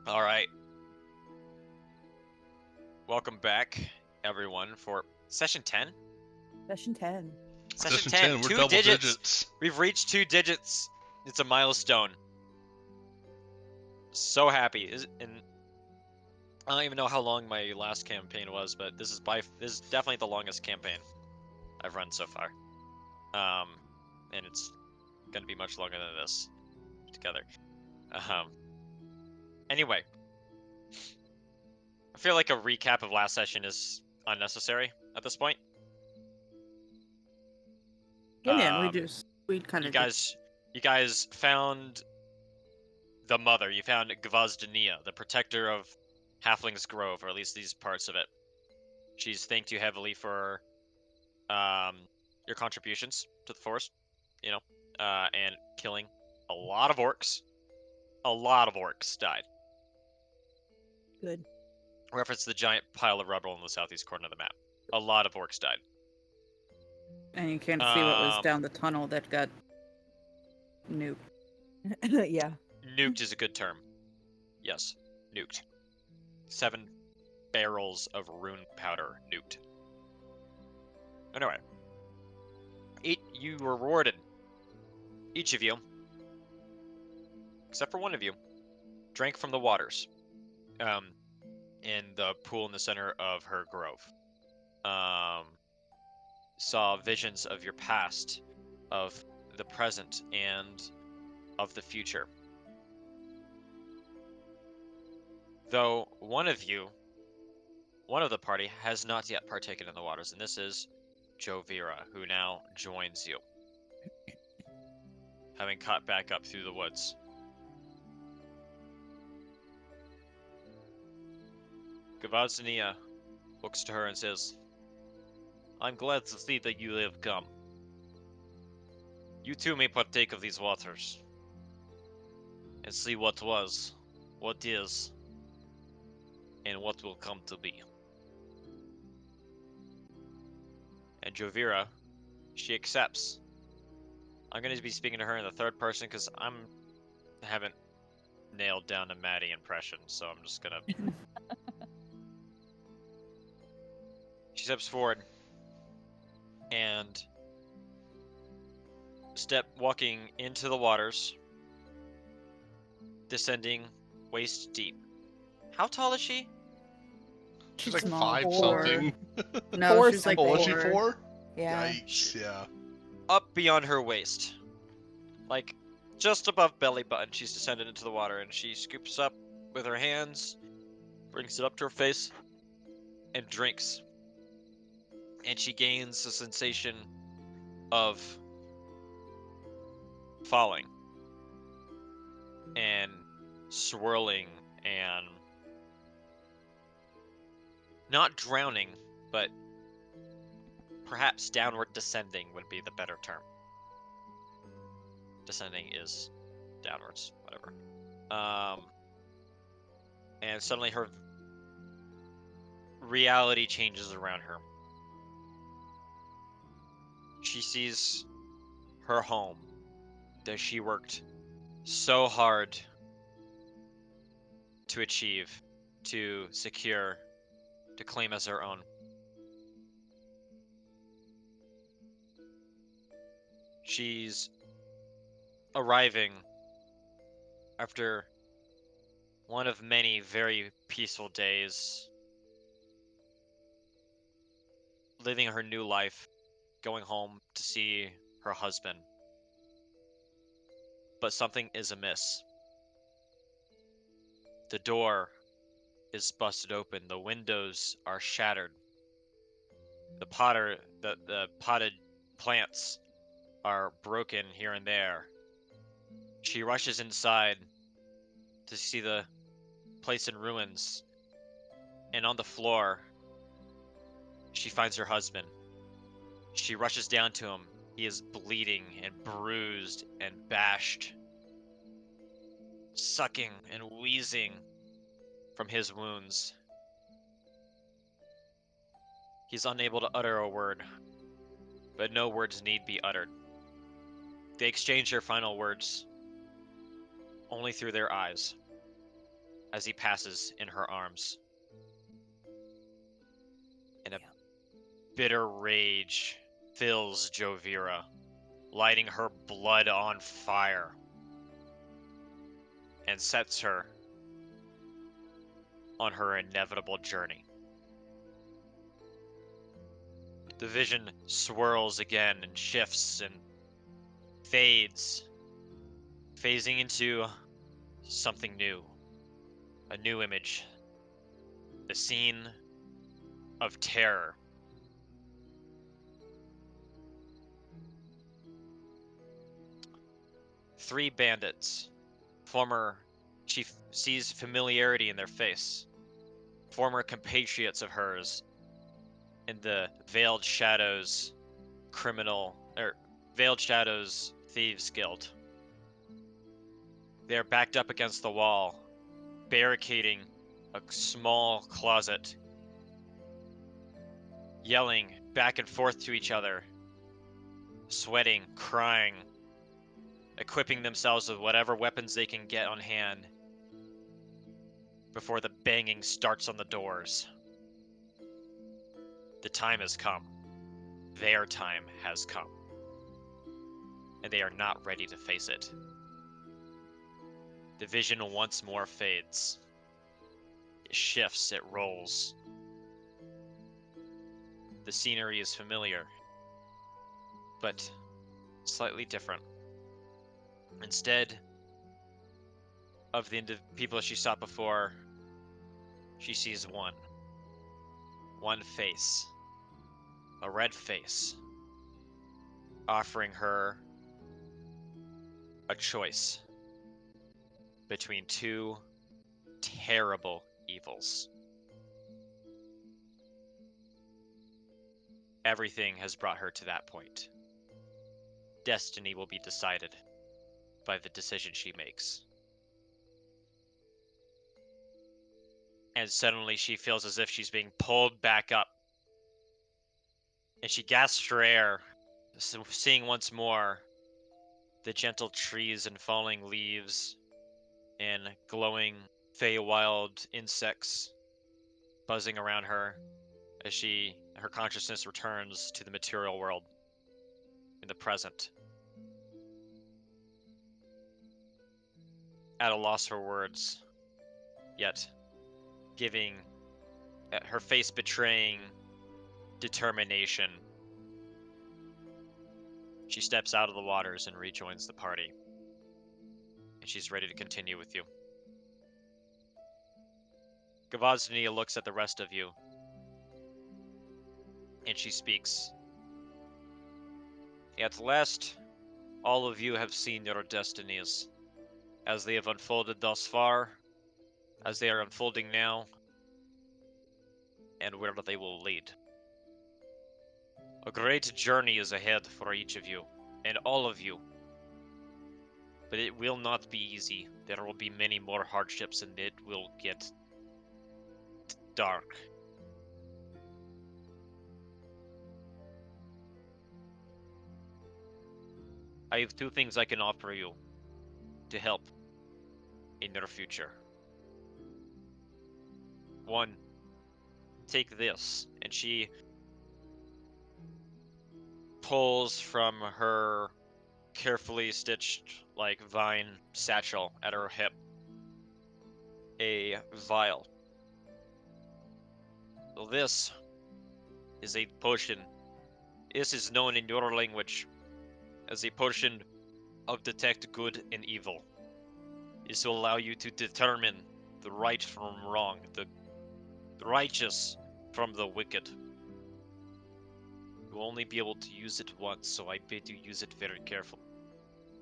All right. Welcome back, everyone, for session 10. Session 10. Session Session 10, we're two double digits. We've reached 2 digits. It's a milestone. So happy. And I don't even know how long my last campaign was, but this is definitely the longest campaign I've run so far. And it's gonna be much longer than this together. Anyway, I feel like a recap of last session is unnecessary at this point. Yeah, we kind of You guys found the mother. You found Gvazdania, the protector of Halfling's Grove, or at least these parts of it. She's thanked you heavily for your contributions to the forest, and killing a lot of orcs. A lot of orcs died. Good. Reference the giant pile of rubble in the southeast corner of the map. A lot of orcs died. And you can't see what was down the tunnel that got nuked. Yeah. Nuked is a good term. Yes, nuked. 7 barrels of rune powder nuked. Anyway, you were rewarded. Each of you, except for one of you, drank from the waters in the pool in the center of her grove. Saw visions of your past, of the present, and of the future. Though one of the party has not yet partaken in the waters, and this is Jovira, who now joins you, having caught back up through the woods. Gavazdania looks to her and says, I'm glad to see that you have come. You too may partake of these waters, and see what was, what is, and what will come to be. And Jovira, she accepts. I'm going to be speaking to her in the third person because I haven't nailed down a Maddie impression, so I'm just going to... She steps forward and walking into the waters, descending waist deep. How tall is she? She's like small. 5 4. something. No, Four she's like Oh, 4. was she 4? Yeah. Yikes, yeah. Up beyond her waist. Like, just above belly button, she's descended into the water, and she scoops up with her hands, brings it up to her face, and drinks. And she gains a sensation of falling and swirling and not drowning, but perhaps downward descending would be the better term. Descending is downwards, whatever. And suddenly her reality changes around her. She sees her home that she worked so hard to achieve, to secure, to claim as her own. She's arriving after one of many very peaceful days, living her new life, going home to see her husband. But something is amiss. The door is busted open, the windows are shattered. The potted plants are broken here and there. She rushes inside to see the place in ruins, and on the floor, she finds her husband. She rushes down to him. He is bleeding and bruised and bashed, sucking and wheezing from his wounds. He's unable to utter a word, but no words need be uttered. They exchange their final words only through their eyes. as he passes in her arms. And a bitter rage fills Jovira, lighting her blood on fire, and sets her on her inevitable journey. The vision swirls again and shifts and fades, phasing into something new, a new image, the scene of terror. Three bandits. She sees familiarity in their face. Former compatriots of hers in the Veiled Shadows Veiled Shadows Thieves Guild. They are backed up against the wall, barricading a small closet, yelling back and forth to each other, sweating, crying, equipping themselves with whatever weapons they can get on hand before the banging starts on the doors. The time has come. Their time has come. And they are not ready to face it. The vision once more fades. It shifts, it rolls. The scenery is familiar, but slightly different. Instead of the people she saw before, she sees one face, a red face, offering her a choice between two terrible evils. Everything has brought her to that point. Destiny will be decided by the decision she makes. And suddenly she feels as if she's being pulled back up. And she gasps for air, seeing once more the gentle trees and falling leaves and glowing Feywild insects buzzing around her as her consciousness returns to the material world in the present. At a loss for words, yet giving her face betraying determination. She steps out of the waters and rejoins the party. And she's ready to continue with you. Gavazdania looks at the rest of you. And she speaks. At last, all of you have seen your destinies, as they have unfolded thus far, as they are unfolding now, and where they will lead. A great journey is ahead for each of you, and all of you. But it will not be easy. There will be many more hardships, and it will get dark. I have two things I can offer you to help in your future. One, take this, and she pulls from her carefully stitched, like, vine satchel at her hip a vial. So this is a potion. This is known in your language as a potion of detect good and evil. This will allow you to determine the right from wrong, the righteous from the wicked. You will only be able to use it once, so I bid you use it very carefully.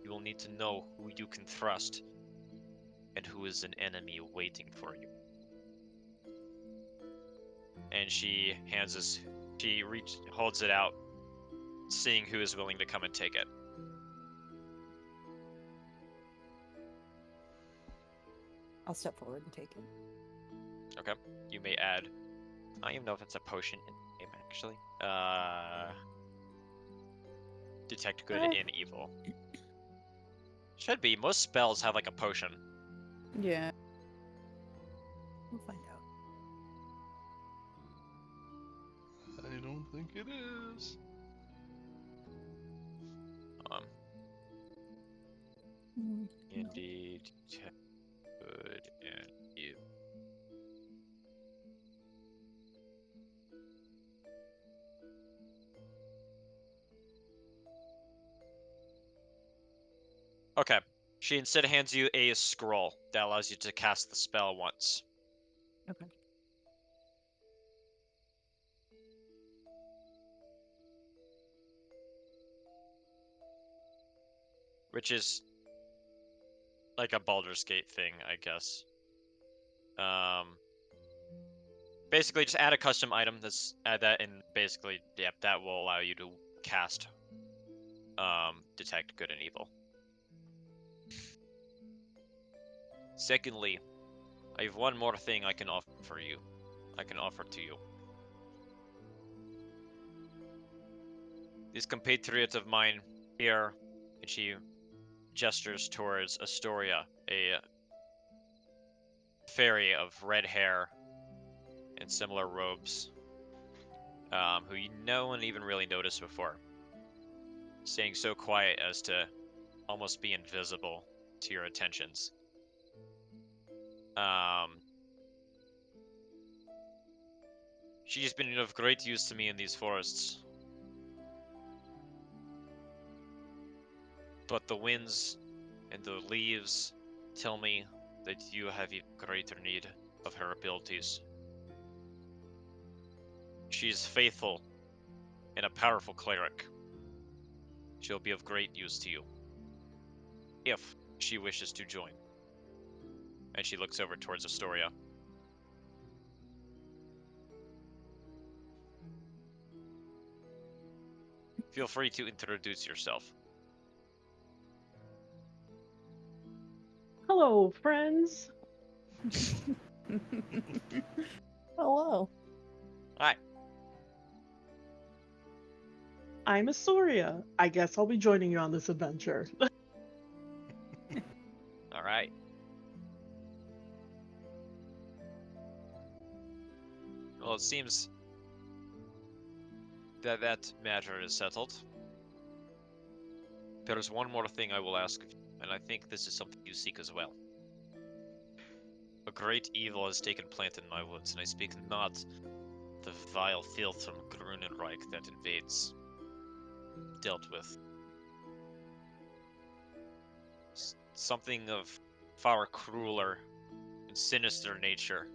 You will need to know who you can trust and who is an enemy waiting for you. And she holds it out, seeing who is willing to come and take it. I'll step forward and take it. Okay. You may add. I don't even know if it's a potion in the game, actually. Detect good and evil. Should be. Most spells have like a potion. Yeah. We'll find out. I don't think it is. Um, No. indeed, good and evil. Okay. She instead hands you a scroll that allows you to cast the spell once. Okay. Which is like a Baldur's Gate thing, I guess. Basically, just add a custom item. That's add that, and basically, yep, that will allow you to cast, detect good and evil. Secondly, I have one more thing I can offer you. I can offer to you. This compatriot of mine here, and she gestures towards Astoria, a fairy of red hair and similar robes, who no one even really noticed before, staying so quiet as to almost be invisible to your attentions. She's been of great use to me in these forests. But the winds and the leaves tell me that you have even greater need of her abilities. She is faithful and a powerful cleric. She'll be of great use to you, if she wishes to join. And she looks over towards Astoria. Feel free to introduce yourself. Hello, friends. Hello. Hi. I'm Astoria. I guess I'll be joining you on this adventure. All right. Well, it seems that that matter is settled. There is one more thing I will ask of you, and I think this is something you seek as well. A great evil has taken plant in my woods, and I speak not the vile filth from Grunenreich that invades, dealt with. Something of far crueler and sinister nature,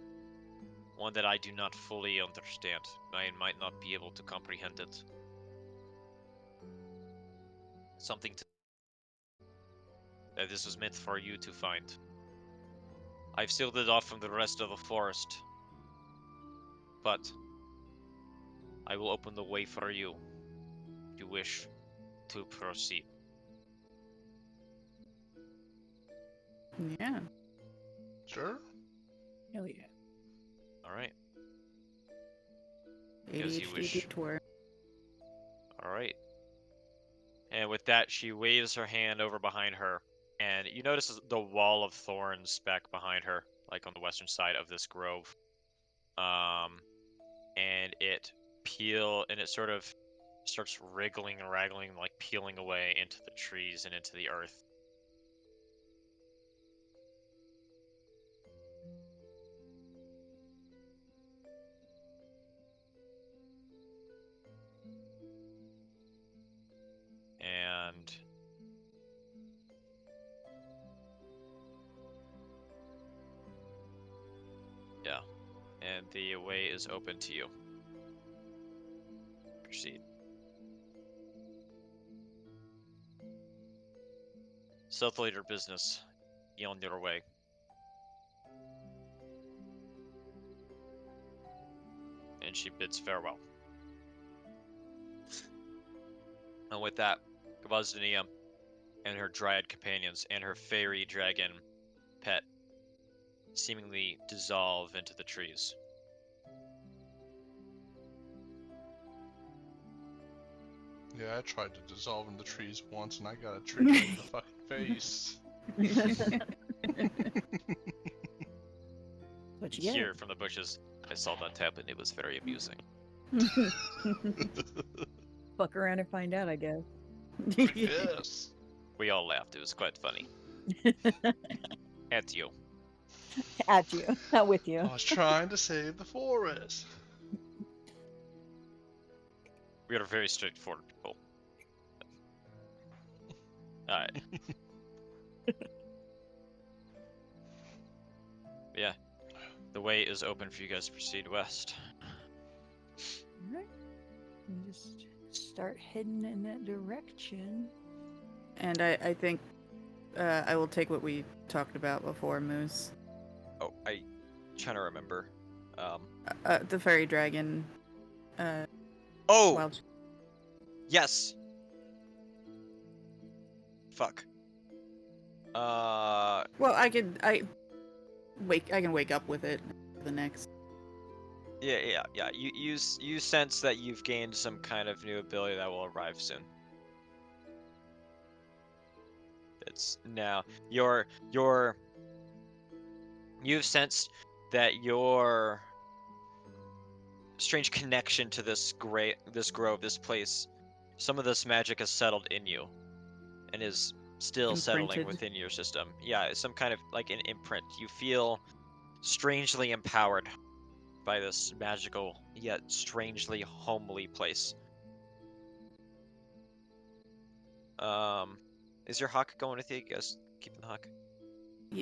one that I do not fully understand. I might not be able to comprehend it. Something that this was meant for you to find. I've sealed it off from the rest of the forest, but I will open the way for you if you wish to proceed. Yeah. Sure. Hell yeah. Alright. As you ADHD wish. detour. Alright. And with that, she waves her hand over behind her, and you notice the wall of thorns back behind her, like on the western side of this grove. And it sort of starts wriggling and raggling, like peeling away into the trees and into the earth. And yeah, and the way is open to you. Proceed. Settle your business. Be on your way. And she bids farewell. And with that, Gvazdania and her dryad companions and her fairy dragon pet seemingly dissolve into the trees. Yeah, I tried to dissolve in the trees once and I got a tree right in the fucking face. So What You you hear from the bushes. I saw that happen. It was very amusing. Fuck around and find out, I guess. Yes. We all laughed. It was quite funny. At you. At you, not with I you. was trying to save the forest. We are very straightforward people. Alright. Yeah. The way is open for you guys to proceed west. Alright. And just start heading in that direction. And I think I will take what we talked about before, Moose. Oh, I trying to remember. The fairy dragon. Oh! Wild. Yes! Fuck. Well, I can wake up with it the next. Yeah. You sense that you've gained some kind of new ability that will arrive soon. It's now you've sensed that your strange connection to this grove, this place, some of this magic has settled in you, and is still settling Imprinted. within your system. Yeah, it's some kind of like an imprint. You feel strangely empowered by this magical yet strangely homely place. Is your hawk going with you? You guys keeping the hawk? I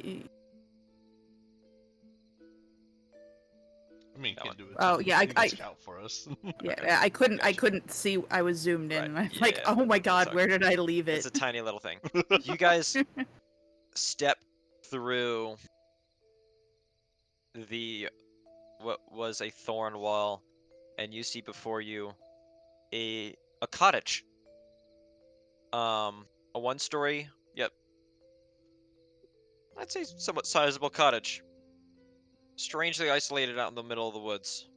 mean, That can one. do it. Oh, too. yeah, He can scout for us. Yeah, Okay, I gotcha. couldn't see. I was zoomed in, Right, and I'm yeah, like, oh my god, sorry. where did I leave it? It's a tiny little thing. You guys step through what was a thorn wall, and you see before you a cottage. A one-story, yep, I'd say somewhat sizable cottage. Strangely isolated out in the middle of the woods.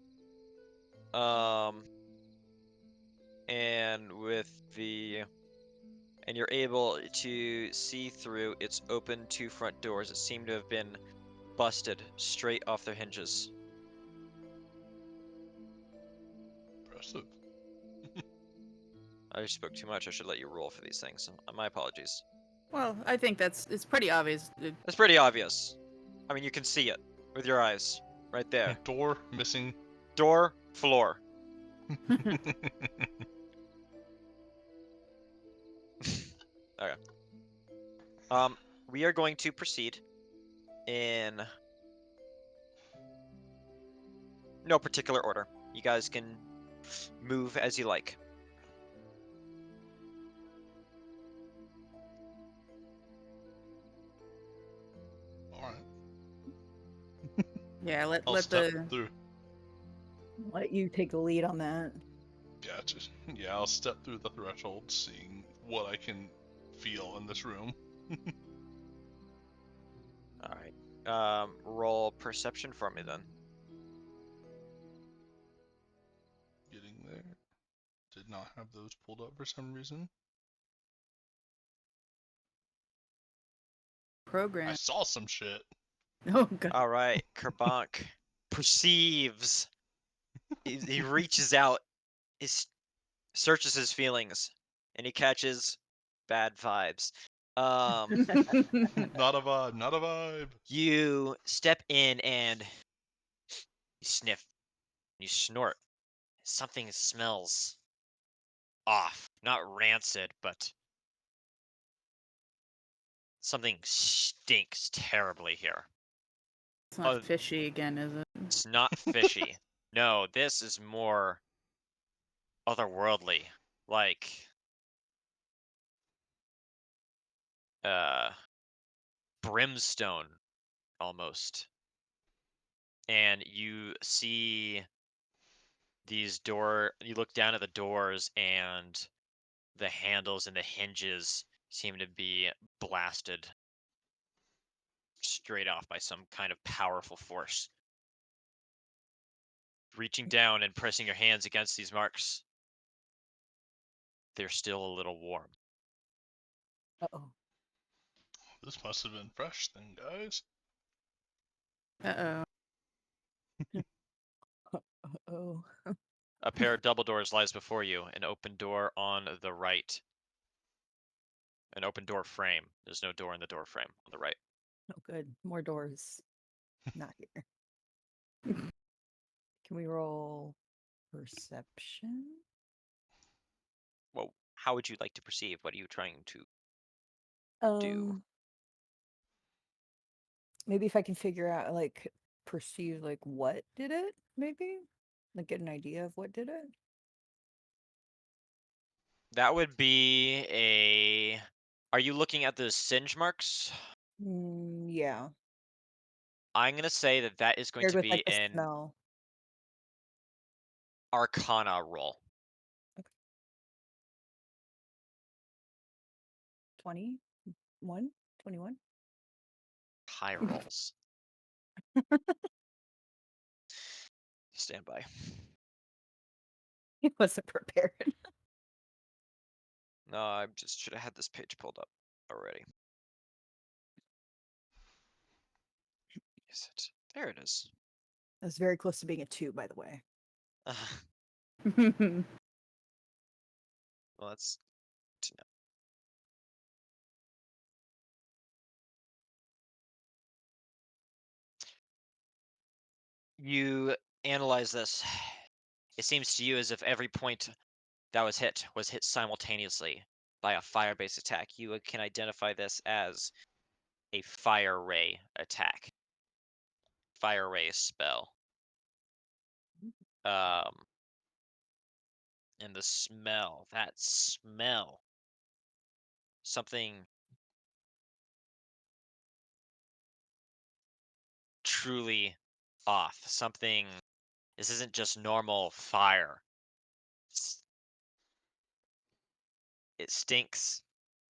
And you're able to see through its open two front doors that seem to have been busted straight off their hinges. Impressive. I just spoke too much. I should let you roll for these things. So, my apologies. Well, I think it's pretty obvious. It's pretty obvious. I mean, you can see it with your eyes right there. Door missing. Door, floor. Okay. We are going to proceed in no particular order. You guys can move as you like. All right. Yeah, let I'll let step the through. Let you take the lead on that. Gotcha. Yeah, I'll step through the threshold, seeing what I can feel in this room. All right. Roll perception for me then. Getting there. Did not have those pulled up for some reason. I program. saw some shit. Oh god. All right. Kerbank perceives. He reaches out, searches his feelings, and he catches bad vibes. Not a vibe. Not a vibe. You step in and you sniff, you snort. Something smells off. Not rancid, but something stinks terribly here. It's not Oh, fishy again, is it? it's not fishy. No, this is more otherworldly. Like, brimstone, almost. And you see you look down at the doors, and the handles and the hinges seem to be blasted straight off by some kind of powerful force. Reaching down and pressing your hands against these marks, they're still a little warm. Uh-oh. This must have been fresh then, guys. Uh-oh. Oh. A pair of double doors lies before you. An open door on the right. An open door frame. There's no door in the door frame on the right. Oh, good. More doors. Not here. Can we roll perception? Well, how would you like to perceive? What are you trying to do? Maybe if I can figure out, like, perceive, like, what did it, maybe? Like, get an idea of what did it? That would be a... Are you looking at the singe marks? Yeah. I'm going to say that that is going Paired to with, be like, the an smell. Arcana roll. 21? 21? High rolls. Stand by. He wasn't prepared. No, I just should have had this page pulled up already. Is it? There it is. That was very close to being a 2, by the way. Well, that's to know. You analyze this. It seems to you as if every point that was hit simultaneously by a fire-based attack. You can identify this as a fire ray attack. Fire ray spell. And the smell, that smell. Something truly off. Something, this isn't just normal fire. It stinks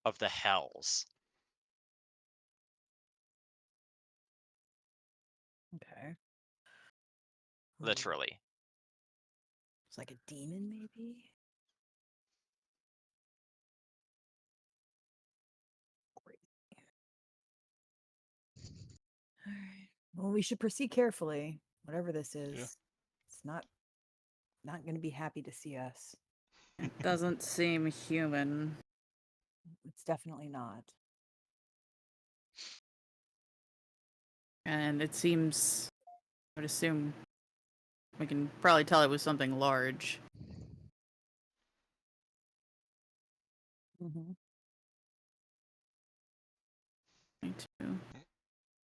of the hells. Okay. Literally. It's like a demon, maybe? Great. All right. Well, we should proceed carefully. Whatever this is, Yeah. it's not going to be happy to see us. It doesn't seem human. It's definitely not. And it seems, I would assume, we can probably tell it was something large. Mm-hmm. To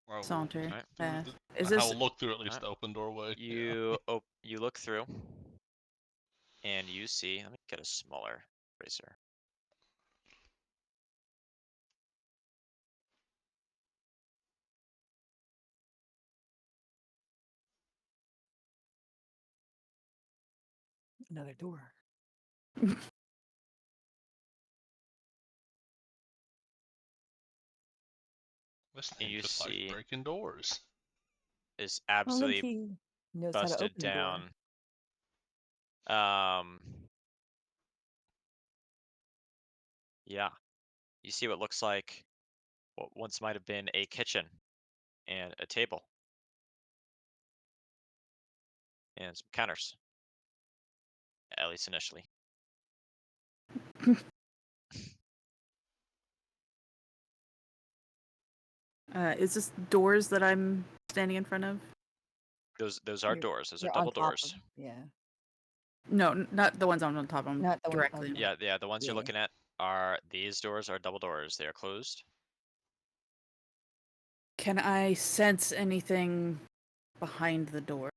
I will saunter look through past. the- Is I this will look through at least Alright. the open doorway. You you look through, and you see. Let me get a smaller eraser. Another door. This And thing you just see like breaking doors. is I don't think absolutely he knows how to busted open a door. down. Yeah. You see what looks like what once might have been a kitchen and a table and some counters, at least initially. Is this doors that I'm standing in front of? Those are You're- doors. Those are You're on double top doors. of, yeah. No, not the ones on top. I'm Not the one directly. on the- Yeah, the ones you're Yeah. looking at are these doors are double doors. They are closed. Can I sense anything behind the door?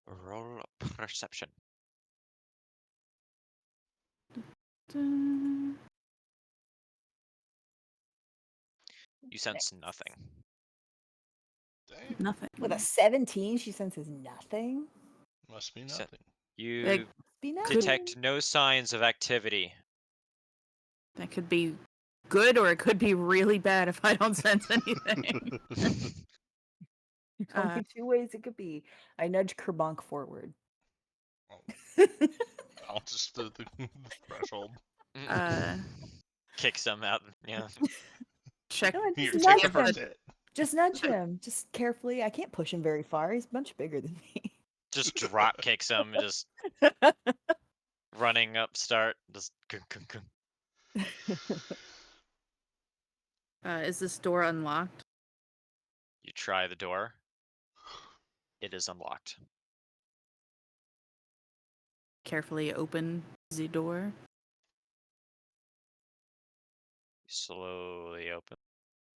Roll perception. Dun. You sense nothing. Dang, Nothing. With a 17, she senses nothing. must be So- nothing. You Like, Be nothing. detect no signs of activity. that could be good or it could be really bad if I don't sense anything. Only 2 ways it could be. I nudge Kerbonk forward. Oh, bounces through the threshold. uh, Kicks them out. Yeah. check. No, it's Here, just take the nothing. first hit. Just nudge him, just carefully. I can't push him very far. He's much bigger than me. Just drop kicks him, just running up, start, just. Is this door unlocked? You try the door. It is unlocked. Carefully open the door. Slowly open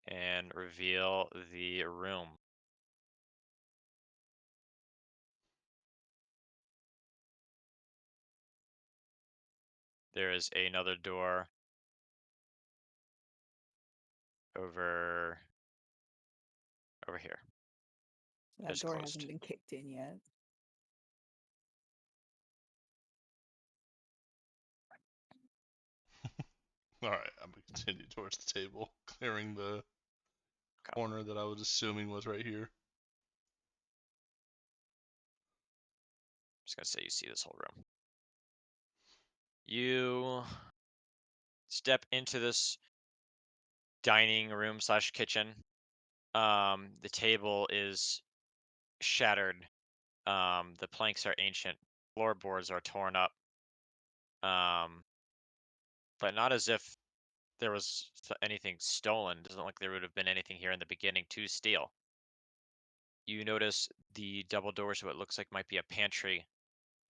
and reveal the room. There is another door over here. That It's door closed. hasn't been kicked in yet. All right, I'm gonna continue towards the table, clearing the corner that I was assuming was right here. I'm just gonna say you see this whole room. You step into this dining room / kitchen. The table is shattered. The planks are ancient. Floorboards are torn up. But not as if there was anything stolen. Doesn't look like there would have been anything here in the beginning to steal. You notice the double doors to what looks like might be a pantry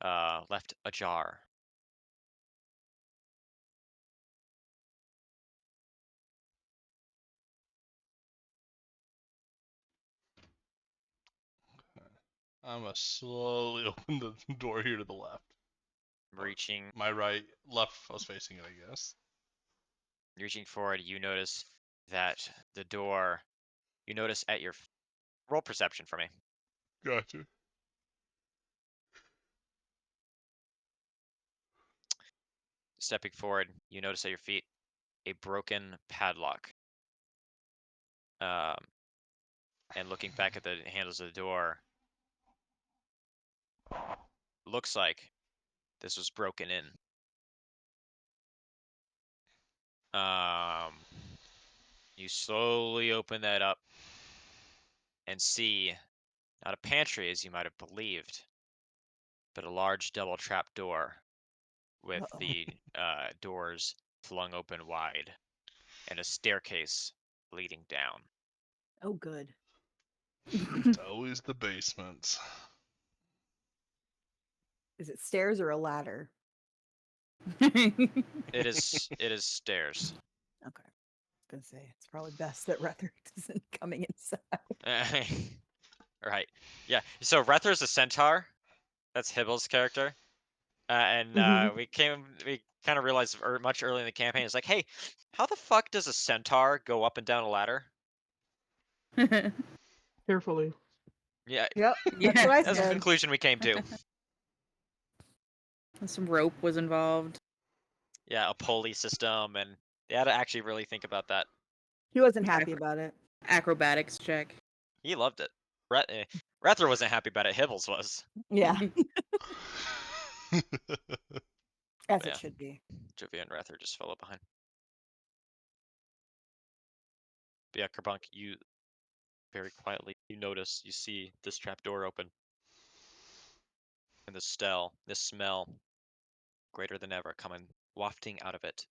left ajar. I'm gonna slowly open the door here to the left. Reaching My right, left was facing it, I guess. reaching forward, you notice that the door. You notice at your roll perception for me. Gotcha. Stepping forward, you notice at your feet a broken padlock. And looking back at the handles of the door, looks like this was broken in. You slowly open that up and see not a pantry as you might have believed, but a large double trap door with Uh-oh. the doors flung open wide and a staircase leading down. Oh, good. It's always the basement. Is it stairs or a ladder? It is stairs. Okay. I was gonna say it's probably best that Ruther isn't coming inside. Right. Yeah. So Rether's a centaur. That's Hybble's character. And we kind of realized much early in the campaign, it's like, hey, how the fuck does a centaur go up and down a ladder? Carefully. Yeah, Yep. Yeah. That's what I that's the said. conclusion we came to. Some rope was involved. Yeah, a pulley system, and they had to actually really think about that. He wasn't happy about it. Acrobatics check. He loved it. Rether wasn't happy about it. Hibbles was. Yeah, as Yeah. it should be. Jovia and Rether just fell behind. But yeah, Kerbunk, you very quietly, you see this trap door open. And this smell, greater than ever, coming wafting out of it.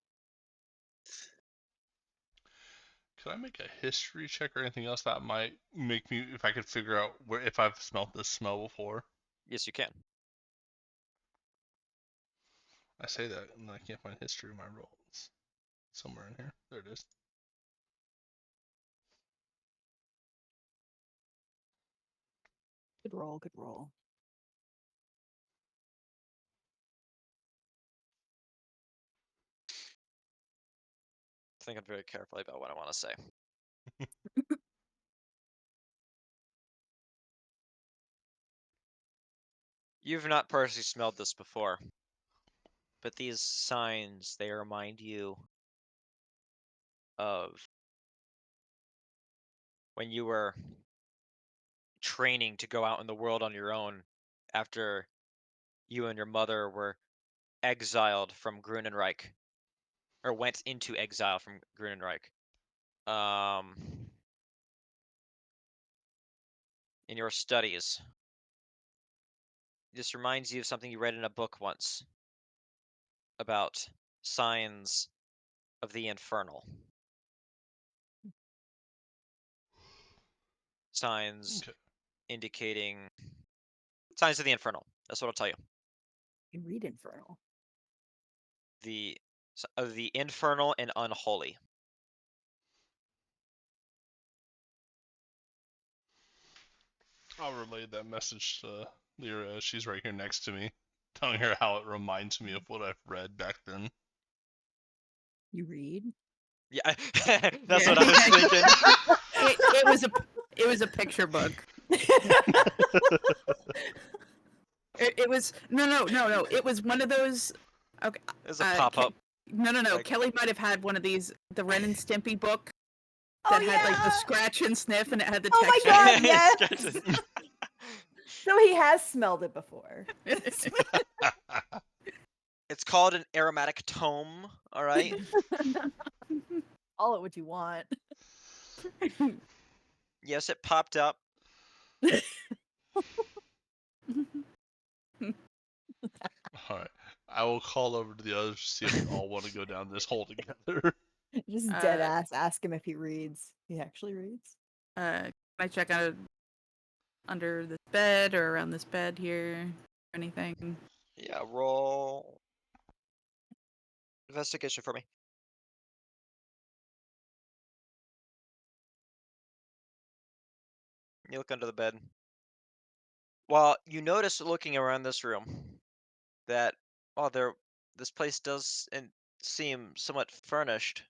Could I make a history check or anything else that might make me, if I could figure out if I've smelled this smell before? Yes, you can. I say that and I can't find history in my rolls. Somewhere in here. There it is. Good roll. Good roll. Thinking very carefully about what I want to say. You've not personally smelled this before, but these signs, they remind you of when you were training to go out in the world on your own after you and your mother were exiled from Grunenreich, or went into exile from Grunenreich. in your studies. This reminds you of something you read in a book once about signs of the infernal. Signs Okay. indicating signs of the infernal. That's what I'll tell you. You read Infernal. Of the infernal and unholy. I'll relay that message to Lyra. She's right here next to me, telling her how it reminds me of what I've read back then. You read? Yeah, that's Yeah. what I was thinking. It was a picture book. It was no. It was one of those. Okay. There's a pop-up. No. like- Kelly might have had one of these, the Ren and Stimpy book Oh, that had like the yeah! scratch and sniff, and it had the Oh my texture. God, yes! Sketches. So he has smelled it before. It's called an aromatic tome, all right? Call it what you want. Yes, it popped up. Alright. I will call over to the others to see if we all want to go down this hole together. Just dead ass ask him if he reads. He actually reads? Can I check out under this bed or around this bed here? Or anything? Yeah, roll investigation for me. You look under the bed. Well, you notice looking around this room that this place does seem somewhat furnished.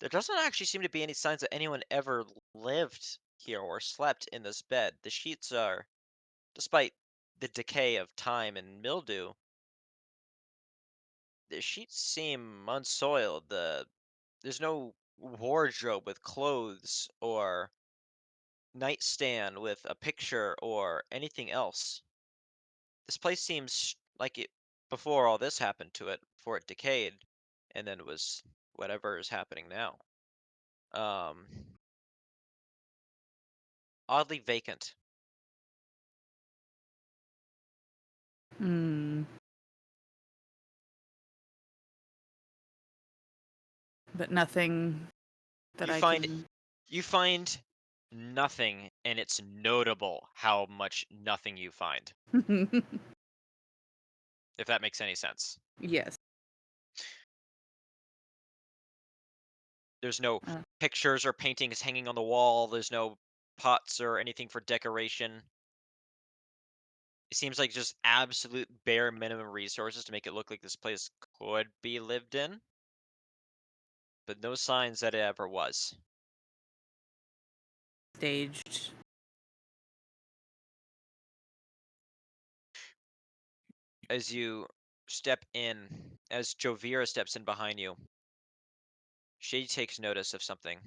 There doesn't actually seem to be any signs that anyone ever lived here or slept in this bed. The sheets are, despite the decay of time and mildew, the sheets seem unsoiled. There's no wardrobe with clothes or nightstand with a picture or anything else. This place seems like it before all this happened to it, before it decayed, and then it was whatever is happening now. Oddly vacant. Hmm. But nothing that I can. You find nothing, and it's notable how much nothing you find, if that makes any sense. Yes. There's no Uh. pictures or paintings hanging on the wall. There's no pots or anything for decoration. It seems like just absolute bare minimum resources to make it look like this place could be lived in, but no signs that it ever was. Staged. As you step in, as Jovira steps in behind you, she takes notice of something.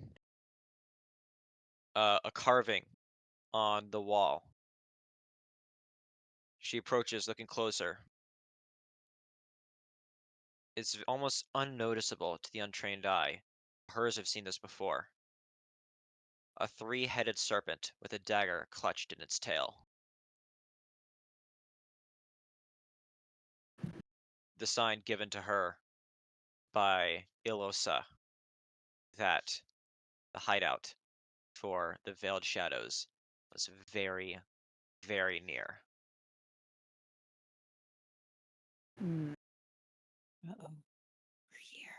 A carving on the wall. She approaches, looking closer. It's almost unnoticeable to the untrained eye. Hers have seen this before. A three-headed serpent with a dagger clutched in its tail. The sign given to her by Ilosa that the hideout for the Veiled Shadows was very, very near. Hmm. Uh-oh. We're here.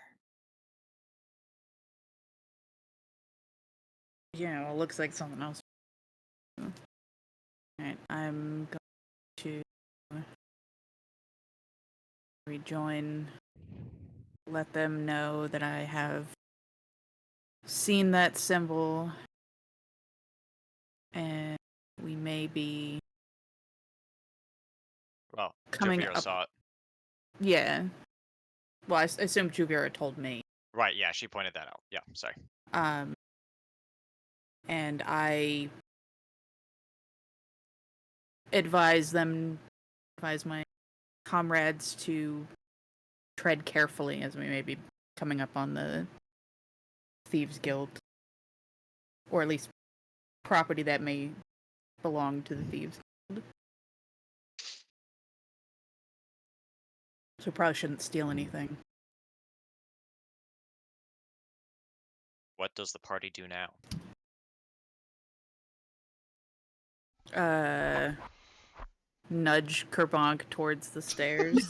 Yeah, well, it looks like something else. Alright, I'm going to rejoin, let them know that I have seen that symbol, and we may be Well, coming Jovira up. saw it. Yeah. Well, I assume Juvira told me. Right, yeah, she pointed that out. Yeah, sorry. And I advise my comrades to tread carefully as we may be coming up on the Thieves Guild, or at least property that may belong to the thieves. So probably shouldn't steal anything. What does the party do now? Nudge Kerbonk towards the stairs.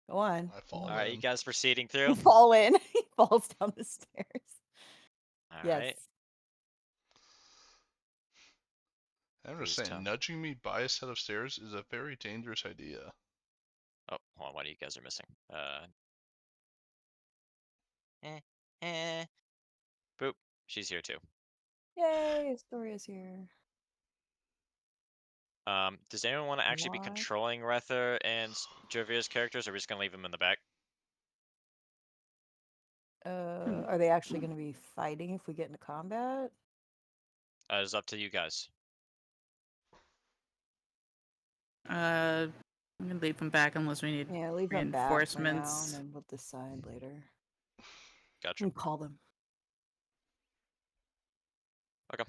Go on. I fall All right, you in. guys proceeding You through. fall in. He falls down the stairs. All Yes. right. I'm just Please saying, tell. nudging me by a set of stairs is a very dangerous idea. Oh, hold on. What of you guys are missing? Eh. Boop. She's here too. Yay, Astoria's here. Does anyone want to actually be What? controlling Rether and Jovia's characters, or are we just gonna leave them in the back? Are they actually going to be fighting if we get into combat? It's up to you guys. I'm gonna leave them back unless we need Yeah, leave them back for now, and reinforcements. then we'll decide later. Gotcha. We call them. Okay.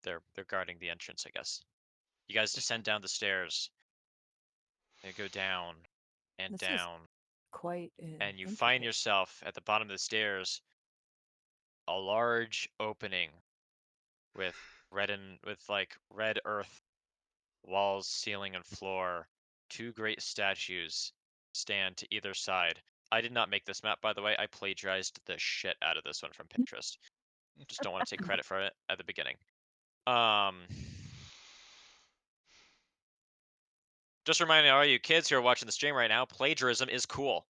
They're guarding the entrance, I guess. You guys descend down the stairs. And go down and This is down, quite and you find intricate. yourself at the bottom of the stairs, a large opening with like red earth walls, ceiling, and floor. Two great statues stand to either side. I did not make this map, by the way. I plagiarized the shit out of this one from Pinterest. Just don't want to take credit for it at the beginning. Just reminding all you kids who are watching the stream right now, plagiarism is cool.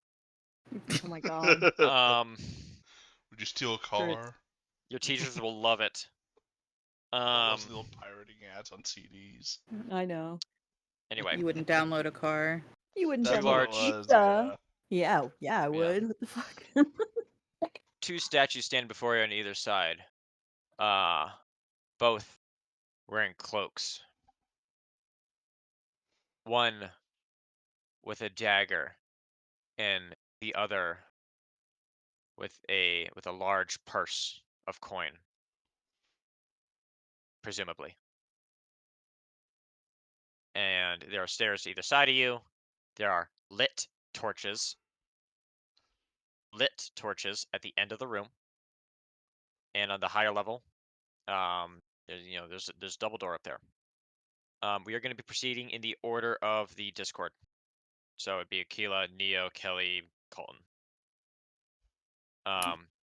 Oh my god. Would you steal a Sure, car? Your teachers will love it. Lots of little pirating ads on CDs. I know. Anyway, You wouldn't download a car. You wouldn't That's Two download what it large- was, pizza. yeah. Yeah, I would. What the fuck? two statues stand before you on either side. Both wearing cloaks. One with a dagger, and the other with a large purse of coin, presumably. And there are stairs to either side of you. There are lit torches at the end of the room, and on the higher level, there's double door up there. We are going to be proceeding in the order of the Discord. So it'd be Aquila, Neo, Kelly, Colton.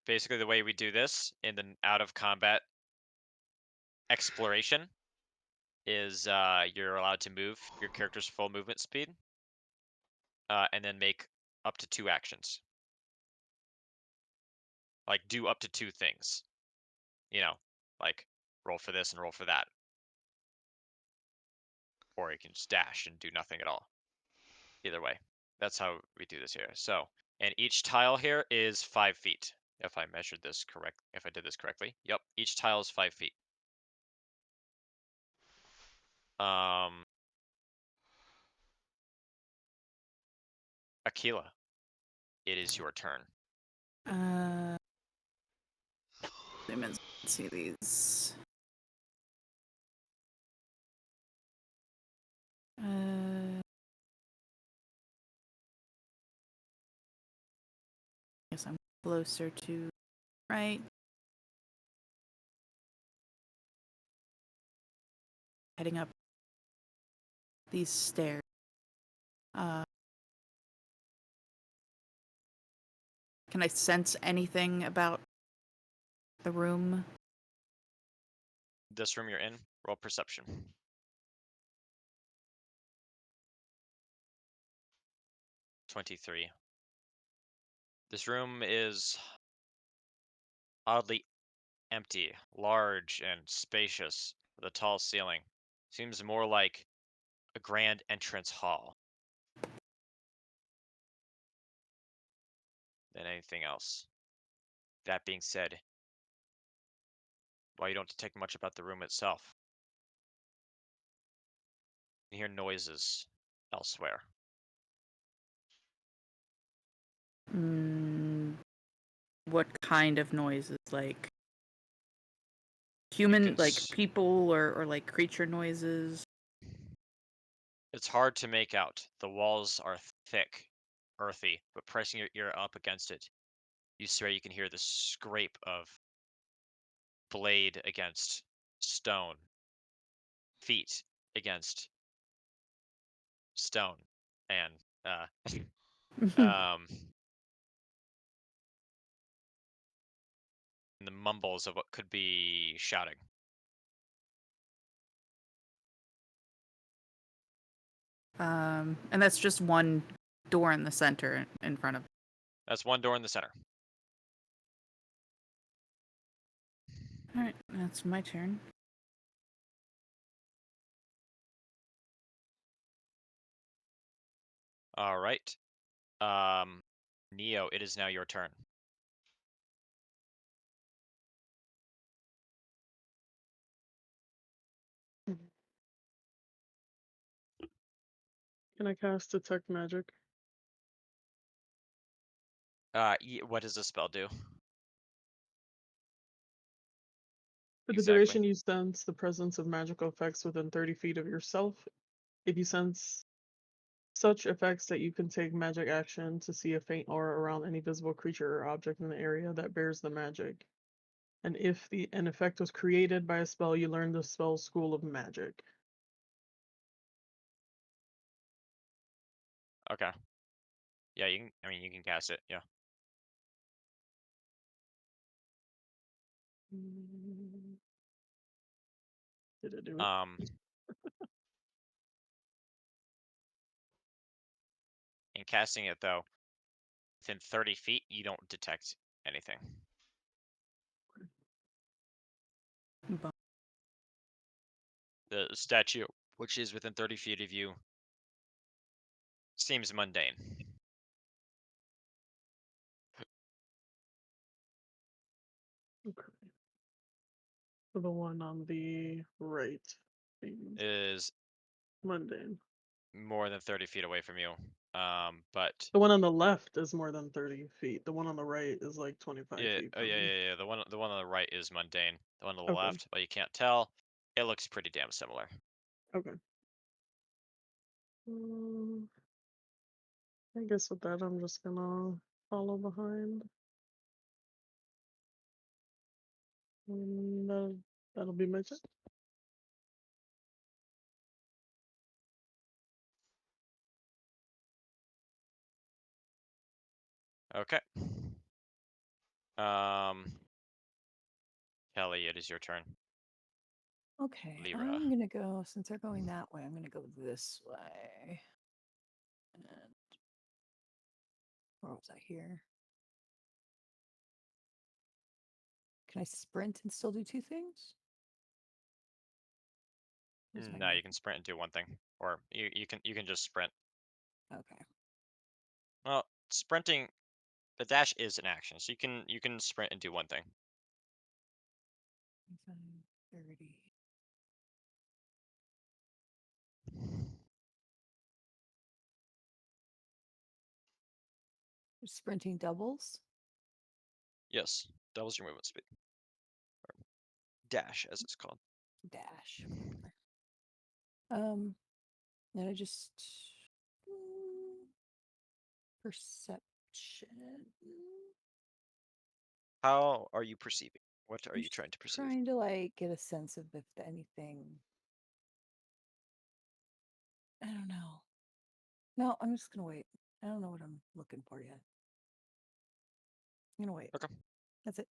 Basically, the way we do this in the out of combat exploration is you're allowed to move your character's full movement speed, and then make up to 2 actions. Like do up to 2 things. Like roll for this and roll for that. Or you can just dash and do nothing at all. Either way, that's how we do this here. So, and each tile here is 5 feet. If I measured this correct, if I did this correctly. Yep, each tile is 5 feet. Aquila, it is your turn. Let's see these. Guess I'm closer to right. Heading up these stairs. Can I sense anything about the room? This room you're in, roll perception. 23. This room is oddly empty, large and spacious, with a tall ceiling. Seems more like a grand entrance hall than anything else. That being said, while you don't detect much about the room itself, you hear noises elsewhere. What kind of noises? Like Human, can like people or like creature noises. It's hard to make out. The walls are thick, earthy, but pressing your ear up against it, you swear you can hear the scrape of blade against stone, feet against stone, and um, the mumbles of what could be shouting. And that's just one door in the center in front of. That's one door in the center. All right, that's my turn. All right. Neo, it is now your turn. Can I cast Detect Magic? What does this spell do? For the Exactly. duration you sense the presence of magical effects within 30 feet of yourself. If you sense such effects that you can take magic action to see a faint aura around any visible creature or object in the area that bears the magic. And if an effect was created by a spell, you learn the spell School of Magic. Okay. Yeah, you can. I mean, you can cast it. Yeah. Did it do it? In casting it though, within 30 feet, you don't detect anything. The statue, which is within 30 feet of you, seems mundane. Okay. So the one on the right seems Is mundane. more than 30 feet away from you. But The one on the left is more than 30 feet. The one on the right is like 25 yeah, feet oh from yeah, me. yeah, yeah. The one on the right is mundane. The one on the Okay. left, well, you can't tell. It looks pretty damn similar. Okay. Um, I guess with that, I'm just gonna follow behind. And that'll be my turn. Okay. Kelly, it is your turn. Okay, Lyra. I'm gonna go, since they're going that way, I'm gonna go this way. And where was I here? Can I sprint and still do two things? Where's my No, you move? can sprint and do one thing, or you can just sprint. Okay. Well, sprinting, the dash is an action, so you can sprint and do one thing. 25, 30. Sprinting doubles. Yes, doubles your movement speed. Or dash, as it's called. Dash, whatever. Then I just perception. How are you perceiving? What are I'm you just trying to perceive? trying to like get a sense of if anything. I don't know. No, I'm just gonna wait. I don't know what I'm looking for yet. I'm gonna wait. Okay. That's it.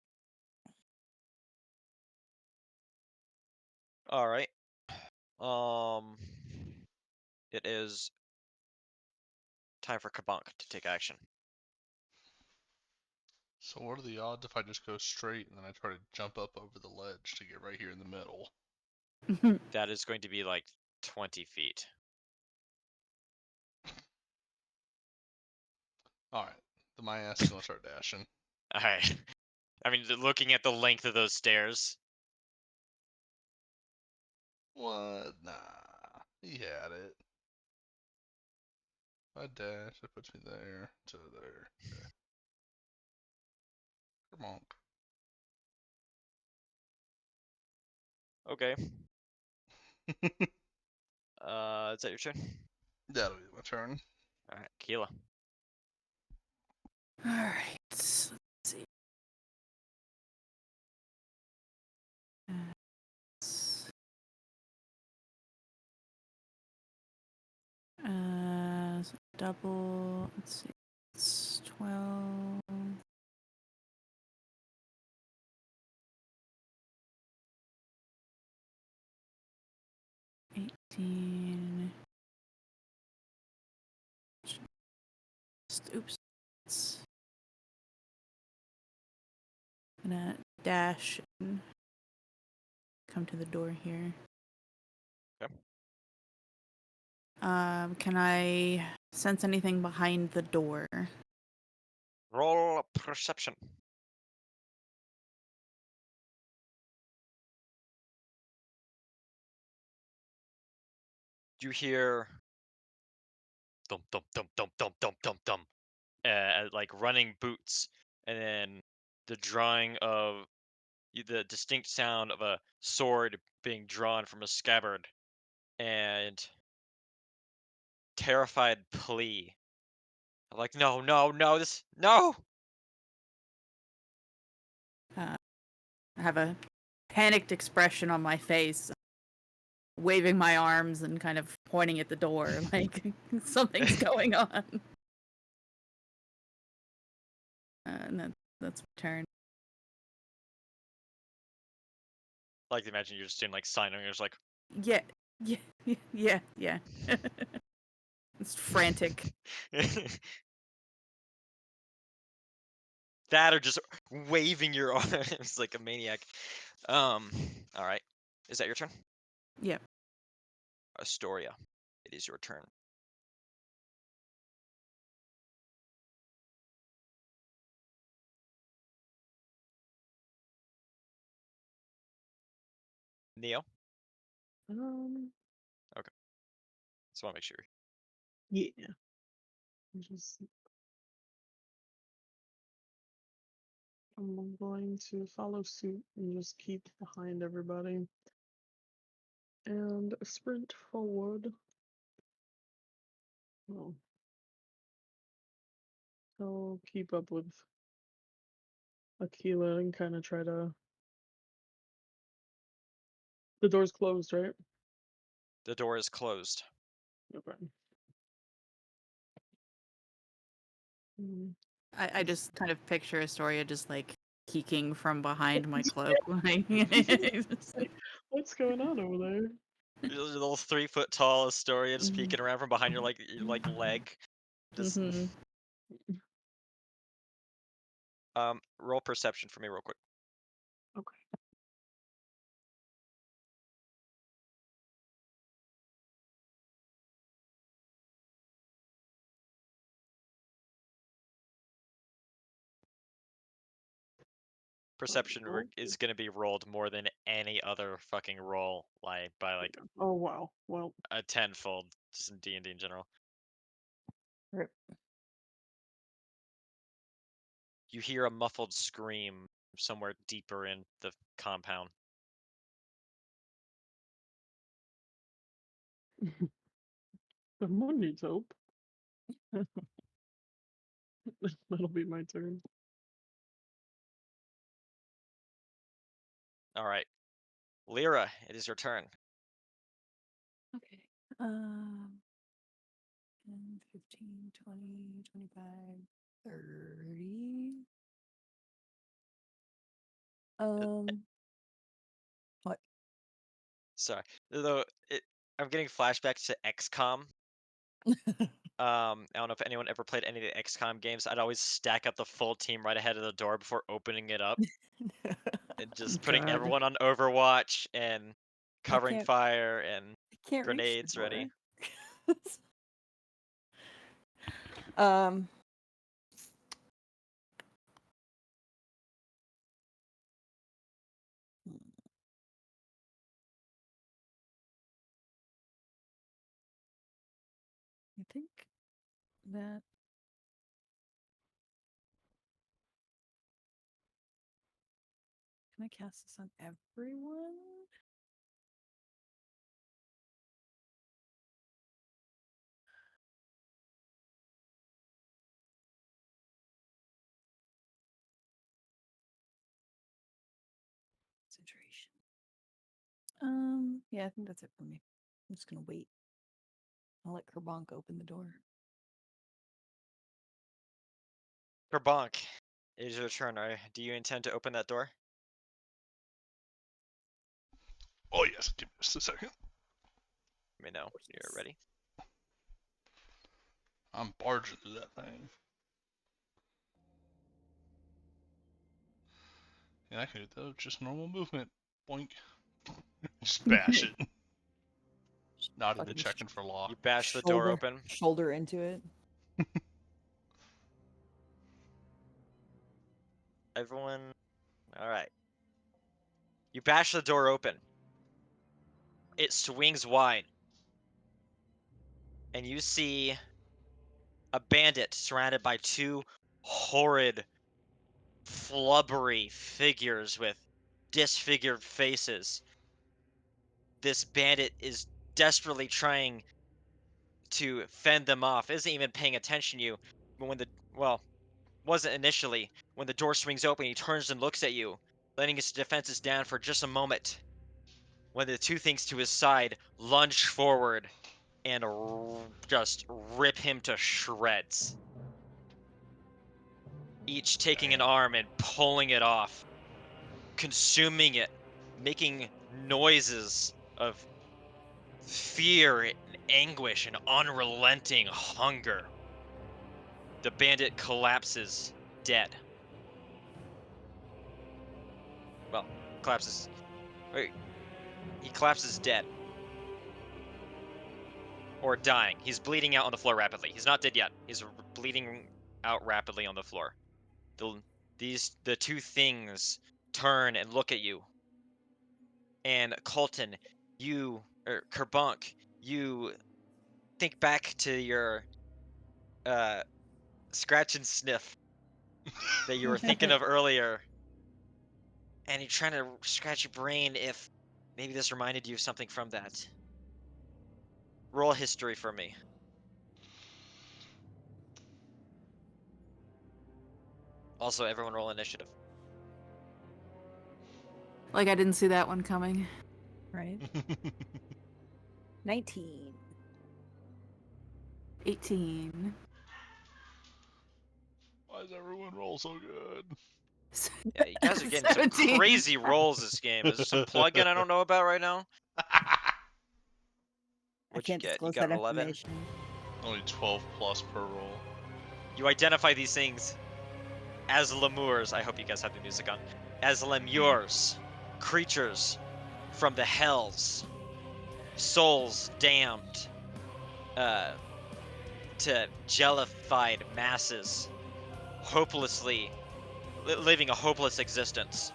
All right. It is time for Kabunk to take action. So what are the odds if I just go straight and then I try to jump up over the ledge to get right here in the middle? That is going to be like 20 feet. Alright, then my ass is gonna start dashing. All right. I mean, looking at the length of those stairs. What? Nah. He had it. I dash, that puts me there to there. Okay. Come on. Okay. Is that your turn? That'll be my turn. All right, Keela. All right. Let's see. It's, so double. Let's see. It's 12. 18. Oops. It's gonna dash and come to the door here. Okay. Can I sense anything behind the door? Roll perception. You hear thump thump thump thump thump thump thump thump, like running boots, and then the drawing of the distinct sound of a sword being drawn from a scabbard, and terrified plea. Like, no, no, no, this, no! I have a panicked expression on my face, waving my arms and kind of pointing at the door, like something's going on. And that's my turn. Like, imagine you're just doing like sign, and you're just like, Yeah, yeah, yeah, yeah. It's frantic. that or just waving your arms like a maniac. All right. Is that your turn? Yep. Astoria, it is your turn. Neo? Um, Just want to make sure. yeah. Just I'm going to follow suit and just keep behind everybody and sprint forward. Well, I'll keep up with Aquila and kind of try to. The door's closed, right? The door is closed. Okay. Mm, I just kind of picture Astoria just like peeking from behind my cloak. Like, It's like, what's going on over there? Your little 3 foot tall Astoria just Mhm. peeking around from behind your like leg. Just Mhm. roll perception for me real quick. Okay. Perception Oh, is gonna be rolled more than any other fucking roll, like by like oh wow. Well, a tenfold, just in D&D in general. Rip. You hear a muffled scream somewhere deeper in the compound. someone needs hope. That'll be my turn. All right, Lyra, it is your turn. Okay. 10, 15, 20, 25, 30. What? Sorry, though I'm getting flashbacks to XCOM. I don't know if anyone ever played any of the XCOM games. I'd always stack up the full team right ahead of the door before opening it up and just putting God. everyone on Overwatch and I covering can't fire and I can't reach the grenades ready. door. um I think that can I cast this on everyone? Yeah, I think that's it for me. I'm just gonna wait. I'll let Kerbonk open the door. Kerbonk, it is your turn. Do you intend to open that door? Oh yes, give me just a second. Let me know when you're ready. I'm barging through that thing. And I can do that with just normal movement. Boink. Just bash it. Not even Fucking checking for law. You bash the door open. Shoulder into it. Everyone, all right. You bash the door open. It swings wide. And you see a bandit surrounded by two horrid, flubbery figures with disfigured faces. This bandit is desperately trying to fend them off, isn't even paying attention to you. But wasn't initially. When the door swings open, he turns and looks at you, letting his defenses down for just a moment. When the two things to his side lunge forward and just rip him to shreds. Each taking an arm and pulling it off, consuming it, making noises of fear and anguish and unrelenting hunger. The bandit collapses dead. Well, collapses. Wait, he collapses dead. Or dying. He's bleeding out on the floor rapidly. He's not dead yet. He's bleeding out rapidly on the floor. The two things turn and look at you. And Colton, Kerbunk, you think back to your scratch and sniff that you were thinking of earlier. And you're trying to scratch your brain if maybe this reminded you of something from that. Roll history for me. Also, everyone roll initiative. Like I didn't see that one coming. Right? 19. 18. Why does everyone roll so good? Yeah, you guys are getting some 17. crazy rolls this game. Is there some plugin I don't know about right now? I What'd you can't get? You disclose got that an 11? information. Only 12 plus per roll. You identify these things as lemurs. I hope you guys have the music on. As lemures, creatures from the hells, souls damned to jellified masses, hopelessly living a hopeless existence.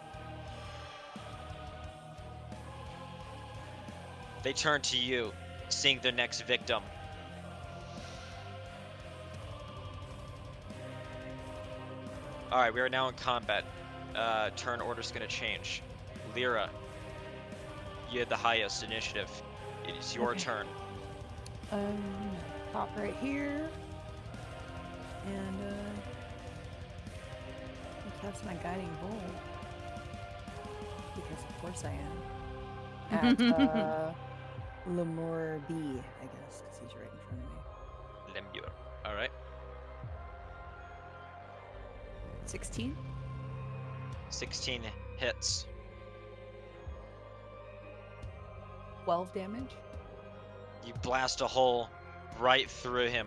They turn to you, seeing their next victim. Alright, we are now in combat. Turn order's gonna change. Lyra, you had the highest initiative. It is your Okay. turn. Pop right here. And, cast my guiding bolt. Because of course I am. At, Lemur B, I guess, because he's right in front of me. Lemure. Alright. 16? 16 hits. 12 damage. You blast a hole right through him,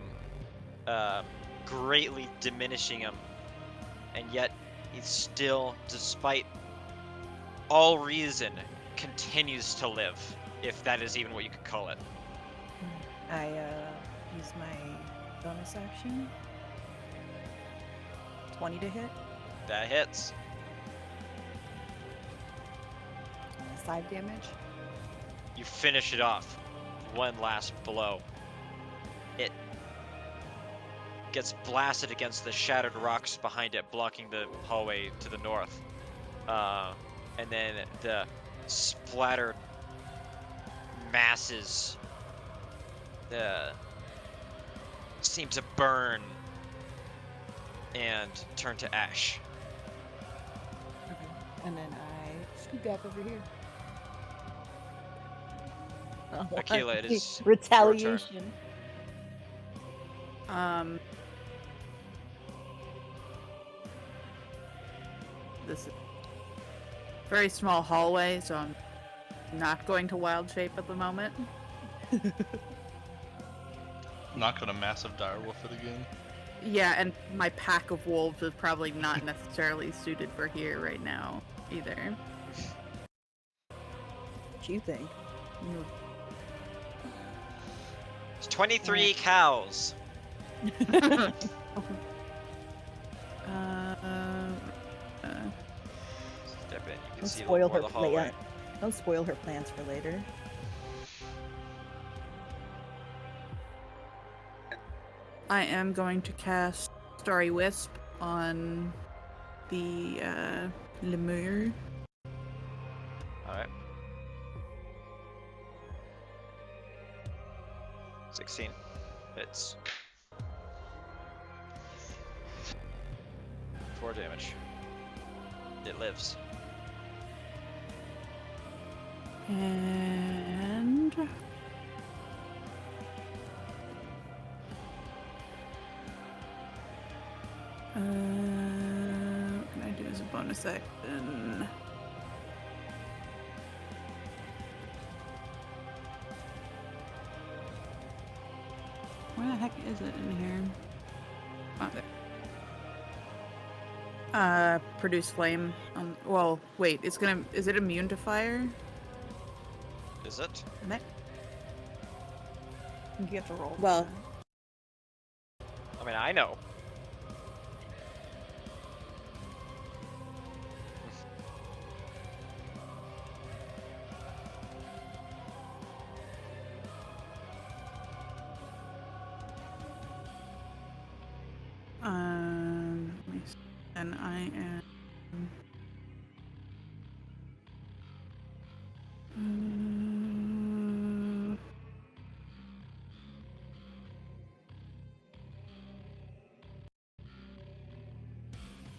greatly diminishing him. And yet, he still, despite all reason, continues to live, if that is even what you could call it. I use my bonus action. 20 to hit. That hits. 5 damage. You finish it off. One last blow. It gets blasted against the shattered rocks behind it, blocking the hallway to the north. And then the splattered masses seem to burn and turn to ash. Okay. And then I scoot back over here. Akila, it is retaliation. This is a very small hallway, so I'm not going to wild shape at the moment. Not gonna massive direwolf it again. Yeah, and my pack of wolves is probably not necessarily suited for here right now either. What you think? It's 23 cows. Step in. You can Don't see a spoil little more her of the hallway. Don't spoil her plans for later. I am going to cast Starry Wisp on the lemur. Alright. 16. Hits. 4 damage. It lives. And what can I do as a bonus action? Where the heck is it in here? Oh, there. Produce flame. Well, wait. Is it immune to fire? Is it? I think you have to roll. Well, I mean, I know. let me see. And I am.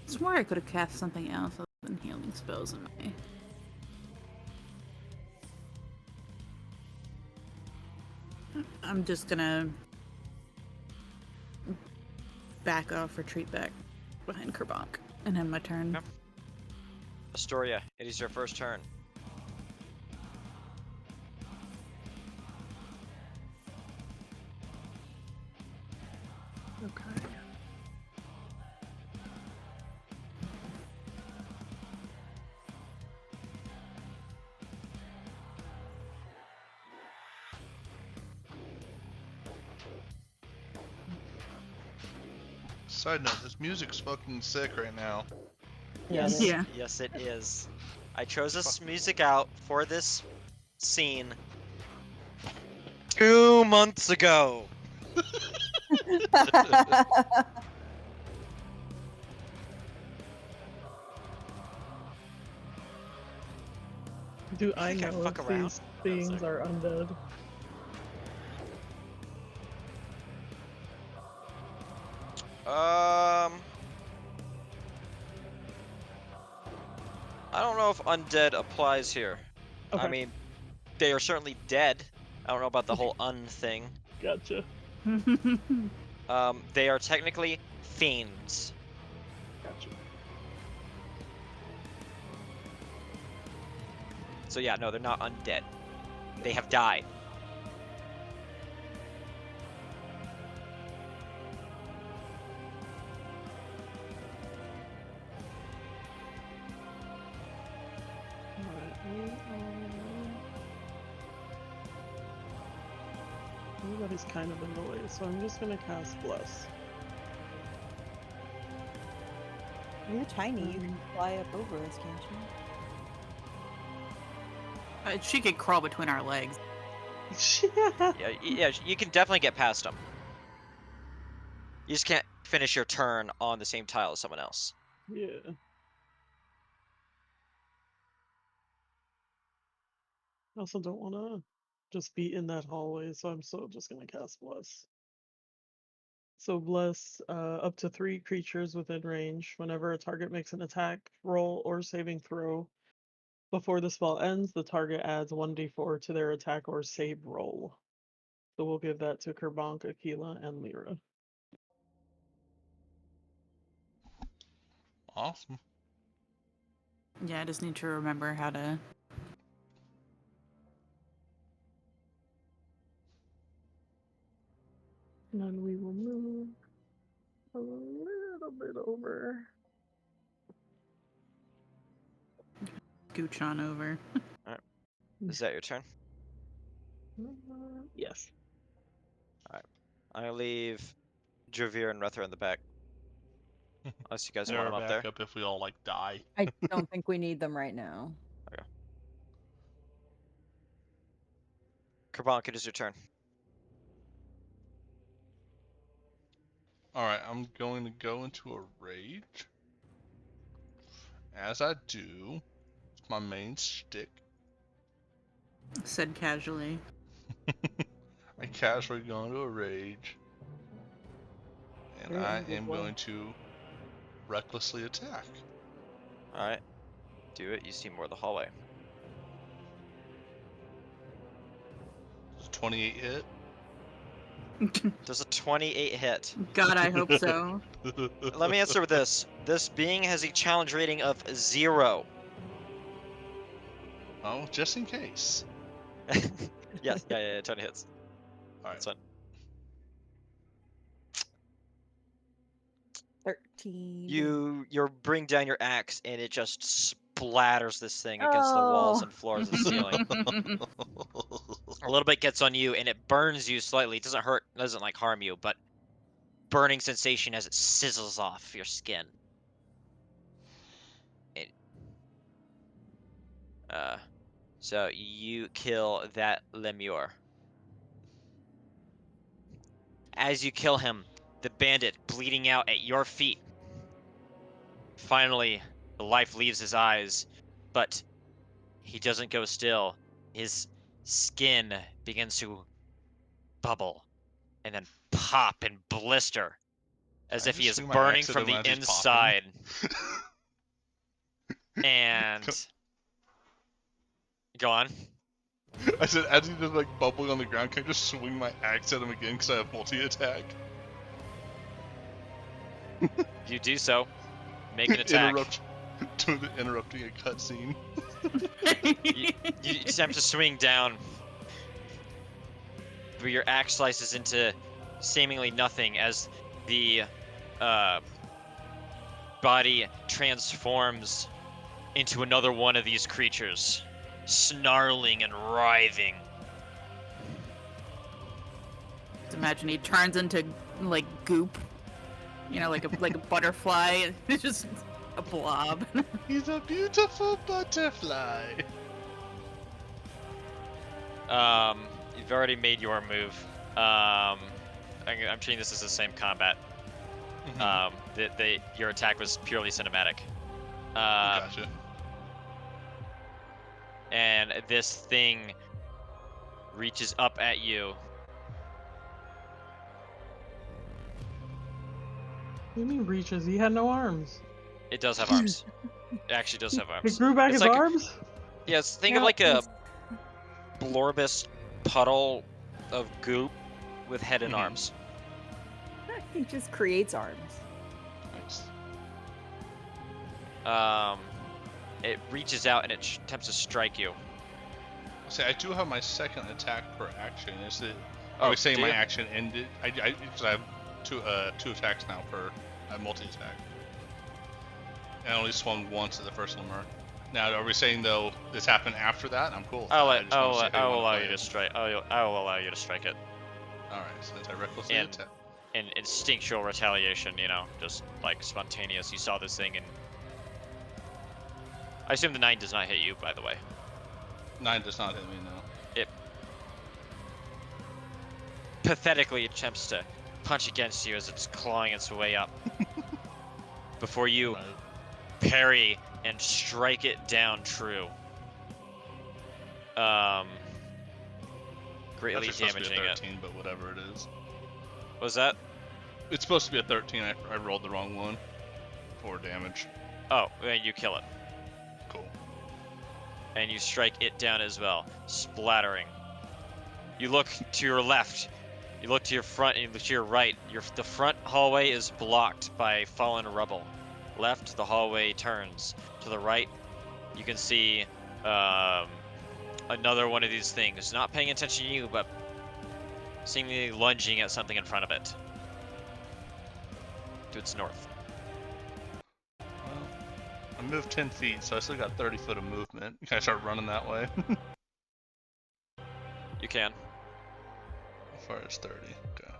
I swore I could have cast something else other than healing spells in my. I'm just gonna back off, retreat back behind Kerbonk, and end my turn. Yep. Astoria, it is your first turn. Okay. Side note, this music's fucking sick right now. Yeah, Yes. it is. Yeah. Yes, it is. I chose this music out for this scene 2 months ago. Do I think I know fuck if around? these No, things sorry. are undead? I don't know if undead applies here. Okay. I mean, they are certainly dead. I don't know about the whole un thing. Gotcha. They are technically fiends. Gotcha. So yeah, no, they're not undead. They have died. Alright. Everybody's kind of in the way, so I'm just gonna cast Bless. You're tiny. You can fly up over us, can't you? She could crawl between our legs. Yeah, you can definitely get past them. You just can't finish your turn on the same tile as someone else. Yeah. I also don't want to just be in that hallway, so I'm still just going to cast Bless. So Bless up to 3 creatures within range. Whenever a target makes an attack, roll, or saving throw, Before the spell ends, the target adds 1d4 to their attack or save roll. So we'll give that to Kerbank, Aquila, and Lyra. Awesome. Yeah, I just need to remember how to. And then we will move a little bit over. Gooch on over. Is that your turn? Yes. I leave Javir and Rether in the back. Unless you guys They're want our them up there. backup if we all like die. I don't think we need them right now. Kerbank, it is your turn. Alright, I'm going to go into a rage. As I do, it's my main stick. Said casually. I casually go into a rage. And Very I angry am boy. going to recklessly attack. Alright. Do it. You see more of the hallway. Does a 28 hit? Does a 28 hit? God, I hope so. Let me answer with this. This being has a challenge rating of 0. Oh, just in case. Yes, yeah, 20 hits. Alright. That's fine. 13. You bring down your axe and it just splatters this thing against the walls Oh. and floors and ceiling. A little bit gets on you and it burns you slightly. It doesn't hurt, doesn't like harm you, but burning sensation as it sizzles off your skin. So you kill that lemure. As you kill him, the bandit bleeding out at your feet. Finally, the life leaves his eyes, but he doesn't go still. His skin begins to bubble and then pop and blister as I if he just is swing my burning axe at from him the as he's popping? inside. And go on. I said, as he's just like bubbling on the ground, can I just swing my axe at him again because I have multi-attack? You do so. Make an attack. Interrupting a cutscene. You attempt to swing down, but your axe slices into seemingly nothing as the body transforms into another one of these creatures, snarling and writhing. Just imagine he turns into like goop, you know, like a butterfly. It's just a blob. He's a beautiful butterfly. You've already made your move. I'm treating this as the same combat. Your attack was purely cinematic. Gotcha. And this thing reaches up at you. What do you mean reaches? He had no arms. It does have arms. It actually does have He arms. grew back It's his like arms? Yes, think of Now, like a it's- blorbous puddle of goop with head and Mhm. arms. He just creates arms. Nice. It reaches out and it attempts to strike you. See, I do have my second attack per action. Is it? Oh, Are we saying do my you? action ended? Because I have two attacks now per multi-attack. And I only swung once at the first lemur. Now, are we saying though this happened after that? I'm cool with that. I just wanna see how I will wanna allow play you to it. strike. I will allow you to strike it. All right, since I recklessly And- attack. In instinctual retaliation, you know, just like spontaneous. You saw this thing and I assume the 9 does not hit you, by the way. 9 does not hit me, no. It pathetically attempts to punch against you as it's clawing its way up. Before you Right. parry and strike it down true. Greatly Actually, it's supposed to be damaging a it. 13, but whatever it is. What was that? It's supposed to be a 13. I rolled the wrong one. 4 damage. Oh, then you kill it. Cool. and you strike it down as well, splattering. You look to your left, you look to your front, and you look to your right. The front hallway is blocked by fallen rubble. Left, the hallway turns. To the right, you can see another one of these things, not paying attention to you, but seemingly lunging at something in front of it. To its north. Well, I moved 10 feet, so I still got 30 foot of movement. Can I start running that way? You can. As far as 30, okay.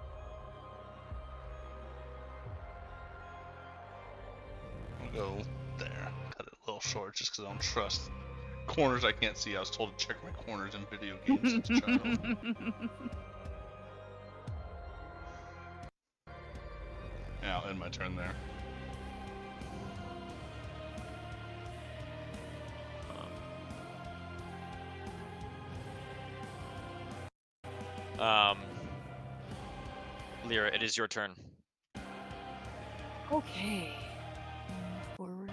I'll go there. Cut it a little short just because I don't trust corners I can't see. I was told to check my corners in video games as a child. Yeah, I'll end my turn there. Lyra, it is your turn. Okay. Forward.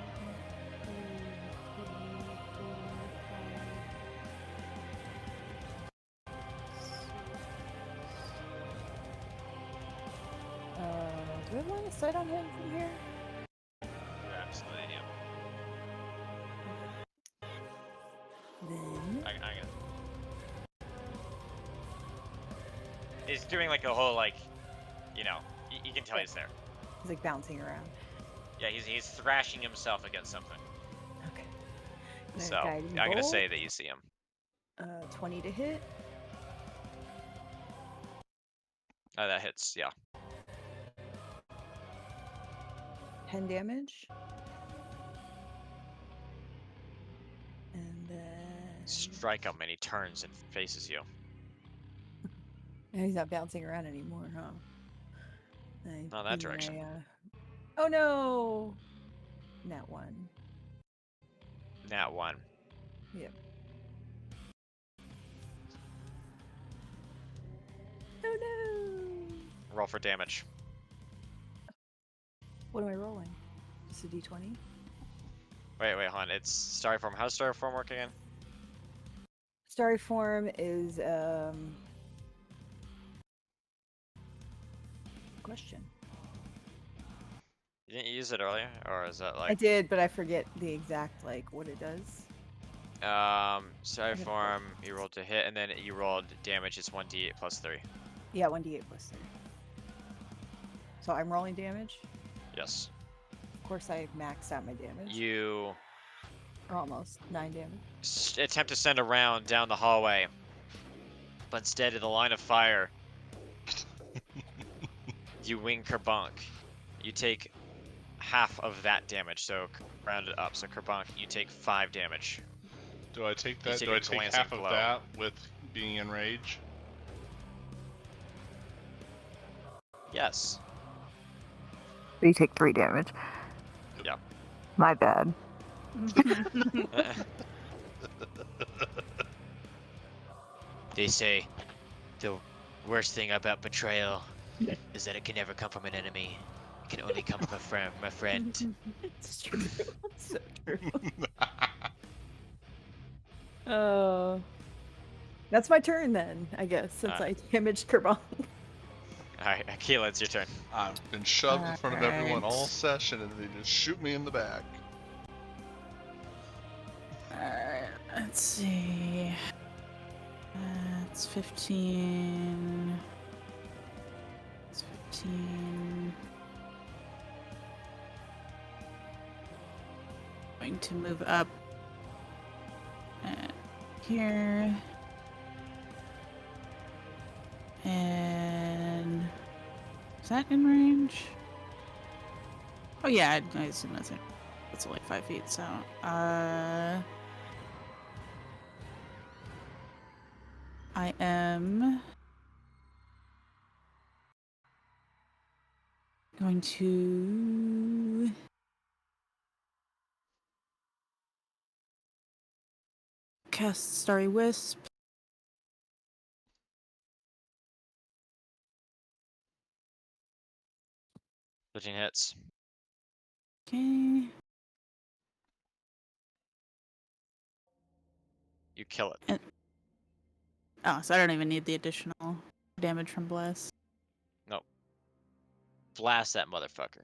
Do I have line of sight on him from here? Absolutely. Then He's doing like a whole you can tell he's there. he's like bouncing around. Yeah, he's thrashing himself against something. Okay. So I'm gonna say that you see him. 20 to hit. Oh, that hits. Yeah. 10 damage. And then Strike him, and he turns and faces you. he's not bouncing around anymore, huh? Not that direction. Oh no! Nat 1. Nat 1. Yep. Oh no! Roll for damage. What am I rolling? Just a d20? Wait, hold on. It's Starry Form. How's Starry Form work again? Starry form is question. You didn't use it earlier, or is that I like? did, but I forget the exact what it does. Starry Form. You rolled to hit, and then you rolled damage. It's 1d8 plus 3. Yeah, 1d8 plus 3. So I'm rolling damage. Yes. Of course, I maxed out my damage. You Or almost 9 damage. attempt to send a round down the hallway, but instead of the line of fire, you wing Kerbunk. You take half of that damage, so round it up. So Kerbunk, you take 5 damage. Do I take that? take Do a I take glancing half of blow. that with being in rage? Yes. So you take 3 damage. Yeah. My bad. They say the worst thing about betrayal is that it can never come from an enemy. It can only come from a friend. It's true. It's so true. Oh. That's my turn then, I guess, since I damaged Kerbal. Alright, Akila, it's your turn. I've been shoved in front of everyone all session, and they just shoot me in the back. Alright, let's see. It's 15. It's 15. Going to move up here. And is that in range? Oh yeah, I assume that's only 5 feet, so I am going to cast Starry Wisp. 13 hits. Okay. You kill it. Oh, so I don't even need the additional damage from Bless. Nope. Blast that motherfucker.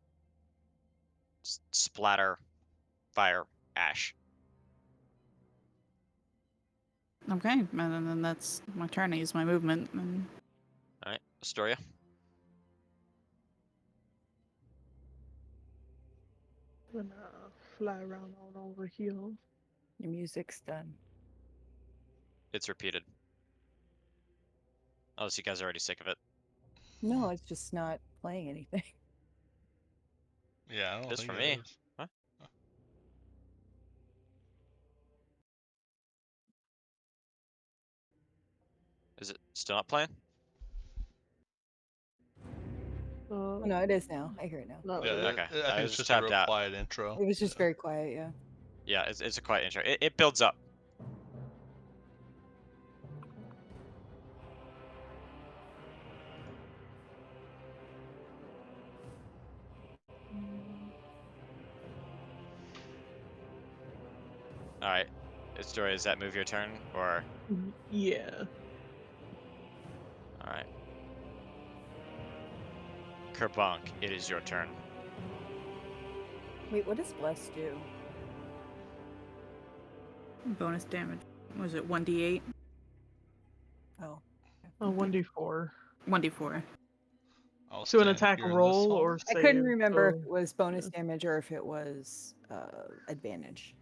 Splatter, fire, ash. Okay, and then that's my turn. I use my movement. And... All right, Astoria. I'm gonna fly around on over here. Your music's done. It's repeated. Unless you guys are already sick of it. No, it's just not playing anything. Yeah, I don't It is think for it me. is. Huh? Is it still not playing? Oh, no, it is now. I hear it now. No, Yeah, it is. Okay, I I think was it's just just a tapped real out. quiet intro. It was just Yeah. very quiet, yeah. Yeah, it's a quiet intro. It builds up. All right, Astoria, does that move your turn or? Yeah. All right. Kerbonk, it is your turn. Wait, what does Bless do? Bonus damage. Was it 1d8? Oh. 1d4. 1d4. I'll To an stand attack here in this roll hall. or I save. couldn't remember if so- it was bonus damage or if it was advantage.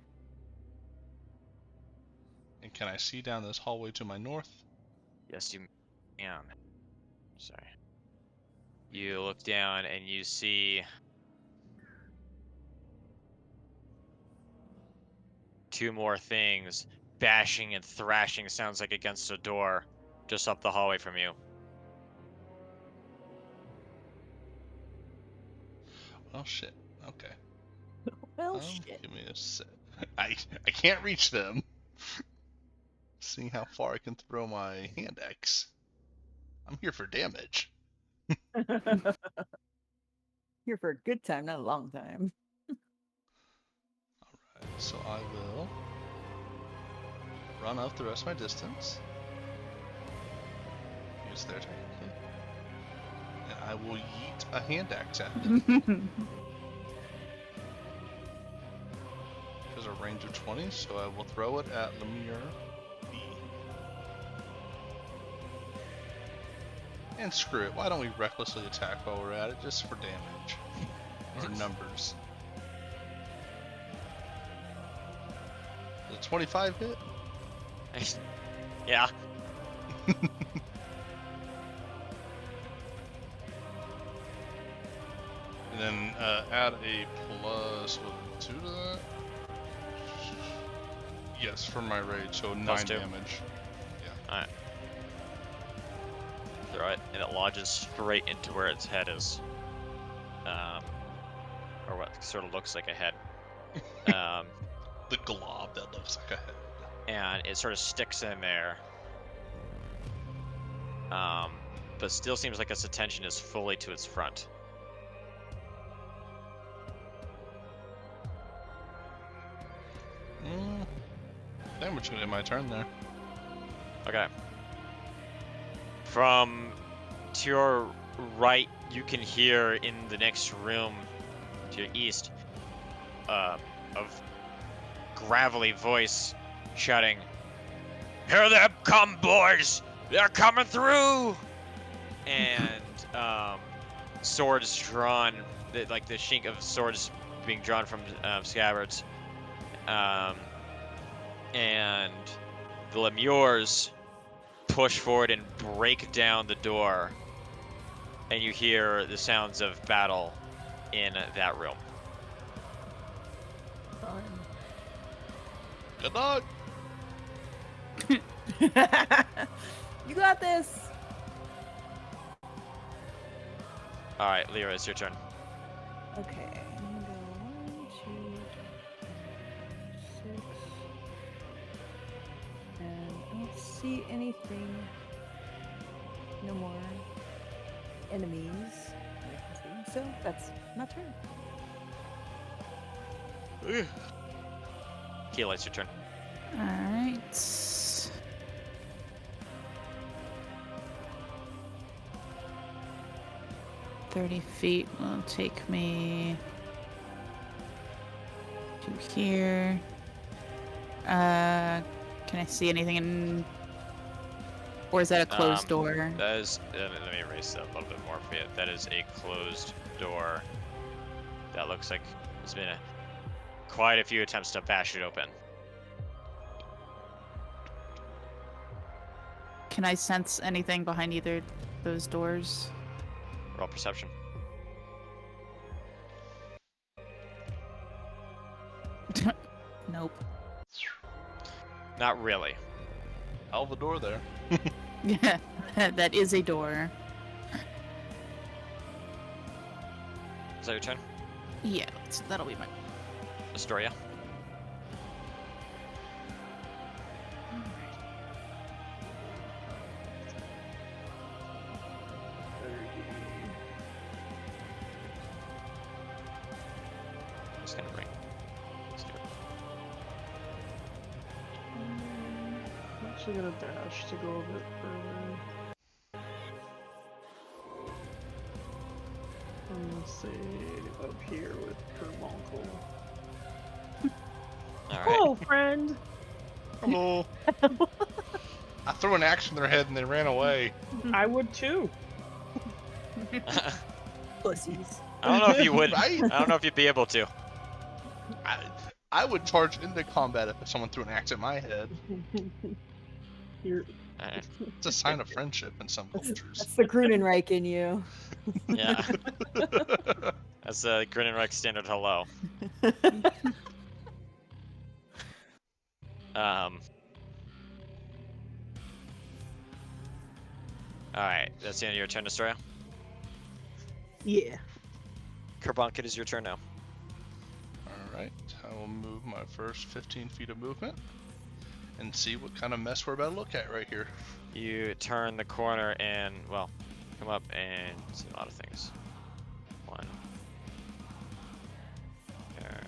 And can I see down this hallway to my north? Yes, you can. Sorry. You look down and you see two more things bashing and thrashing, sounds like against a door just up the hallway from you. Oh shit. Okay. Well, shit. Give me a sec. I can't reach them. Seeing how far I can throw my hand axe. I'm here for damage. Here for a good time, not a long time. Alright, so I will run up the rest of my distance. Use there technically. And I will yeet a hand axe at them. There's a range of 20, so I will throw it at Lemire B. And screw it, why don't we recklessly attack while we're at it, just for damage. Or numbers. Does a 25 hit? Yeah. And then add a plus what, 2 to that? Yes, for my rage, so 9 Plus 2. damage. Alright. Throw it, and it lodges straight into where its head is. Or what sort of looks like a head. The glob that looks like a head. And it sort of sticks in there. But still seems like its attention is fully to its front. Damage gonna hit my turn there. Okay. From to your right, you can hear in the next room to your east a gravelly voice shouting, "Hear them come, boys! They're coming through!" And swords drawn, like the shink of swords being drawn from scabbards. And the Lemures push forward and break down the door, and you hear the sounds of battle in that room. Good luck! You got this. All right, Lyra, it's your turn. Okay, I'm gonna go 1, 2, 6. And I don't see anything. No more enemies. I can see. So that's my turn. Keela, it's your turn. Alright. 30 feet will take me to here. Can I see anything in... Or is that a closed door? That is... let me erase that a little bit more for you. That is a closed door. That looks like there's been quite a few attempts to bash it open. Can I sense anything behind either of those doors? Roll perception. Nope. Not really. Hell of a door there. Yeah, that is a door. Is that your turn? Yeah, that'll be my... Astoria? Just gonna bring... I'm actually gonna dash to go a bit further. I'm gonna say up here with Carbuncle. Alright. Hello, friend! Hello. I threw an axe in their head and they ran away. I would too. Pussies. I don't know if you would. Right? I don't know if you'd be able to. I would charge into combat if someone threw an axe at my head. You're... Alright. It's a sign of friendship in some cultures. That's the Grunenreich in you. Yeah. That's the Grinenreich standard hello. Alright, that's the end of your turn, Astoria. Yeah. Carbuncle, it is your turn now. Alright, I will move my first 15 feet of movement and see what kind of mess we're about to look at right here. You turn the corner and, well, come up and see a lot of things. One. There.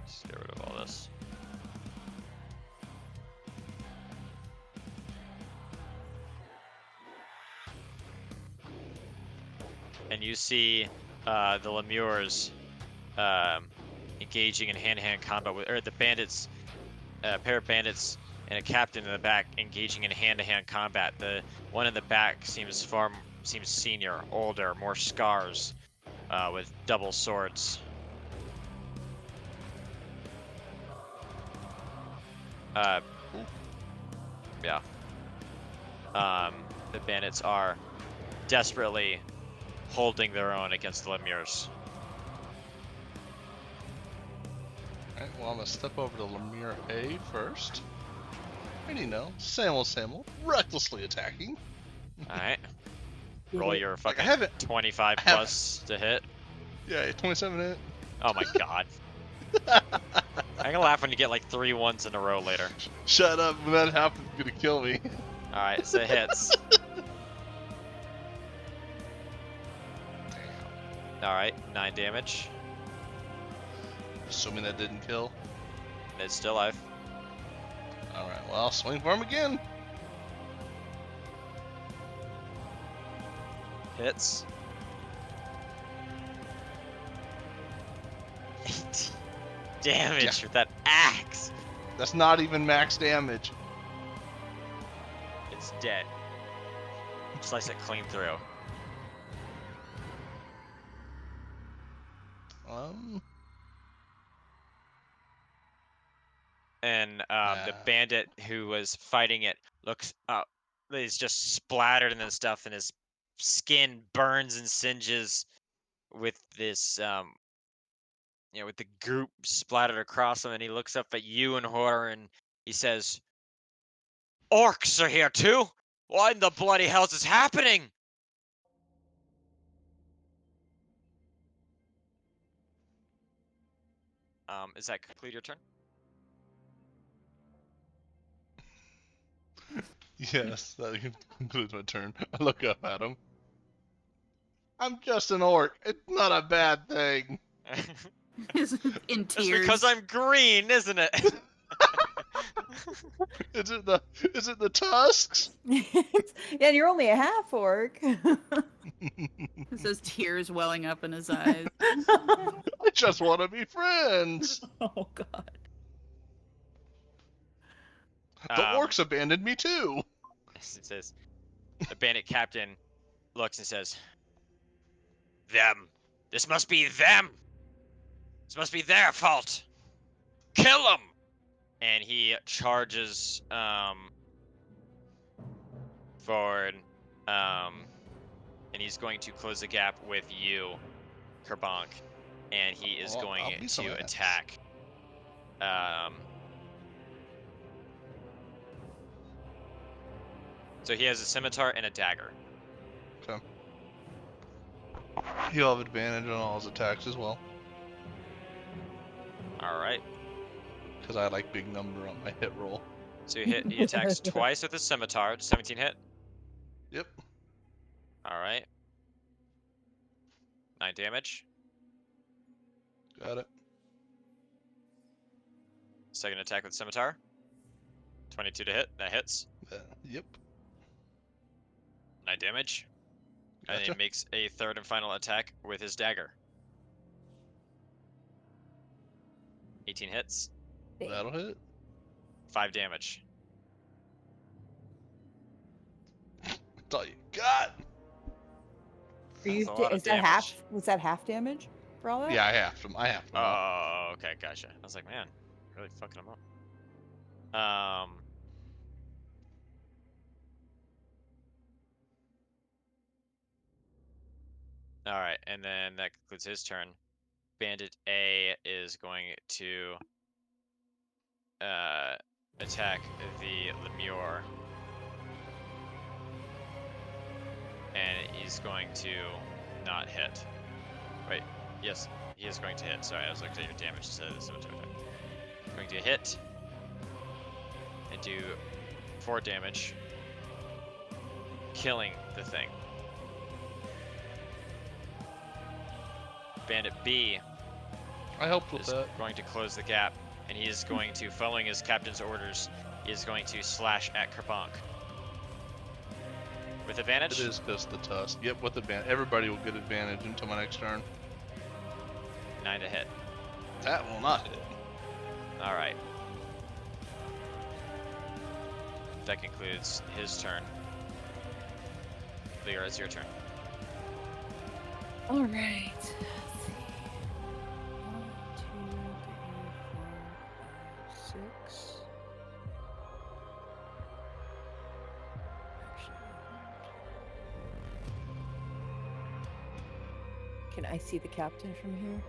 Just get rid of all this. And you see the Lemures engaging in hand-to-hand combat with, or the bandits, a pair of bandits and a captain in the back engaging in hand-to-hand combat. The one in the back seems senior, older, more scars, with double swords. Yeah. The bandits are desperately holding their own against the Lemures. Alright, well I'm gonna step over to Lemire A first. And you know, same old, recklessly attacking. Alright. Roll your Like, fucking I haven't. 25 I haven't- plus to hit. Yeah, 27 hit. Oh my god. I'm gonna laugh when you get like 3 ones in a row later. Shut up, when that happens, it's gonna kill me. Alright, so it hits. Alright, 9 damage. Assuming that didn't kill. And it's still alive. Alright, well, I'll swing for him again. Hits. 18 damage Yeah. with that axe. That's not even max damage. It's dead. Slice it clean through. And the bandit who was fighting it looks up. He's just splattered in this stuff, and his skin burns and singes with this, with the goop splattered across him. And he looks up at you and horror, and he says, "Orcs are here too? What in the bloody hell's is happening?" Is that conclude your turn? Yes, that concludes my turn. I look up at him. I'm just an orc. It's not a bad thing. In It's tears. because I'm green, isn't it? Is it the tusks? And you're only a half orc. This has tears welling up in his eyes. I just want to be friends. Oh god. The orcs abandoned me too. It says, the bandit captain looks and says, "Them. This must be them. This must be their fault. Kill them!" And he charges forward, and he's going to close the gap with you, Kerbank, and he is I'll going beat some to ass. attack. So he has a scimitar and a dagger. Okay. He'll have advantage on all his attacks as well, All right. because I like big number on my hit roll. So he attacks twice with his scimitar. 17 hit. Yep. All right. 9 damage. Got it. Second attack with scimitar. 22 to hit. That hits. Yep. 9 damage. And Gotcha. he makes a third and final attack with his dagger. 18 hits. That'll hit. 5 damage. That's all you got. Is That's a lot of that half? damage. Was that half damage for all that? Yeah, I have them. Oh, okay, gotcha. I was like, man, really fucking him up. All right, and then that concludes his turn. Bandit A is going to attack the Lemure, and he's going to not hit. Wait, yes, he is going to hit. Sorry, I was looking at your damage instead of the scimitar attack. Going to hit and do 4 damage, killing the thing. Bandit B I helped with is that. going to close the gap, and he is going to, following his captain's orders, he is going to slash at Kerbank. With It advantage? is just the tusk. Yep, with advantage. Everybody will get advantage until my next turn. 9 to hit. That will not hit. Alright. That concludes his turn. Leora, it's your turn. All right. Let's see. 1, 2, 3, 4, 5, 6. Actually, can I see the captain from here?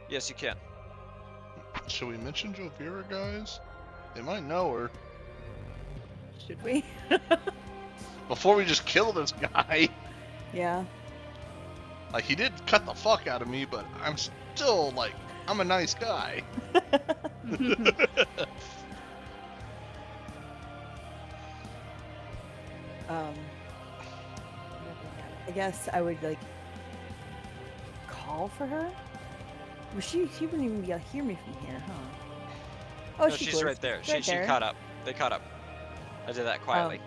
Yes, you can. Should we mention Jovira, guys? They might know her. Should we? Before we just kill this guy. Yeah. Like, he did cut the fuck out of me, but I'm still, like, I'm a nice guy. I guess I would like call for her. Well, she wouldn't even be able to hear me from here, huh? Oh, No, she's right there. She caught up. They caught up. I did that quietly.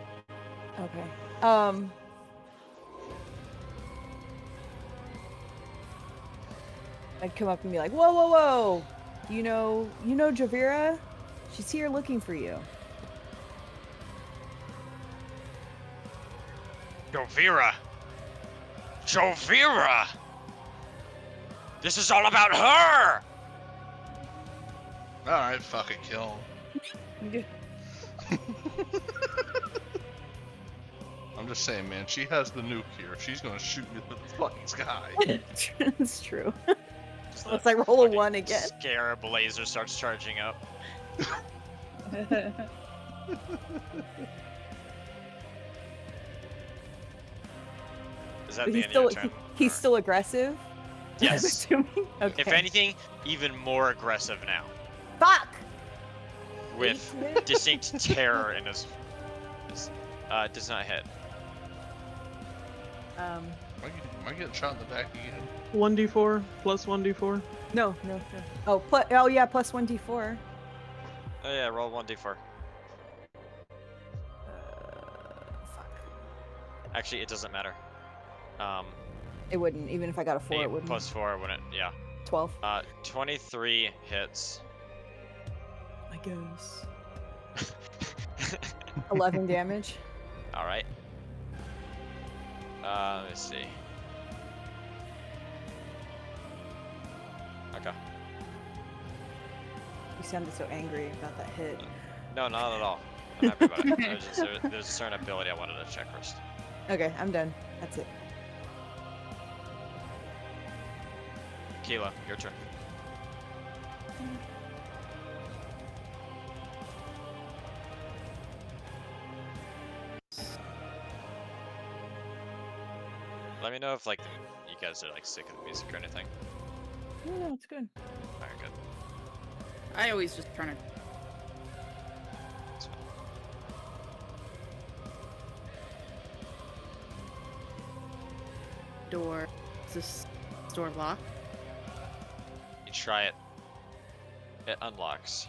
Okay. I'd come up and be like, "Whoa, whoa, whoa! You know Javira? She's here looking for you." Jovira! Jovira! This is all about her! Alright, fuck it, kill him. I'm just saying, man, she has the nuke here. She's gonna shoot me through the fucking sky. It's true. Just Unless the I roll a fucking 1 again. Scarab laser starts charging up. Is that But the he's end of your still turn? he's or- still aggressive. I'm Yes. assuming. Okay. If anything, even more aggressive now. Fuck. With Eight. distinct terror in his. Does not hit. Am I getting shot in the back again? 1d4 plus 1d4. No. Oh, yeah, plus 1d4. Oh yeah, roll 1d4. Actually, it doesn't matter. It wouldn't. Even if I got a 4, 8 it wouldn't. plus 4 wouldn't. Yeah. 12. 23 hits. I guess. 11 damage. All right. Let me see. Okay. You sounded so angry about that hit. No, not at all. I'm happy about it. There's a certain ability I wanted to check first. Okay, I'm done. That's it. Keela, your turn. Let me know if like you guys are like sick of the music or anything. No, it's good. Alright, good. I always just turn it. That's fine. Door. Is this door locked? You try it. It unlocks.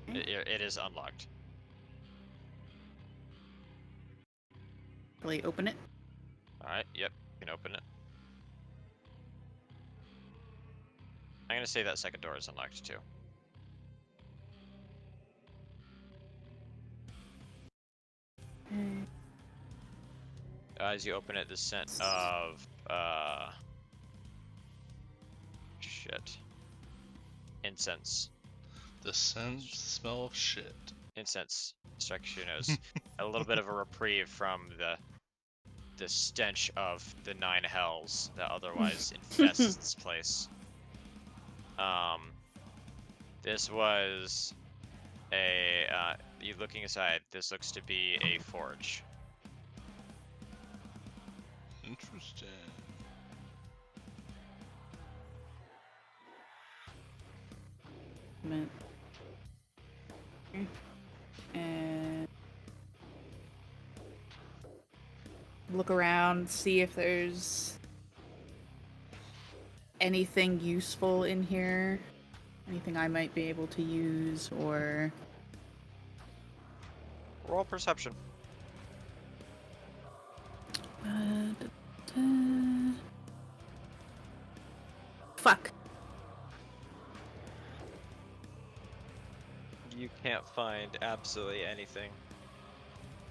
It is unlocked. Really open it? Alright, yep, you can open it. I'm gonna say that second door is unlocked too. Okay. As you open it, the scent of shit. Incense. The smell of shit. Incense strikes your nose. A little bit of a reprieve from the stench of the 9 hells that otherwise infests this place. This was a you looking aside, this looks to be a forge. Interesting. Mint. Okay. And look around, see if there's anything useful in here. Anything I might be able to use, or Roll perception. Fuck. You can't find absolutely anything.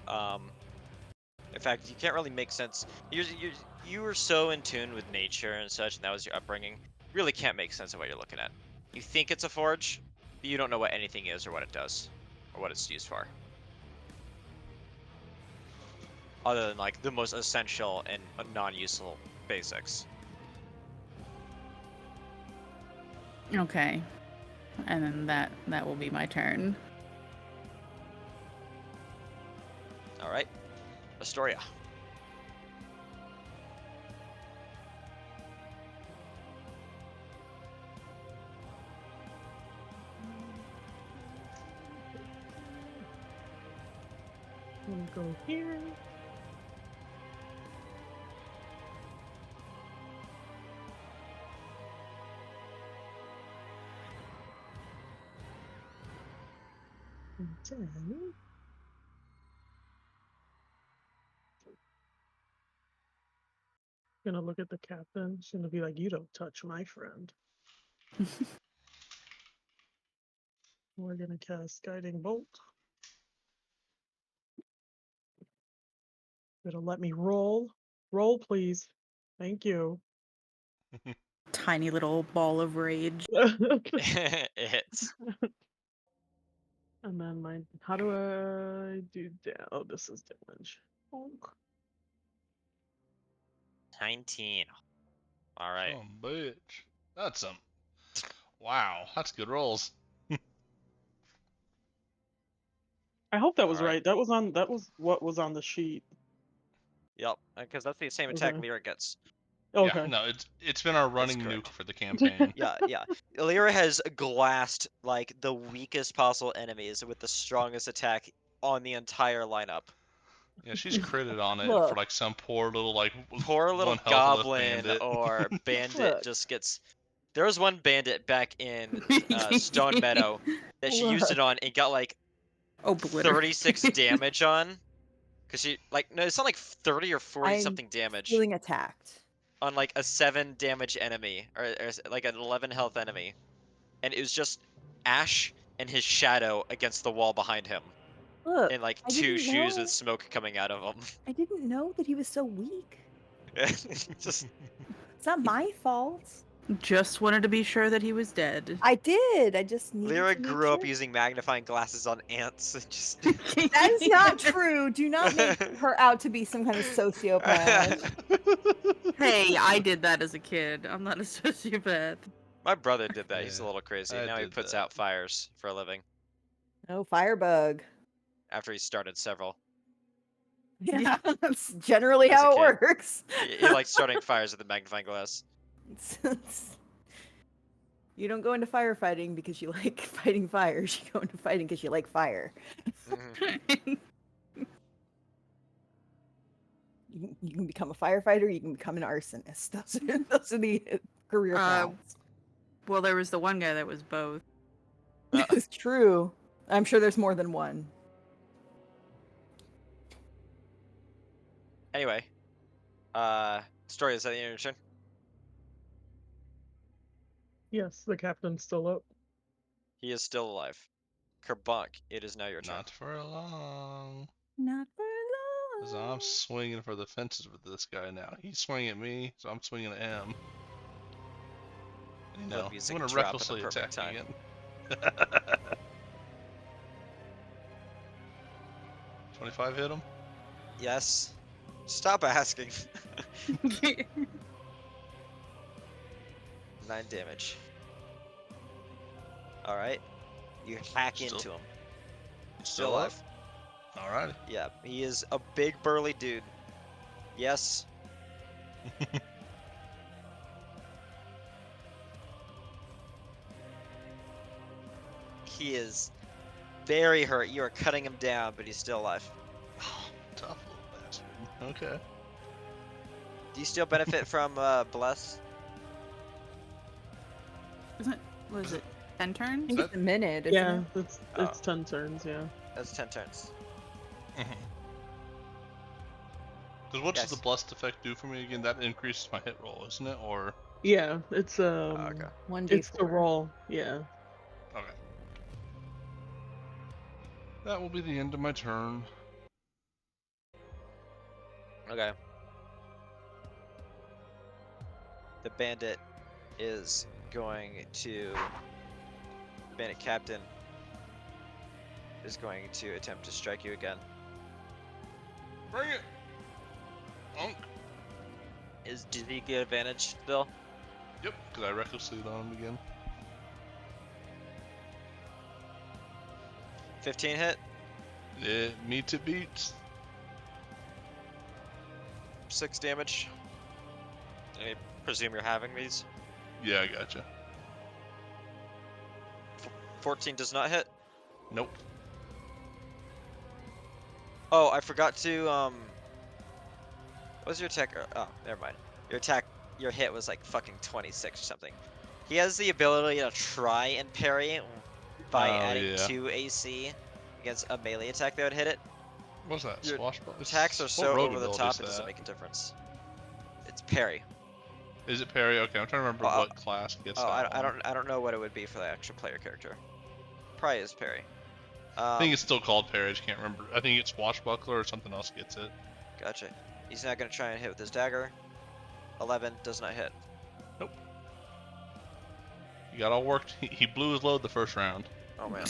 In fact, you can't really make sense. You were so in tune with nature and such, and that was your upbringing. Really can't make sense of what you're looking at. You think it's a forge, but you don't know what anything is or what it does, or what it's used for. Other than like the most essential and non-useful basics. Okay. And then that will be my turn. All right, Astoria. I'm gonna go here. And then gonna look at the captain. She's gonna be like, "You don't touch my friend." We're gonna cast Guiding Bolt. Gonna let me roll. Roll, please. Thank you. Tiny little ball of rage. It hits. And then how do I do that? Oh, this is damage. Bonk. 19. All right. Oh, bitch. That's some. Wow, that's good rolls. I hope that was Alright. right. That was what was on the sheet. Yep, because that's the same attack Okay. Lyra gets. Okay. Yeah, no, it's been our running nuke correct. for the campaign. Yeah. Lyra has glassed like the weakest possible enemies with the strongest attack on the entire lineup. Yeah, she's critted on it Look. for like some poor little like Poor little one health lift goblin bandit. or bandit Look. just gets. There was one bandit back in Stone Meadow that she used it on and got like Obliterate. 36 damage on. Because she, like, no, it's not like 30 or 40 I'm something damage feeling attacked. on like a 7 damage enemy, or like an 11 health enemy. And it was just Ash and his shadow against the wall behind him. Look, And like I 2 didn't shoes with know. smoke coming out of them. I didn't know that he was so weak. Just It's not my fault. Just wanted to be sure that he was dead. I did. I just needed Lyra to make grew up sure. using magnifying glasses on ants and just That is not true. Do not make her out to be some kind of sociopath. Hey, I did that as a kid. I'm not a sociopath. My brother did that. He's a Yeah, little crazy. I Now he did puts that. out fires for a living No firebug. after he started several. Yeah, that's generally As a how it kid. works. He likes starting fires with the magnifying glass. You don't go into firefighting because you like fighting fires. You go into fighting because you like fire. Mhm. You can become a firefighter. You can become an arsonist. Those are the career paths. Well, there was the one guy that was both. It's true. I'm sure there's more than one. Anyway, story, is that the end of your turn? Yes, the captain's still up. He is still alive. Kerbunk, it is now your turn. Not for long. Not for Because long. I'm swinging for the fences with this guy now. He's swinging at me, so I'm swinging at him. And, The I'm music going to drop at the recklessly perfect attack time. again. 25 hit him? Yes. Stop asking. 9 damage. Alright. You hack Still- into him. Still alive. Alrighty. Yeah, he is a big burly dude. Yes. He is very hurt. You are cutting him down, but he's still alive. Tough little bastard. Okay. Do you still benefit from Bless? Was it 10 I turns? think it's a minute. Isn't Yeah, it? it's Oh. 10 turns. Yeah. That's 10 turns. Because what does Yes. the blessed effect do for me again? That increases my hit roll, isn't it? Or Yeah, it's Okay. 1d4. it's the roll. Yeah. okay. That will be the end of my turn. Okay. The bandit is going to. Bandit captain is going to attempt to strike you again. Bring it! Unk! Does he get advantage still? Yep, because I recklessly hit on him again. 15 hit? Me to beat. 6 damage. I presume you're having these. Yeah, I gotcha. 14 does not hit. Nope. Oh, I forgot to what was your attack? Oh, never mind. Your hit was like fucking 26 or something. He has the ability to try and parry by adding yeah. 2 AC against a melee attack that would hit it. What's that? Your Swashbuckler? Attacks are What so rogue over the ability top is it doesn't that? make a difference. It's parry. Is it parry? Okay, I'm trying to remember Oh, what class gets Oh, that I one. don't know what it would be for the actual player character. Probably is parry. I think it's still called parry. I just can't remember. I think it's Swashbuckler or something else gets it. Gotcha. He's not gonna try and hit with his dagger. 11 does not hit. He got all worked. He blew his load the first round. Oh man.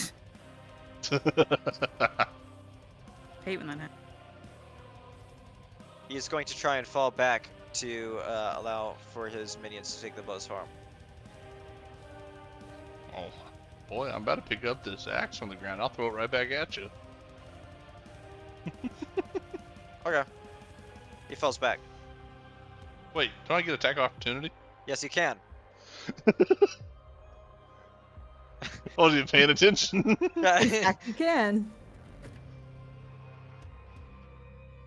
Hate when that happens. He is going to try and fall back to allow for his minions to take the blows for him. Oh, boy, I'm about to pick up this axe from the ground. I'll throw it right back at you. Okay. He falls back. Wait, don't I get attack opportunity? Yes, you can. I wasn't even paying attention. Attack you can.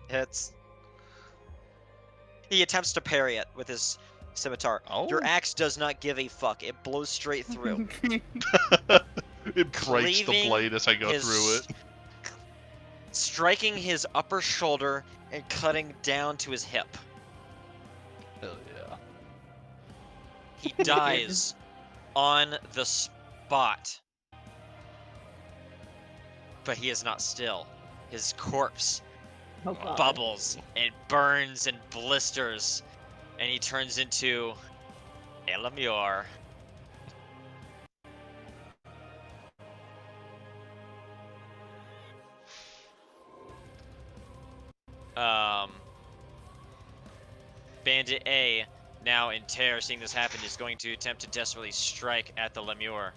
Hits. He attempts to parry it with his scimitar. Oh. Your axe does not give a fuck. It blows straight through. It breaks the Cleaving blade as I go his- through it. striking his upper shoulder and cutting down to his hip. Hell yeah. He dies on the spot. But he is not still. His corpse Oh god. bubbles and burns and blisters, and he turns into a lemure. Bandit A, now in terror, seeing this happen, is going to attempt to desperately strike at the lemure.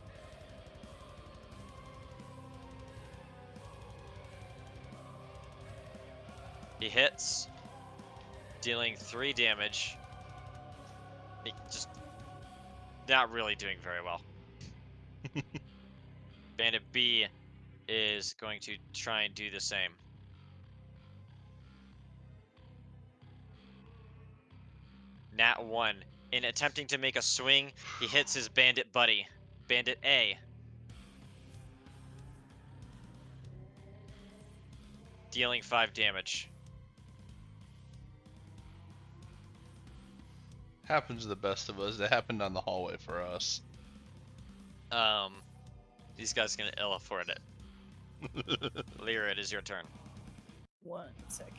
He hits, dealing 3 damage. He just not really doing very well. Bandit B is going to try and do the same. Nat 1. In attempting to make a swing, he hits his bandit buddy, Bandit A. Dealing 5 damage. Happens to the best of us. It happened down the hallway for us. These guys are gonna ill afford it. Lyra, it is your turn. 1 second.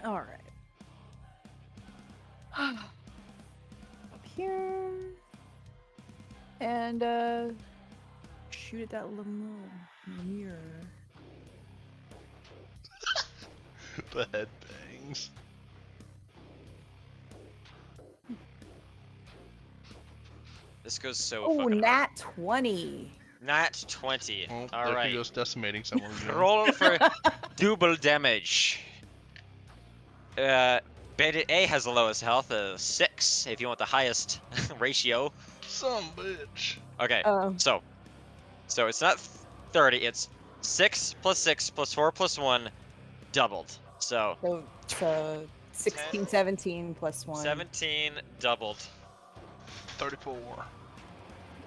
All right. Up here. And shoot at that lemure. The head bangs. This goes so Oh, fucking nat 20. Nat 20. Well, All there right. he goes decimating someone again. Roll for double damage. Bandit A has the lowest health, 6, if you want the highest ratio. Some bitch. Okay, Oh. so it's not 30, it's 6 plus 6 plus 4 plus 1 doubled. So So 16, 10, 17 plus 1. 17 doubled. 34.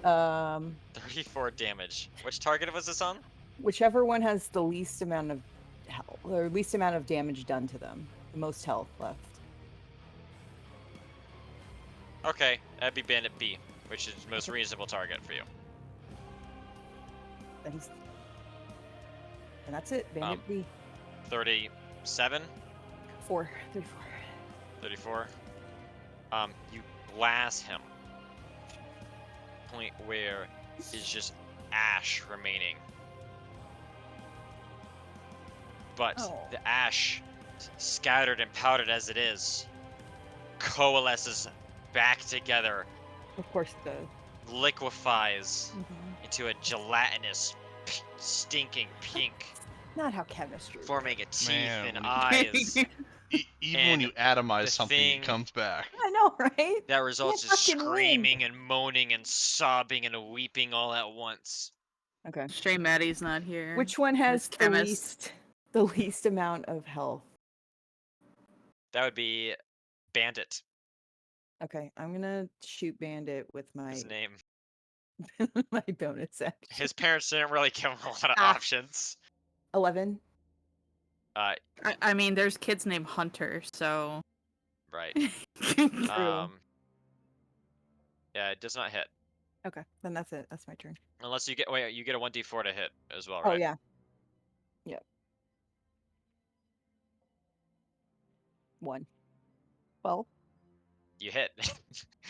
34 damage. Which target was this on? Whichever one has the least amount of health, or least amount of damage done to them. The most health left. Okay, that'd be Bandit B, which is the most reasonable target for you. And that's it. Bandit B. 37, 34. 34. You blast him. Point where is just ash remaining. But Oh. the ash, scattered and powdered as it is, coalesces back together, Of course it does. liquefies Mhm. into a gelatinous, stinking pink, Not how chemistry works. forming a teeth Man, and we- eyes. Even And when you atomize the something, thing- it comes back. I know, right? That results in fucking win. screaming and moaning and sobbing and weeping all at once. Okay. Stray Maddie's not here. Which one has Miss the Chemist. least amount of health? That would be Bandit, Okay, I'm gonna shoot Bandit with my his name. my bonus action. His parents didn't really give him a lot of Ah. options. 11. I mean, there's kids named Hunter, so. Right. True. Yeah, it does not hit. Okay, then that's it. That's my turn. Unless you get, you get a 1d4 to hit as well, Oh right? yeah. Yep. 1. 12. You hit.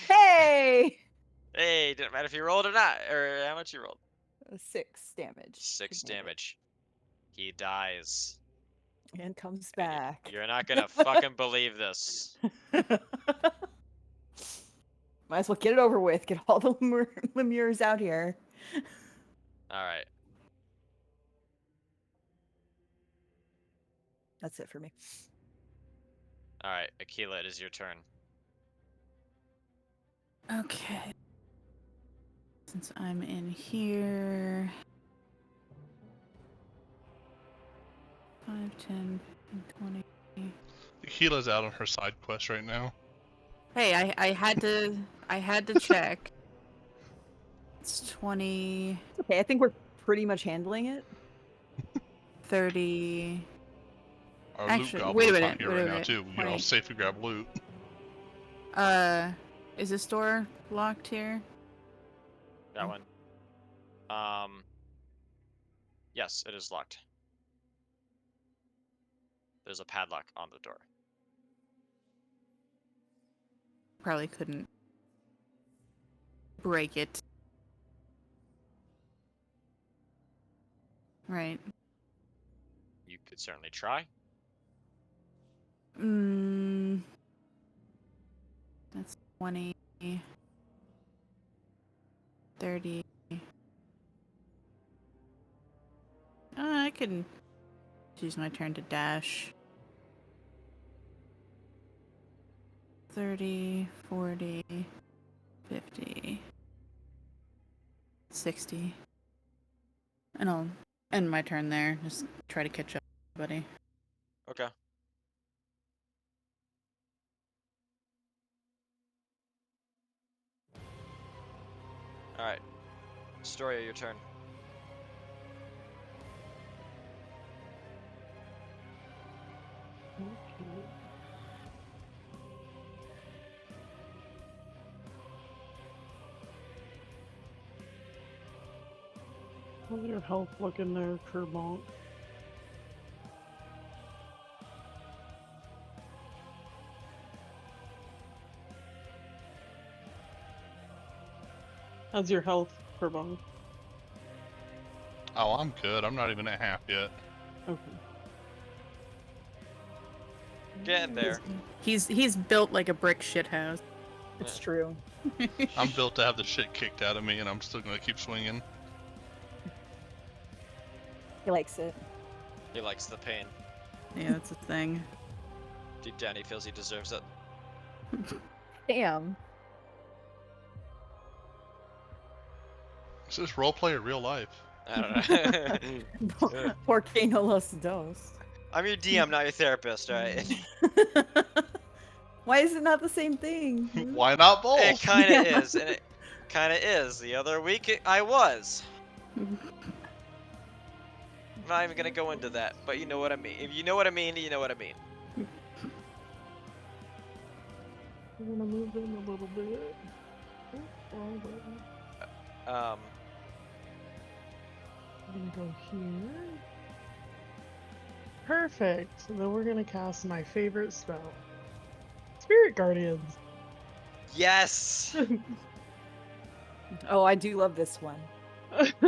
Hey! Hey, didn't matter if you rolled or not, or how much you rolled. 6 damage. 6 to Bandit. damage. He dies. And comes And back. You're not gonna fucking believe this. Might as well get it over with. Get all the lemures out here. Alright. That's it for me. Alright, Aquila, it is your turn. Okay. Since I'm in here. 5, 10, 20. Tequila's out on her side quest right now. Hey, I had to check. It's 20, Okay, I think we're pretty much handling it. 30. Our Actually, loot wait a gobbler's minute. not here Wait right a now minute. too. We can all 20. safely grab loot. Is this door locked here? That one. Yes, it is locked. There's a padlock on the door. Probably couldn't break it. Right. You could certainly try. That's 20, 30. I can use my turn to dash. 30, 40, 50, 60. And I'll end my turn there. Just try to catch up, buddy. Okay. Alright. Storia, your turn. How's your health looking there, Kerbonk? How's your health, Kerbonk? Oh, I'm good. I'm not even at half yet. Okay. Getting there. He's built like a brick shithouse. It's true. I'm built to have the shit kicked out of me, and I'm still gonna keep swinging. He likes it. He likes the pain. Yeah, that's a thing. Deep down, he feels he deserves it. Damn. Is this roleplay or real life? I don't know. Por que no los dos? I'm your DM, not your therapist, alright? Why is it not the same thing? Why not both? It kinda Yeah. is, and it kinda is. The other week, I was. I'm not even gonna go into that, but you know what I mean. If you know what I mean, you know what I mean. I'm gonna move in a little bit. Um, I'm gonna go here. Perfect. So then we're gonna cast my favorite spell. Spirit Guardians. yes! Oh, I do love this one.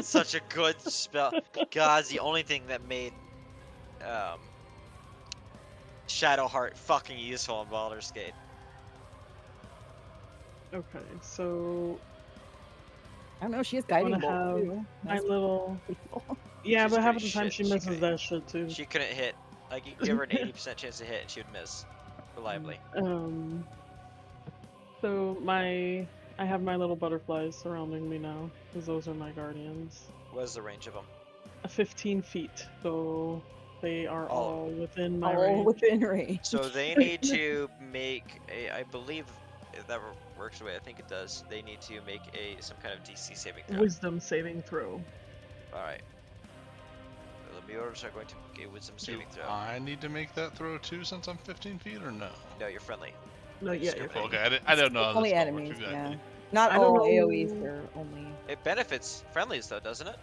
Such a good spell. God, it's the only thing that made Shadowheart fucking useful in Baldur's Gate. Okay, so I don't know. She has I guiding wanna bolt have too. my That's little. cool. Yeah, She's but half great of the time shit. she She misses couldn't- that shit too. She couldn't hit. Like, you give her an 80% chance to hit, and she would miss. Reliably. So I have my little butterflies surrounding me now, because those are my guardians. What is the range of them? 15 feet, so they are All- all within my All range. within range. So they need to make a, I believe if that works the way I think it does, they need to make some kind of DC saving throw. Wisdom saving throw. Alright. The Lemures are going to make a wisdom Do saving throw. I need to make that throw too since I'm 15 feet or no? No, you're friendly. No, yeah, Sure. you're fine. Okay, I don't know how Only this spell enemies, works yeah. exactly. Not I don't all know. AoEs are only. It benefits friendlies though, doesn't it?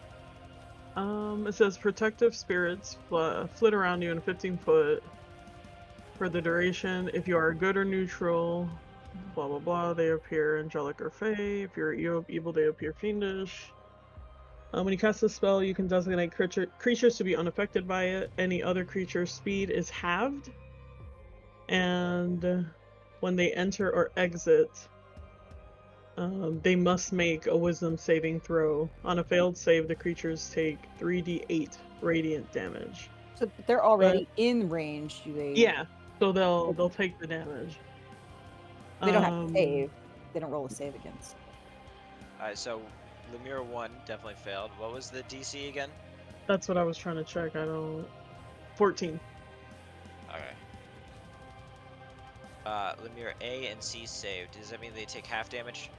It says protective spirits flit around you in 15 foot for the duration. If you are good or neutral, blah blah blah, they appear angelic or fey. If you're evil, they appear fiendish. When you cast a spell, you can designate creatures to be unaffected by it. Any other creature's speed is halved. And when they enter or exit, they must make a wisdom saving throw. On a failed save, the creatures take 3d8 radiant damage. So they're already in range. Do they? Yeah, so they'll take the damage. They don't have to save. They don't roll a save against. Alright, so Lemure 1 definitely failed. What was the DC again? That's what I was trying to check. 14. Okay. Lemure A and C saved. Does that mean they take half damage?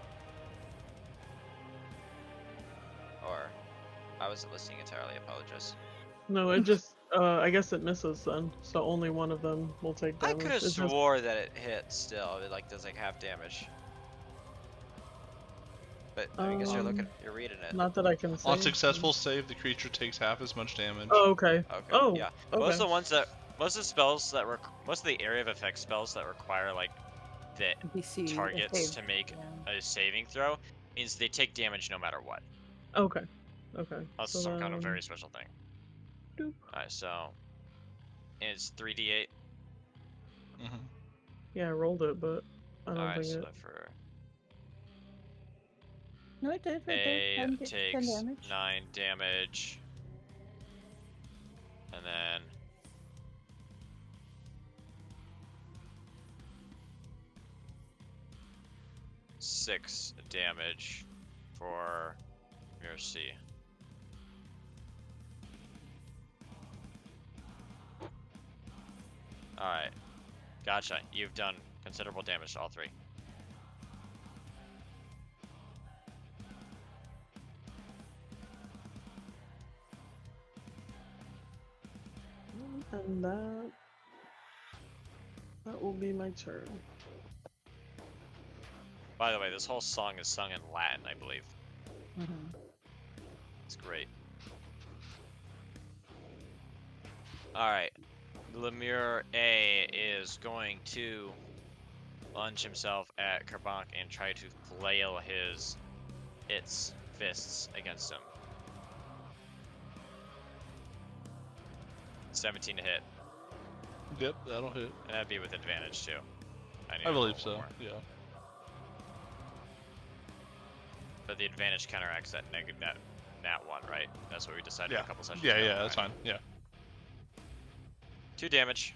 I wasn't listening entirely. I apologize. No, it just I guess it misses then, so only one of them will take I damage. could have It just swore that it hit still. It like does like half damage. But I guess you're reading it. not that I can say. On successful save, the creature takes half as much damage. Oh, okay. Okay. Oh, Yeah. okay. Most of the spells that most of the area of effect spells that require like the DC targets save, to make yeah. a saving throw means they take damage no matter what. Okay. Okay. That's So some kind of then- very special thing. Doop. Alright, so it's 3d8. Mm-hmm. Yeah, I rolled it, but I don't Alright, think so it. for No, it did. It A did. 10 takes damage. 9 damage. And then six damage for Mercy. Alright. Gotcha. You've done considerable damage to all three. And that will be my turn. By the way, this whole song is sung in Latin, I believe. Mm-hmm. It's great. Alright. Lemure A is going to lunge himself at Kerbank and try to flail its fists against him. 17 to hit. Yep, that'll hit. And that'd be with advantage too. I believe so. Yeah. But the advantage counteracts that nat one, right? That's what we decided Yeah. a couple sessions Yeah, ago. yeah, that's fine. Yeah. 2 damage.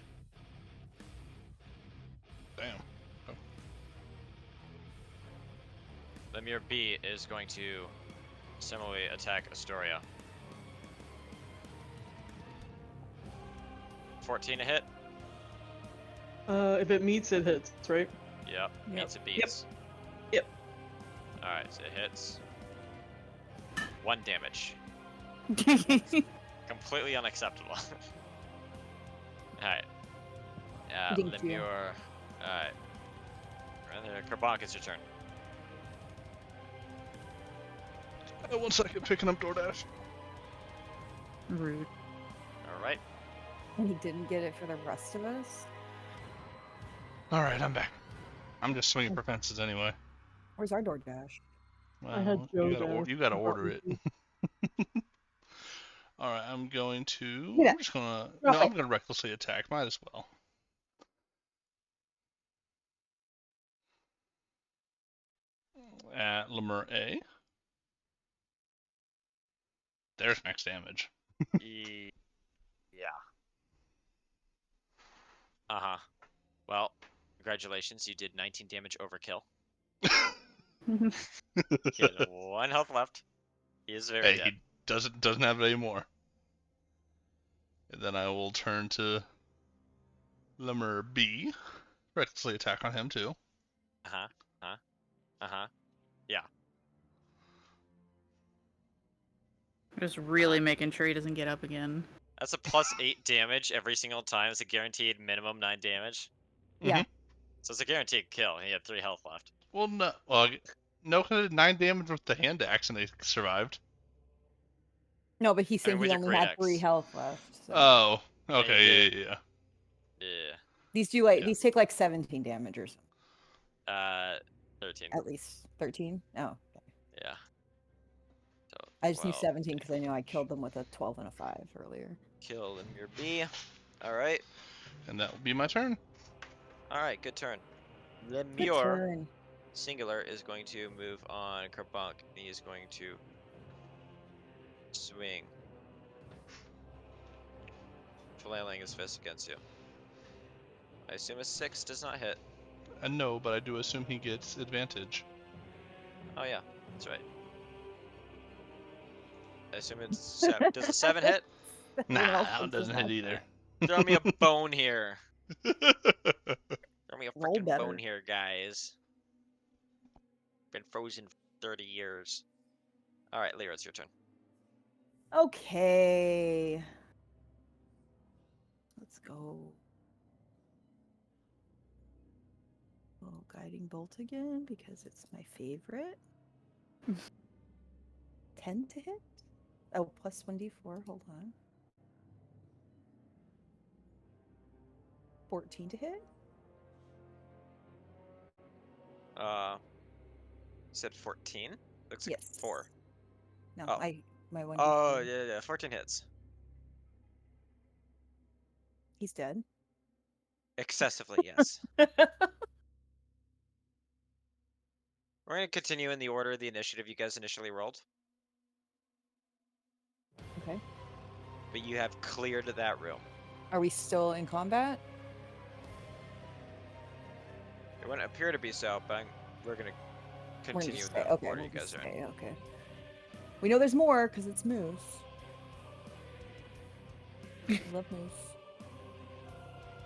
Damn. Lemure B is going to similarly attack Astoria. 14 to hit. If it meets, it hits, right? Yep. Yep. Meets it beats. Yep. Alright, so it hits. 1 damage. Completely unacceptable. Alright. Thank you. Lemure. Alright. Kerbank, it's your turn. 1 second, picking up DoorDash. Rude. Alright. And he didn't get it for the rest of us. All right, I'm back. I'm just swinging for fences anyway. Where's our DoorDash? Well, I had Joe down. you gotta Not order it. me. All right, I'm going to. Yeah. I'm just gonna. Go No, ahead. I'm gonna recklessly attack. Might as well. At Lemur A. There's max damage. Yeah. Uh-huh. Well, congratulations, you did 19 damage overkill. He had 1 health left. He is very Hey, dead. he doesn't have it anymore. And then I will turn to Lemur B. Recklessly attack on him too. Uh-huh. Uh-huh. Yeah. Just really making sure he doesn't get up again. That's a +8 damage every single time. It's a guaranteed minimum 9 damage. Yeah. So it's a guaranteed kill. He had 3 health left. Well, no. Well, no, 'cause I did 9 damage with the hand axe and they survived. No, but he said with he your only great had axe. 3 health left. So. Oh, he okay, did. yeah. Yeah. These do like Yeah. these take like 17 damage or something. 13. At least 13. Oh, Yeah. So I just knew 12 17 because I knew I killed them with a 12 and a 5 earlier. Kill Lemure B. Alright. And that will be my turn. Alright, good turn. Good Lemure turn. singular is going to move on Kerbank. He is going to swing, flailing his fist against you. I assume a 6 does not hit. And no, but I do assume he gets advantage. Oh yeah, that's right. I assume it's does a 7 hit? Nah, else that one does doesn't not hit either. Throw me a bone here. Throw me a Roll freaking better. bone here, guys. Been frozen for 30 years. Alright, Lyra, it's your turn. Okay. Let's go. Oh, guiding bolt again because it's my favorite. 10 to hit? Oh, plus 1d4. Hold on. 14 to hit? You said 14? Looks like Yes. 4. No, Oh. my 1d4. Oh, yeah, 14 hits. He's dead. Excessively, yes. We're going to continue in the order of the initiative you guys initially rolled. Okay. But you have cleared that room. Are we still in combat? It wouldn't appear to be so, but we're going to We're gonna continue just the stay. Okay, order we'll you guys just are in. stay. Okay. We know there's more because it's moose. I love moose.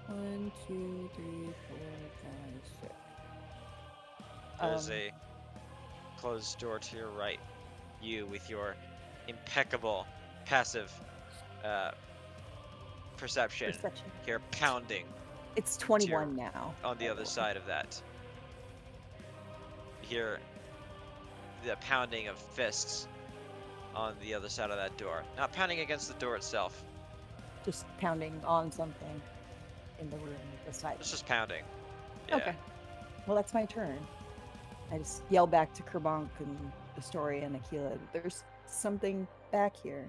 1, 2, 3, 4, 5, 6. There's a closed door to your right. You, with your impeccable passive perception, hear pounding It's 21 now. on the other side of that. You hear the pounding of fists on the other side of that door. Not pounding against the door itself. Just pounding on something in the room beside It's me. just pounding. Yeah. Okay. Well, that's my turn. I just yell back to Kerbank and Astoria and Aquila. There's something back here.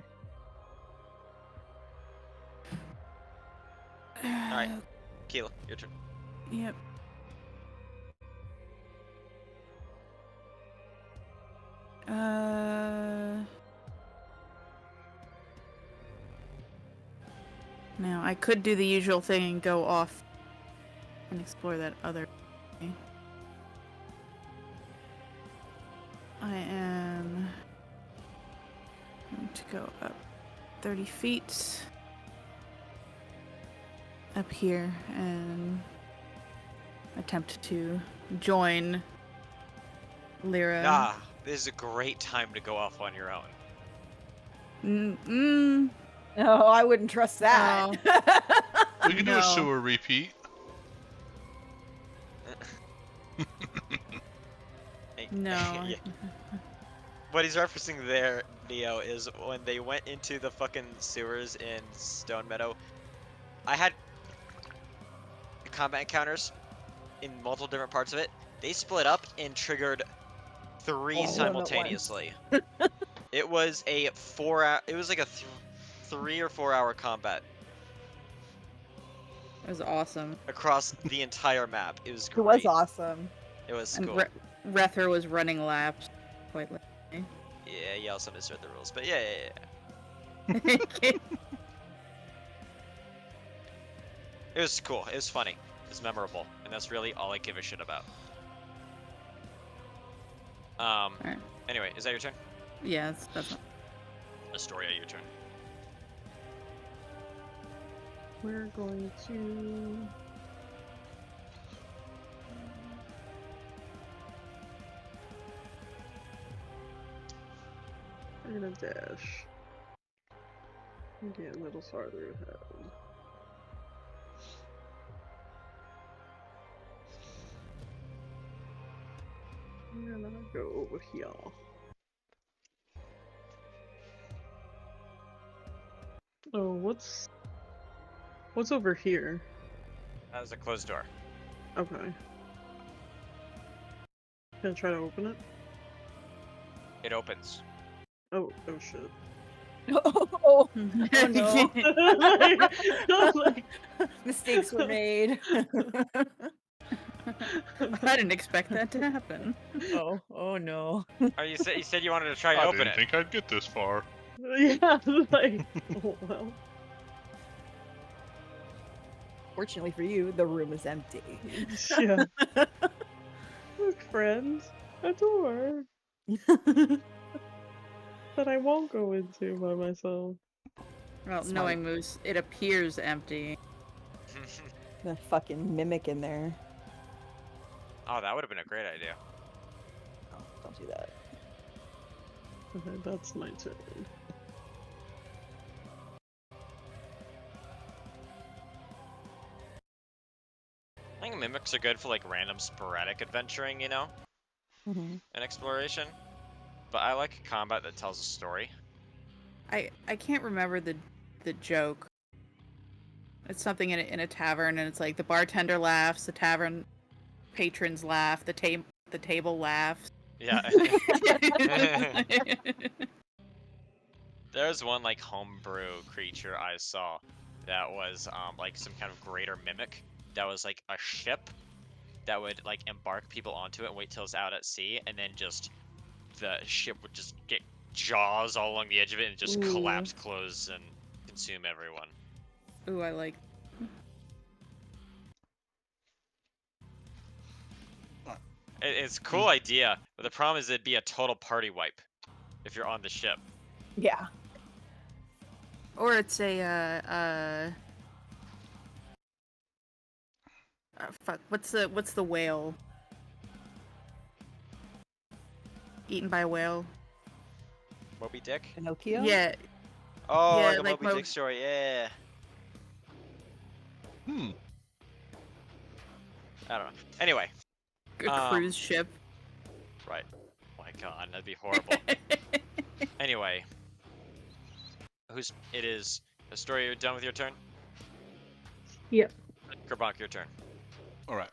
Alright. Keela, your turn. Yep. Now I could do the usual thing and go off and explore that other way. I am going to go up 30 feet up here and attempt to join Lyra. Nah, this is a great time to go off on your own. No, I wouldn't trust that. We can do a sewer repeat. No. Yeah. What he's referencing there, Neo, is when they went into the fucking sewers in Stone Meadow. I had combat encounters in multiple different parts of it. They split up and triggered 3 simultaneously. It was a 4-hour. It was like a 3 or 4 hour combat. It was awesome. Across the entire map. It was great. It was awesome. It was And cool. Rether was running laps quite literally. Yeah, you also misread the rules, but yeah. It was cool. It was funny. It was memorable, and that's really all I give a shit about. Alright. Anyway, is that your turn? Yeah, that's not... Astoria, your turn. We're going to... We're gonna dash. And get a little farther ahead. I'm gonna go over here. Oh, what's over here? That was a closed door. Okay. Can I try to open it? It opens. Oh shit. Oh no. Mistakes were made. I didn't expect that to happen. Oh no. Oh, you said you wanted to try and I open didn't it. think I'd get this far. Yeah, like, oh well. Fortunately for you, the room is empty. Yeah. Look, friend, a door that I won't go into by myself. Well, Smart. knowing Moose, it appears empty. The fucking mimic in there. Oh, that would have been a great idea. Oh, don't do that. Okay, that's my turn. I think mimics are good for like random sporadic adventuring, you know, Mm-hmm. and exploration. But I like combat that tells a story. I can't remember the joke. It's something in a tavern, and it's like the bartender laughs, the tavern patrons laugh, the table laughs. Yeah. There's one like homebrew creature I saw that was like some kind of greater mimic that was like a ship that would like embark people onto it and wait till it's out at sea, and then just the ship would just get jaws all along the edge of it and just Ooh. collapse, close, and consume everyone. Ooh, I like. It's a cool idea, but the problem is it'd be a total party wipe if you're on the ship. Yeah. Or it's a fuck. What's the whale? Eaten by a whale. Moby Dick? Pinocchio? Yeah, Oh, Yeah, like a like Moby Dick story, yeah. Hmm. I don't know. Anyway, a cruise ship. right. Oh my god, that'd be horrible. Anyway, it is. The story, you're done with your turn? Yep. Kerbonk, your turn. Alright.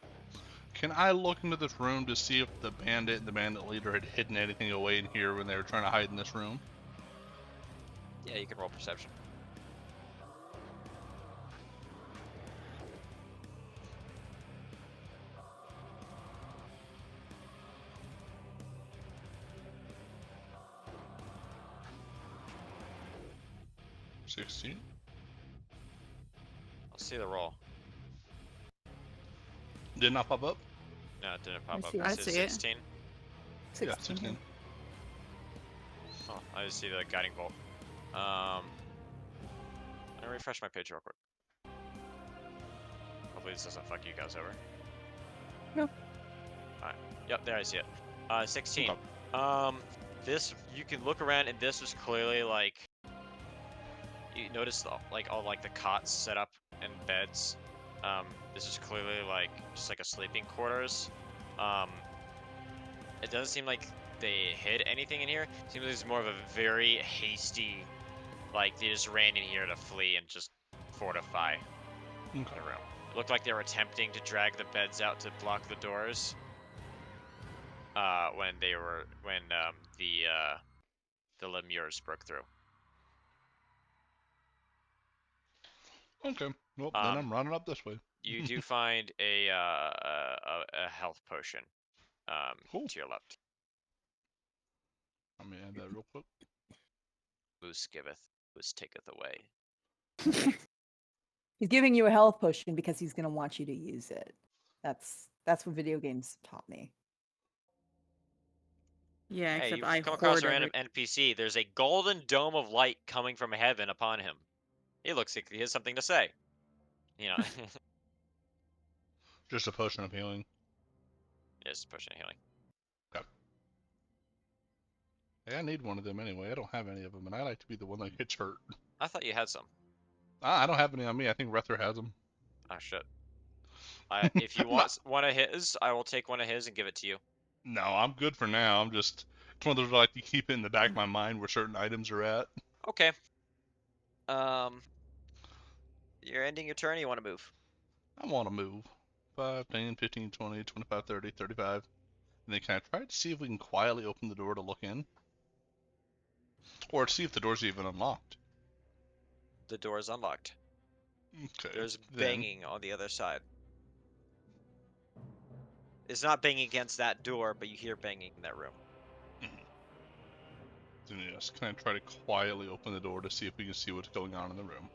Can I look into this room to see if the bandit and the bandit leader had hidden anything away in here when they were trying to hide in this room? Yeah, you can roll perception. $16. Let's see the roll. Did not pop up? No, it didn't I pop up. see It it. I says see it. 16. Yeah, 16. 16. Oh, I just see the guiding bolt. I'm gonna refresh my page real quick. Hopefully this doesn't fuck you guys over. No. Alright. Yep, there I see it. 16. Okay. This, you can look around and this was clearly like, you notice like all like the cots set up and beds. This is clearly like just like a sleeping quarters. It doesn't seem like they hid anything in here. It seems like it's more of a very hasty, like they just ran in here to flee and just fortify the Okay. room. It looked like they were attempting to drag the beds out to block the doors. When the lemures broke through. Okay. Well, then I'm running up this way. You do find a health potion Cool. to your left. Let me add that real quick. Moose giveth, moose taketh away. He's giving you a health potion because he's going to want you to use it. That's what video games taught me. Yeah, Hey, except you've I come across hoard a random every. NPC. There's a golden dome of light coming from heaven upon him. He looks like he has something to say. You know, Just a potion of healing. yes, potion of healing. Okay. Hey, I need one of them anyway. I don't have any of them, and I like to be the one that gets hurt. I thought you had some. I don't have any on me. I think Rether has them. Oh shit. If you want one of his, I will take one of his and give it to you. No, I'm good for now. I'm just, it's one of those where I like to keep it in the back of my mind where certain items are at. Okay. You're ending your turn. Or you want to move? I want to move. 5, 10, 15, 20, 25, 30, 35. And then can I try to see if we can quietly open the door to look in? Or see if the door's even unlocked. The door is unlocked. Okay. There's then, banging on the other side. It's not banging against that door, but you hear banging in that room. Then yes, can I try to quietly open the door to see if we can see what's going on in the room?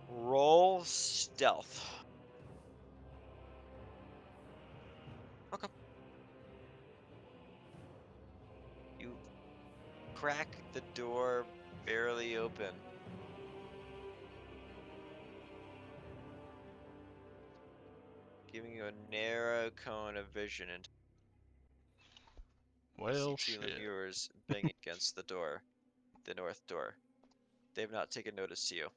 Roll stealth. Okay. You crack the door barely open. Giving you a narrow cone of vision and Well, see two shit. lemures banging against the door, the north door. They have not taken notice to you.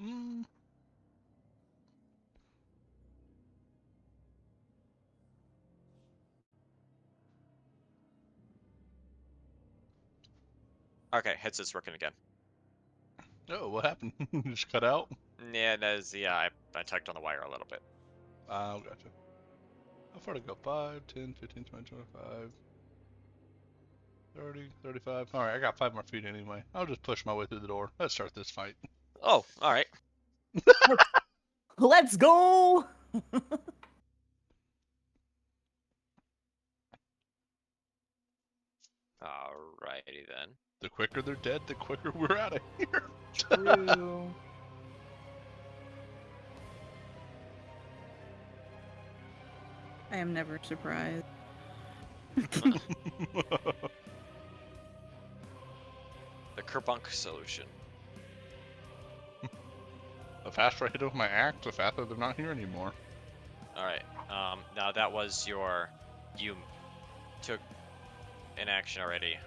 Mm. Okay, headset's working again. Oh, what happened? Just cut out? Yeah, I tugged on the wire a little bit. Oh, gotcha. How far to go? 5, 10, 15, 20, 25, 30, 35. Alright, I got 5 more feet anyway. I'll just push my way through the door. Let's start this fight. Oh, all right. Let's go. Alrighty then. The quicker they're dead, the quicker we're out of here. True. I am never surprised. The Kerbunk solution. The faster I hit with my axe, the faster they're not here anymore. All right. Now that was you took an action already.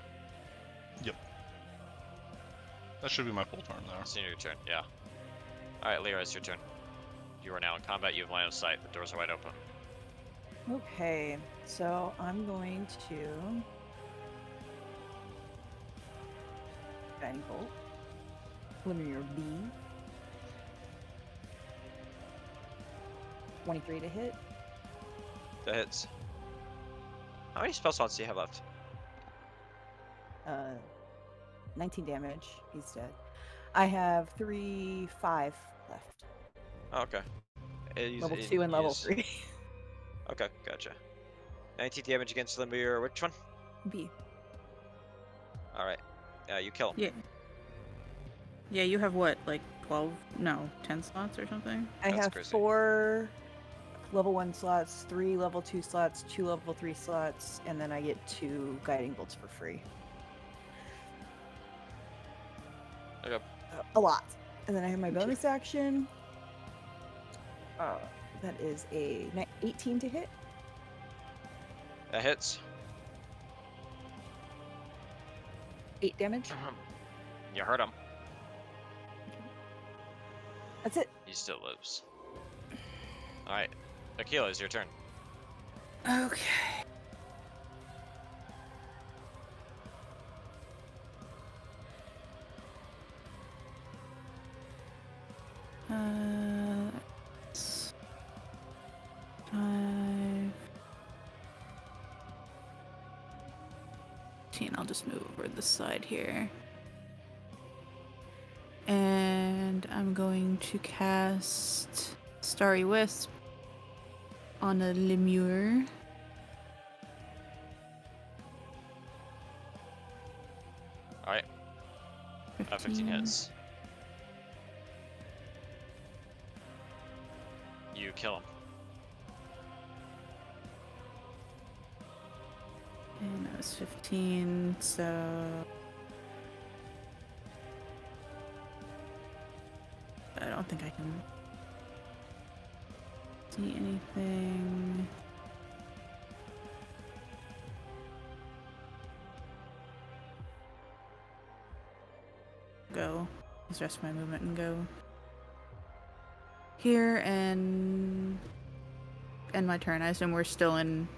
That should be my full turn there. It's your turn. Yeah. All right, Lyra, it's your turn. You are now in combat. You have line of sight. The doors are wide open. Okay, so I'm going to guiding bolt. Linear B. 23 to hit. That hits. How many spell slots do you have left? 19 damage. He's dead. I have 5 left. Oh, okay. Level 2 and level 3. Okay, gotcha. 19 damage against Limber. Which one? B. All right. You kill him. Yeah. Yeah, you have what, like 12? No, 10 slots or something? I That's have crazy. 4 level 1 slots, 3 level 2 slots, 2 level 3 slots, and then I get 2 guiding bolts for free. Okay. A lot. And then I have my bonus action. That is a 18 to hit. That hits. 8 damage. You hurt him. That's it. He still lives. All right. Akila, it's your turn. Okay. That's 5. 15. I'll just move over this side here. And I'm going to cast Starry Wisp on a lemure. All right. 15 hits. You kill him. And that was 15, so I don't think I can see anything. Go. Use the rest of my movement and go here and end my turn. I assume we're still in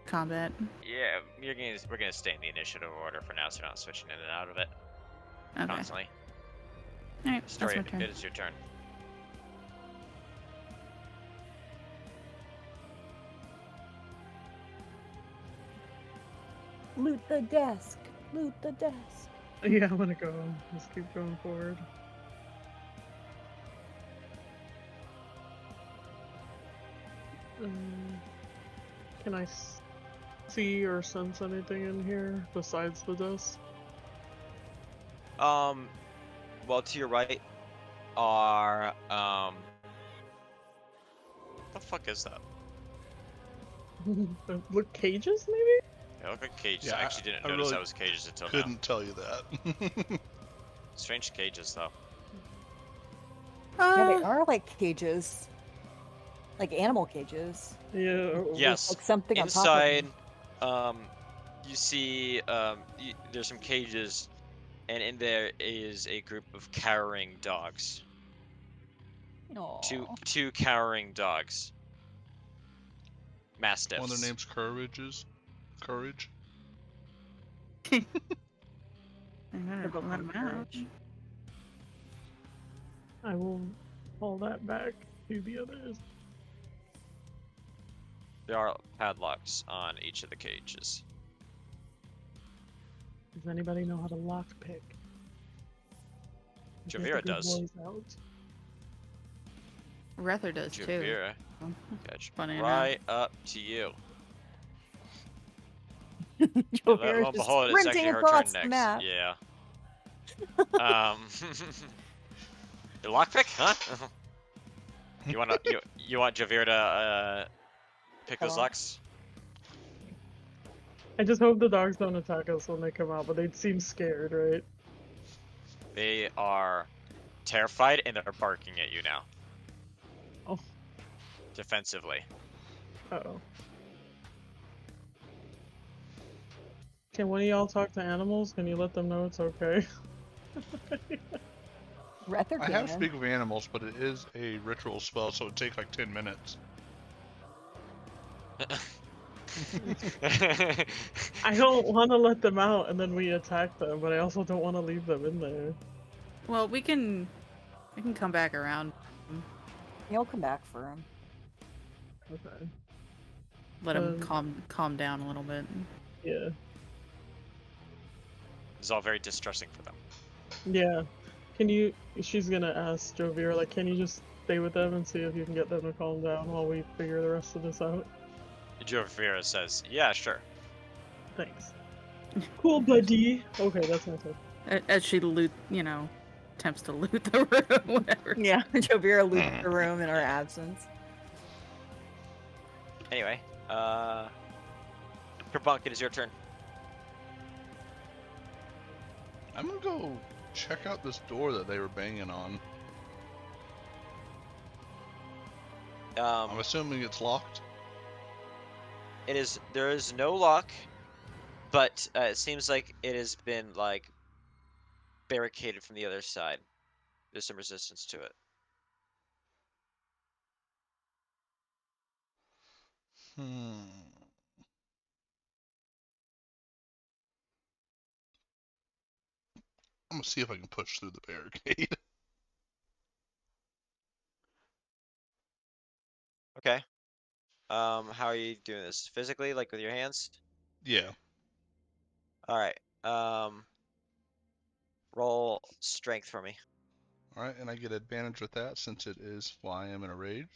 combat. Yeah, we're gonna stay in the initiative order for now, so you're not switching in and out of it Okay. constantly. Alright, that's Story, my turn. it is your turn. Loot the desk. Loot the desk. Yeah, I'm gonna go. Just keep going forward. Can I see or sense anything in here besides the dust? Well, to your right are what the fuck is that? Look, cages maybe? They look like cages. Yeah, I actually didn't I notice really that was cages until now. Couldn't tell you that. Strange cages, though. Yeah, they are like cages. Like animal cages. Yeah. Or Yes. Like something Inside, on top you see there's some cages, and in there is a group of cowering dogs. Aw. Two cowering dogs. Mastiffs. One of their names Courage. I'm They're gonna both let named him out. Courage. I will pull that back to the others. There are padlocks on each of the cages. Does anybody know how to lockpick? Get the Javira big does. boys out. Rether does too. Javira, Oh, catch funny enough. right up to you. Joe And lo Harris and just behold, it's sprinting actually her turn across the next. map. Yeah. The lockpick, huh? You want Javir to pick those Hello? locks? I just hope the dogs don't attack us when they come out, but they seem scared, right? They are terrified and they're barking at you now. Oh. Defensively. Uh-oh. Can one of y'all talk to animals? Can you let them know it's okay? Rether I can. have speak with animals, but it is a ritual spell, so it would take like 10 minutes. I don't want to let them out and then we attack them, but I also don't want to leave them in there. Well, we can come back around. He'll come back for him. Okay. Let him calm down a little bit. Yeah. It's all very distressing for them. Yeah. Can you... She's gonna ask Jovir, like, can you just stay with them and see if you can get them to calm down while we figure the rest of this out? Javira says, yeah, sure. Thanks. Cool, buddy. Okay, that's my turn. As she attempts to loot the room, whatever. Yeah, Jovira loots the room in her absence. Anyway, Kerbunk, it is your turn. I'm gonna go check out this door that they were banging on. I'm assuming it's locked. There is no lock, but it seems like it has been like barricaded from the other side. There's some resistance to it. I'm gonna see if I can push through the barricade. Okay. How are you doing this? Physically, like with your hands? Yeah. All right. Roll strength for me. Alright, and I get advantage with that since it is why I am in a rage.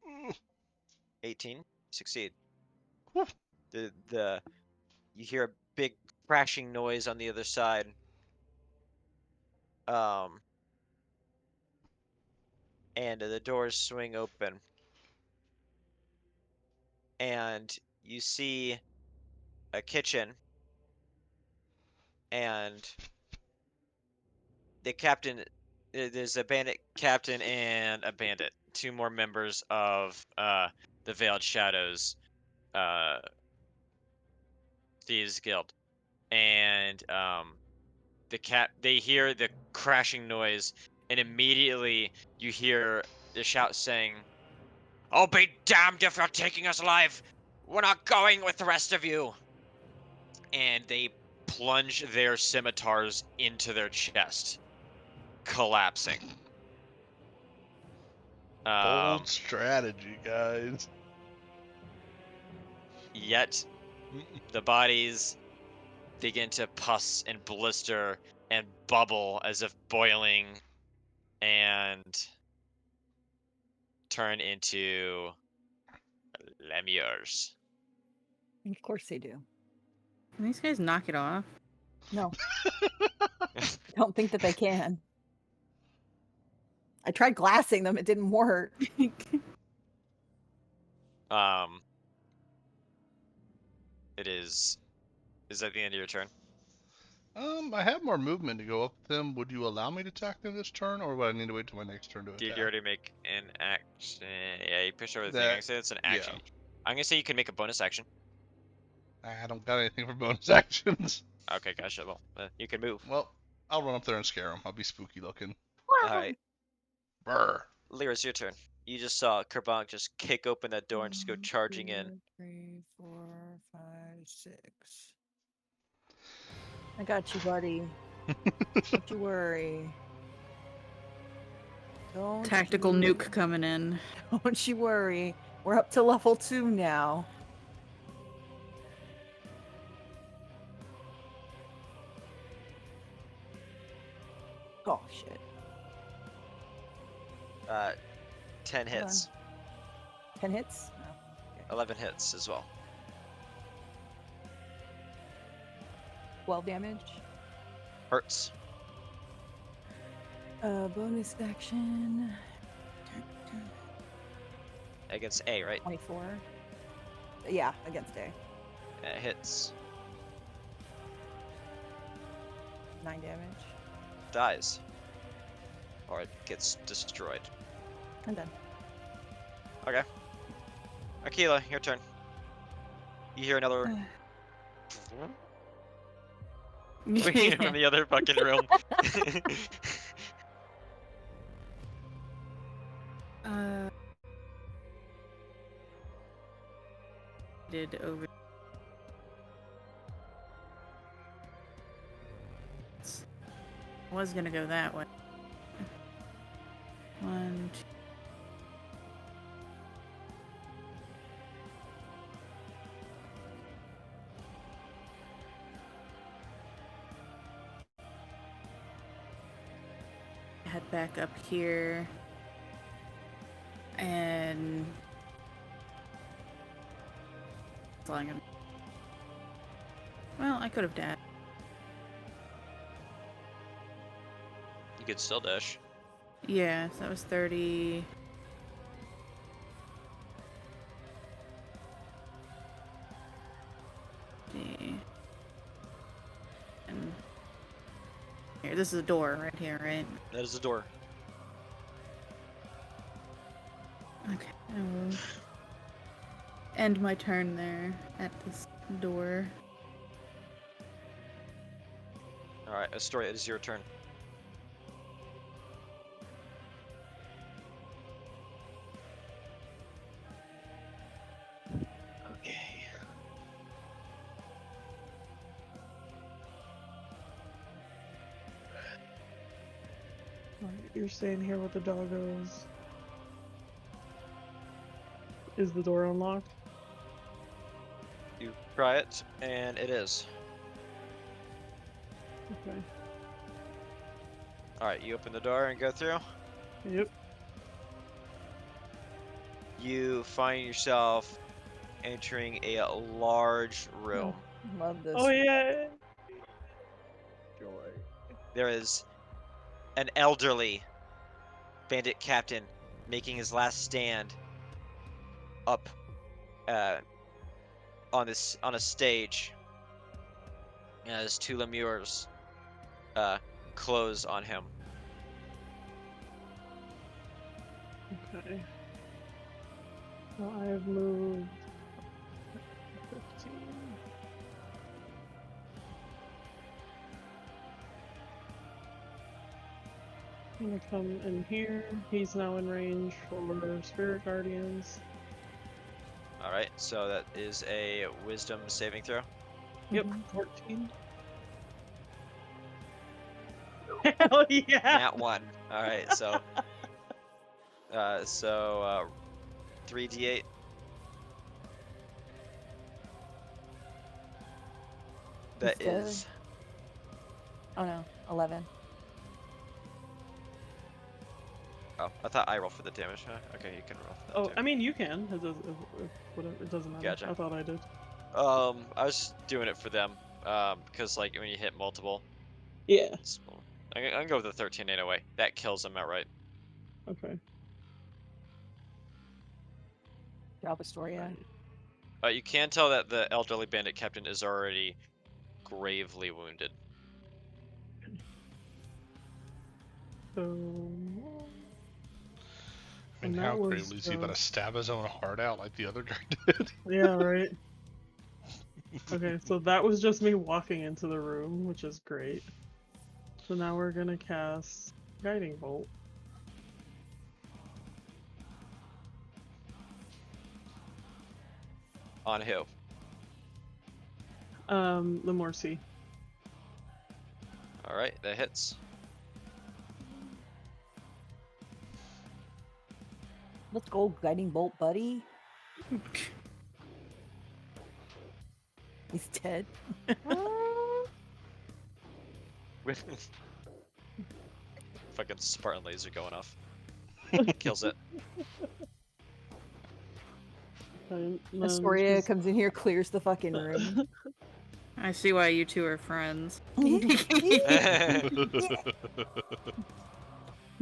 Ooh. 18. Succeed. Whew. You hear a big crashing noise on the other side. And the doors swing open. And you see a kitchen. And the captain, there's a bandit captain and a bandit. Two more members of the Veiled Shadows Thieves Guild. And they hear the crashing noise, and immediately you hear the shout saying, "Oh, be damned if you're taking us alive! We're not going with the rest of you!" And they plunge their scimitars into their chest, collapsing. Bold strategy, guys. Yet the bodies begin to pus and blister and bubble as if boiling and turn into lemures. Of course they do. Can these guys knock it off? No. I don't think that they can. I tried glassing them, it didn't work. Is that the end of your turn? I have more movement to go up with them. Would you allow me to attack them this turn, or would I need to wait till my next turn to Did attack? you already make an action? Yeah, you pushed over the thing. That- I'm gonna say it's an action. yeah. I'm gonna say you can make a bonus action. I don't got anything for bonus actions. Okay, gotcha. Well, you can move. Well, I'll run up there and scare him. I'll be spooky looking. All right, Brr. Lyra, it's your turn. You just saw Kerbonk just kick open that door and just go charging in. 3, 4, 5, 6. I got you, buddy. Don't you worry. Don't Tactical you, nuke coming in. Don't you worry. We're up to level 2 now. Oh shit. 10 Hold hits. 10 hits? 11 hits as well. 12 damage. Hurts. Bonus action. Against A, right? 24. Yeah, against A. Hits. 9 damage. Dies. Or it gets destroyed. I'm done. Okay. Akila, your turn. You hear another ringing from the other fucking room. Did over. Was gonna go that way. 1, 2. Head back up here. And flying him. Well, I could have dashed. You could still dash. Yeah, so that was 30. And here, this is a door right here, right? That is the door. Okay, I will end my turn there at this door. Alright, Astoria, it is your turn. Okay. You're staying here with the doggos. Is the door unlocked? You try it, and it is. Okay. Alright, you open the door and go through. Yep. You find yourself entering a large room. Love this. Oh yeah. There is an elderly bandit captain making his last stand up on a stage. And his two lemures close on him. Okay. So I have moved 15. I'm gonna come in here. He's now in range for Spirit Guardians. Alright, so that is a wisdom saving throw. Yep, 14. Hell yeah! Nat 1. Alright, so 3d8. That It's good. is Oh no, 11. Oh, I thought I rolled for the damage. Huh? Okay, you can roll for that Oh, too. I mean, you can. Whatever, it doesn't matter. Gotcha. I thought I did. I was just doing it for them. Because like when you hit multiple, Yeah. I'm gonna go with the 13 anyway. That kills them outright. Okay. Drop Astoria. You can tell that the elderly bandit captain is already gravely wounded. So. I mean, And how that was, gravely is he about to stab his own heart out like the other guy did? Yeah, right. Okay, so that was just me walking into the room, which is great. So now we're gonna cast Guiding Bolt. On who? Lemorsi. All right, that hits. Let's go, guiding bolt, buddy. He's dead. Fucking Spartan laser going off. Kills it. Astoria comes in here, clears the fucking room. I see why you two are friends. He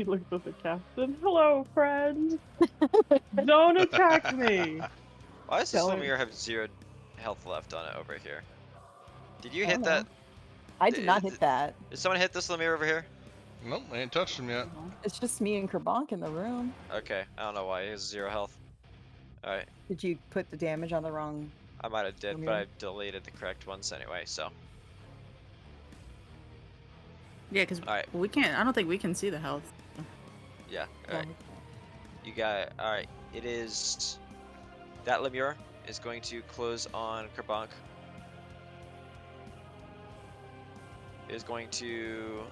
looked at the captain. Hello, friend. Don't attack me. Why does this Don't. Lemire have 0 health left on it over here? Did you I hit don't that? know. I did not hit that. Did someone hit this Lemire over here? Nope, I ain't touched him yet. It's just me and Kerbonk in the room. Okay, I don't know why. He has 0 health. Alright, Did you put the damage on the wrong? I might have did, but Lemire? I deleted the correct ones anyway, so. Yeah, because Alright. we can't. I don't think we can see the health. Yeah, alright. You got it. Alright, it is... That Lemure is going to close on Kerbonk. It is going to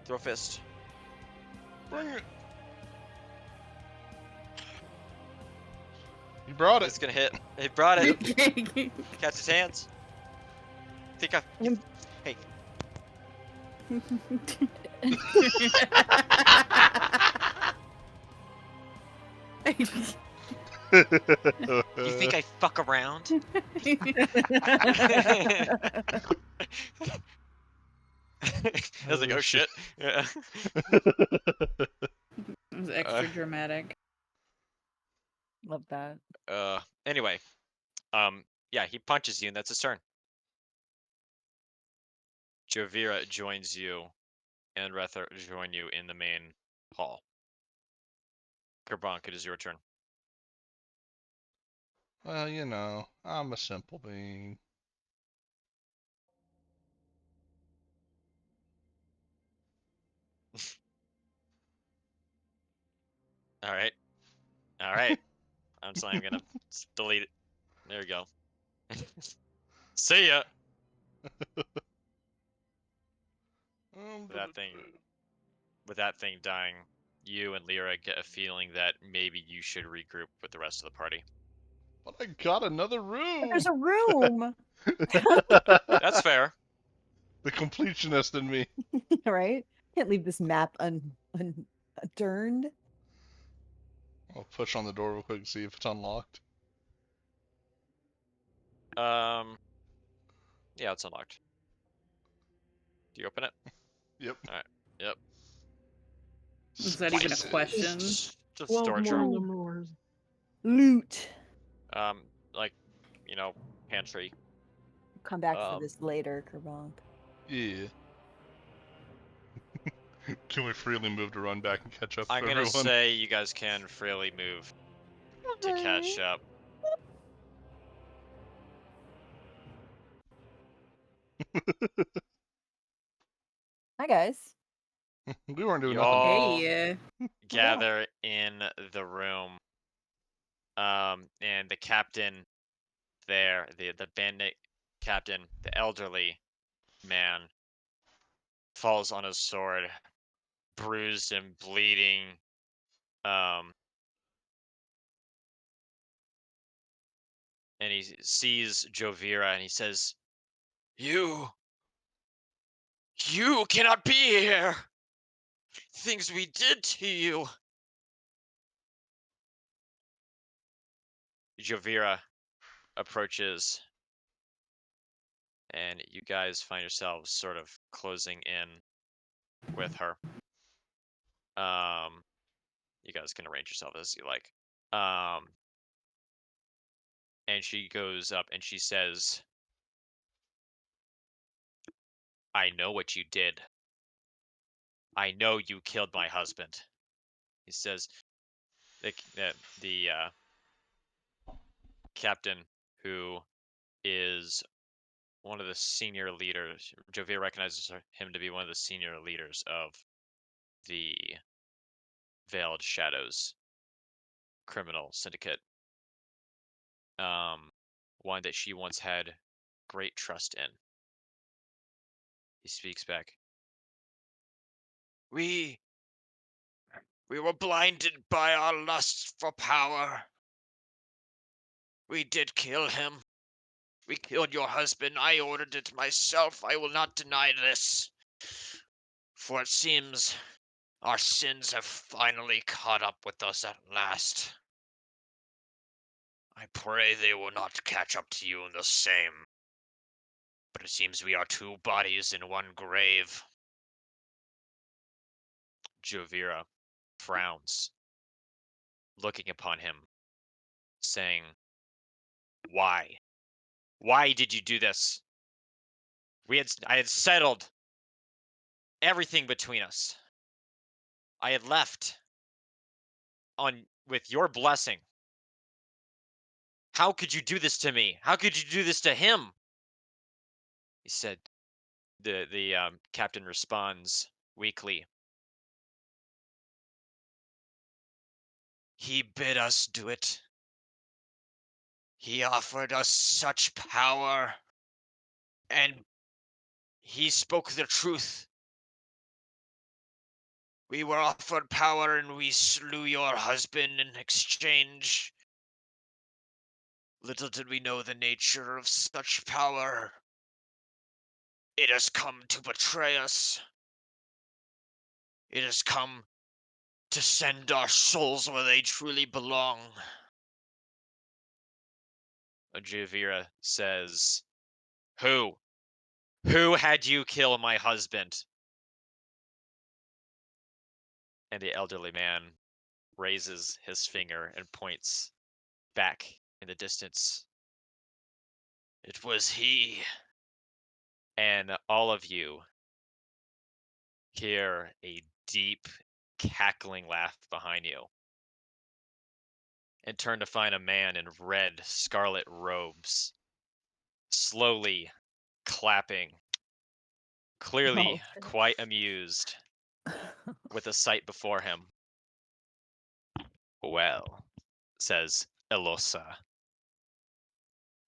throw fist. Bring it. You brought It's it. gonna hit. It brought it. Catch his hands. Think I... Hey. You think I fuck around? I was like, oh shit. Yeah. It was extra dramatic. Love that. Anyway. Yeah, he punches you and that's his turn. Jovira joins you and Rether join you in the main hall. Kerbonk, it is your turn. Well, you know, I'm a simple being. Alright. Alright. I'm just not even gonna delete it. There we go. See ya! With that thing dying, you and Lyra get a feeling that maybe you should regroup with the rest of the party. But I got another room. But there's a room, That's fair. The completionist in me. right? Can't leave this map unturned. I'll push on the door real quick and see if it's unlocked. Yeah, it's unlocked. Do you open it? Yep. Alright. Yep. Is that even a Spices. question? Just 12 storage more room. Lemurs. Loot. Like, you know, pantry. Come back for this later, Kerbonk. Yeah. Can we freely move to run back and catch up I'm to gonna everyone? say you guys can freely move to catch up. Hi guys. We weren't doing You nothing. all Hey, gather in the room. And the captain there, the bandit captain, the elderly man, falls on his sword, bruised and bleeding. And he sees Jovira and he says, You cannot be here! Things we did to you! Jovira approaches, and you guys find yourselves sort of closing in with her. You guys can arrange yourself as you like. And she goes up and she says, I know what you did. I know you killed my husband. He says, the captain, who is one of the senior leaders. Jovia recognizes him to be one of the senior leaders of the Veiled Shadows criminal syndicate. One that she once had great trust in. He speaks back. We were blinded by our lust for power. We did kill him. We killed your husband. I ordered it myself. I will not deny this. For it seems our sins have finally caught up with us at last. I pray they will not catch up to you in the same. But it seems we are two bodies in one grave. Jovira frowns, looking upon him, saying, Why? Why did you do this? I had settled everything between us. I had left with your blessing. How could you do this to me? How could you do this to him? He said. The captain responds weakly. He bid us do it. He offered us such power, and he spoke the truth. We were offered power, and we slew your husband in exchange. Little did we know the nature of such power. It has come to betray us. It has come to send our souls where they truly belong. Jovira says, Who? Who had you kill my husband? And the elderly man raises his finger and points back in the distance. It was he. And all of you hear a deep, cackling laugh behind you and turn to find a man in red, scarlet robes, slowly clapping, clearly Oh, quite amused with the sight before him. Well, says Elosa,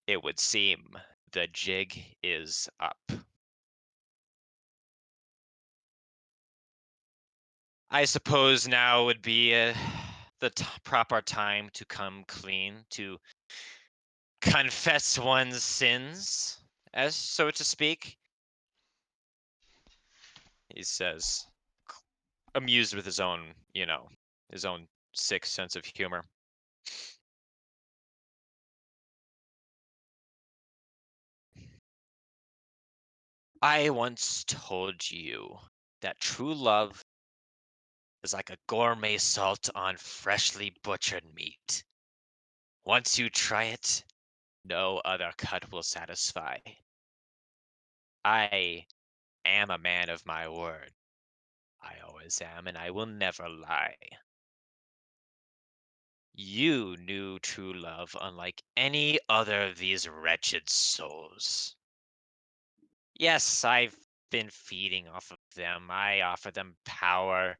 it would seem the jig is up. I suppose now would be the proper time to come clean, to confess one's sins, as so to speak. He says, amused with his own, his own sick sense of humor. I once told you that true love is like a gourmet salt on freshly butchered meat. Once you try it, no other cut will satisfy. I am a man of my word. I always am, and I will never lie. You knew true love unlike any other of these wretched souls. Yes, I've been feeding off of them. I offer them power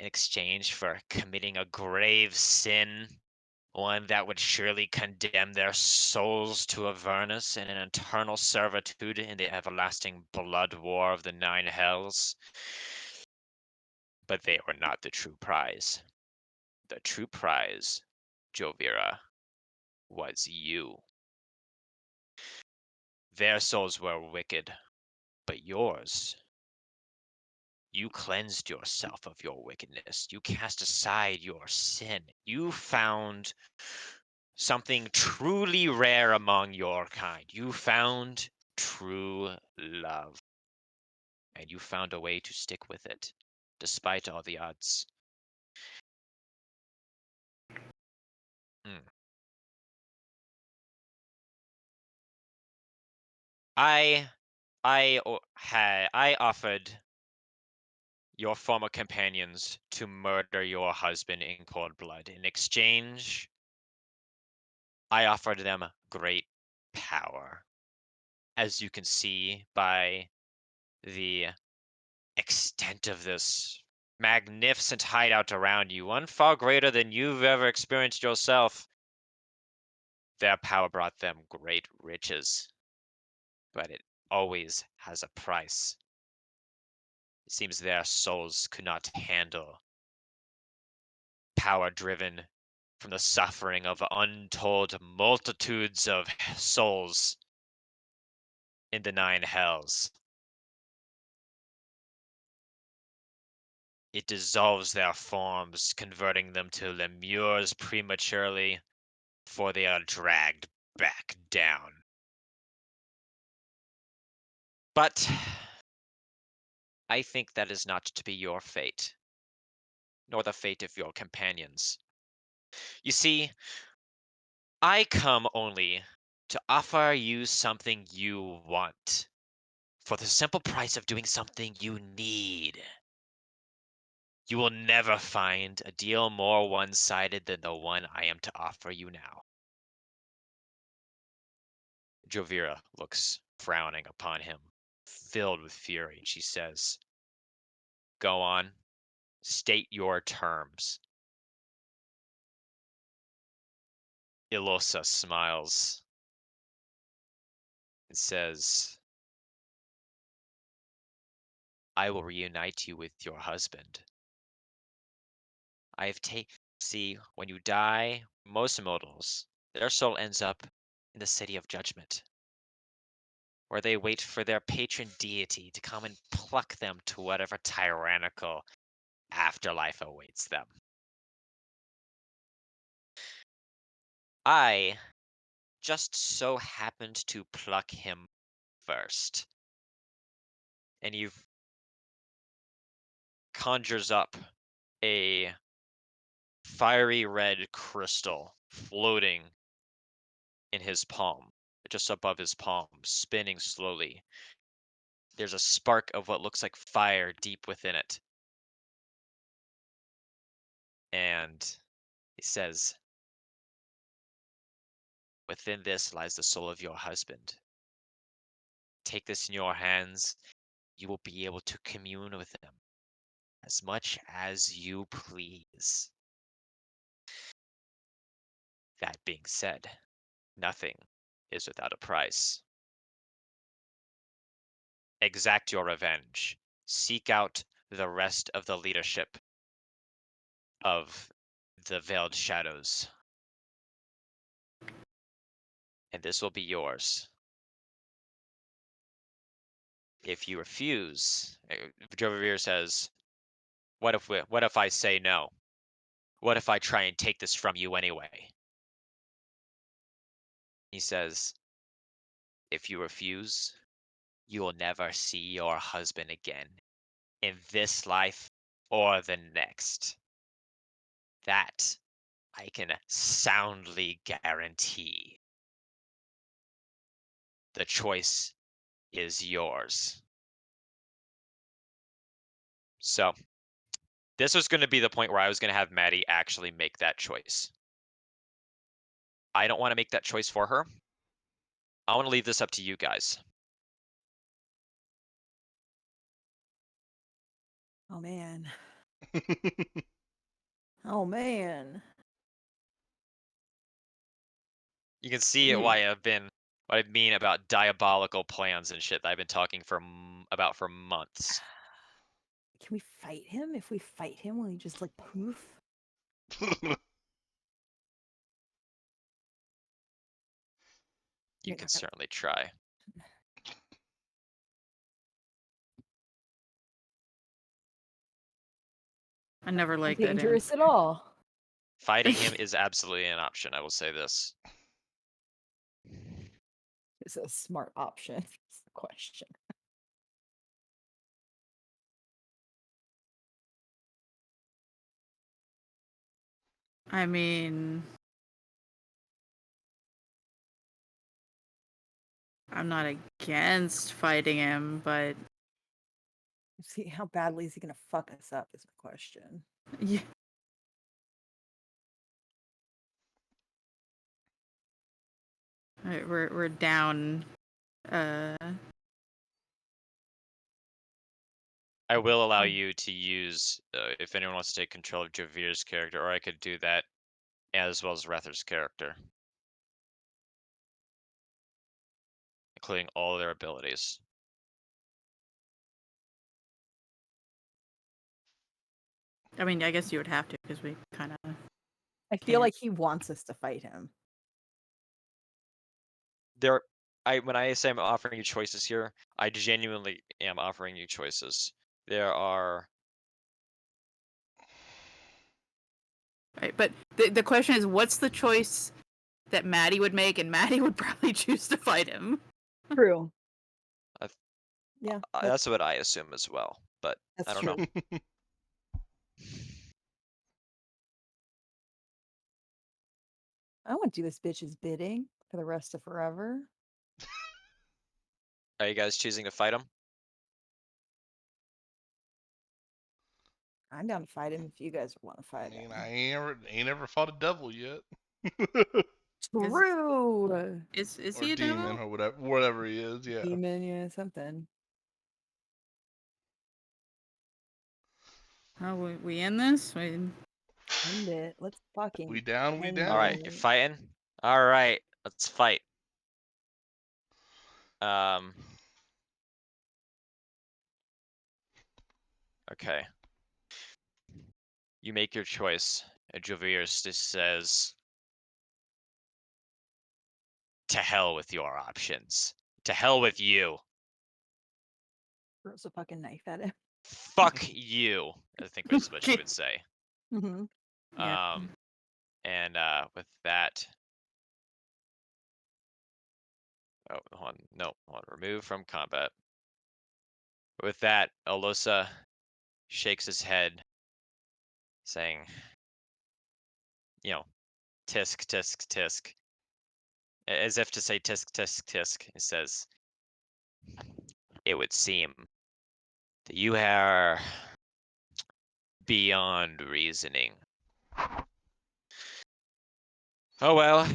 in exchange for committing a grave sin, one that would surely condemn their souls to Avernus and an eternal servitude in the everlasting blood war of the nine hells. But they were not the true prize. The true prize, Jovira, was you. Their souls were wicked, but yours, you cleansed yourself of your wickedness. You cast aside your sin. You found something truly rare among your kind. You found true love. And you found a way to stick with it, despite all the odds. Hmm. I offered your former companions to murder your husband in cold blood. In exchange, I offered them great power. as you can see by the extent of this magnificent hideout around you, one far greater than you've ever experienced yourself. Their power brought them great riches, but it always has a price. It seems their souls could not handle power driven from the suffering of untold multitudes of souls in the 9 hells. It dissolves their forms, converting them to lemures prematurely, for they are dragged back down. But I think that is not to be your fate, nor the fate of your companions. You see, I come only to offer you something you want, for the simple price of doing something you need. You will never find a deal more one-sided than the one I am to offer you now. Jovira looks frowning upon him, filled with fury, and she says, "Go on, state your terms." Ilosa smiles and says, "I will reunite you with your husband. See, when you die, most immortals, their soul ends up in the city of judgment, where they wait for their patron deity to come and pluck them to whatever tyrannical afterlife awaits them. I just so happened to pluck him first." And he conjures up a fiery red crystal floating in his palm, just above his palm, spinning slowly. There's a spark of what looks like fire deep within it. And he says, "Within this lies the soul of your husband. Take this in your hands. You will be able to commune with him as much as you please." That being said, nothing is without a price. Exact your revenge. Seek out the rest of the leadership of the Veiled Shadows, and this will be yours. If you refuse, Jovavir says, what if I say no? What if I try and take this from you anyway?" He says, "If you refuse, you will never see your husband again, in this life or the next. That I can soundly guarantee. The choice is yours." So, this was going to be the point where I was going to have Maddie actually make that choice. I don't want to make that choice for her. I want to leave this up to you guys. Oh man. Oh man. You can see why what I mean about diabolical plans and shit that I've been talking about for months. Can we fight him? If we fight him, will he just like poof? You You're can not gonna- certainly try. I never Not liked that dangerous at all. Fighting him is absolutely an option, I will say this. It's a smart option. It's the question. I mean, I'm not against fighting him, but See, how badly is he gonna fuck us up is the question. yeah. Alright, we're down I will allow you to use if anyone wants to take control of Javir's character, or I could do that as well as Rether's character, including all their abilities. I mean, I guess you would have to because we kind of. I feel like he wants us to fight him. When I say I'm offering you choices here, I genuinely am offering you choices. There are. Right, but the question is, what's the choice that Maddie would make, and Maddie would probably choose to fight him. True. I- Yeah, That's what I assume as well, but I that's don't true. know. I won't do this bitch's bidding for the rest of forever. Are you guys choosing to fight him? I'm down to fight him if you guys want to fight him. I ain't ever fought a devil yet. True. Is or he a demon devil? or whatever he is, yeah. Demon, yeah, something. Oh, we in this? End it. Let's fucking. We down, we end down. All right, it. you're fighting. All right, let's fight. Okay. You make your choice. Javir just says, "To hell with your options. To hell with you. Throws a fucking knife at him. Fuck you." I think was what she would say. Mm-hmm. Yeah. And with that, oh, hold on, no, hold on, remove from combat. With that, Alosa shakes his head, saying, tisk, tisk, tisk, as if to say tisk, tisk, tisk. He says, "It would seem that you are beyond reasoning. Oh well,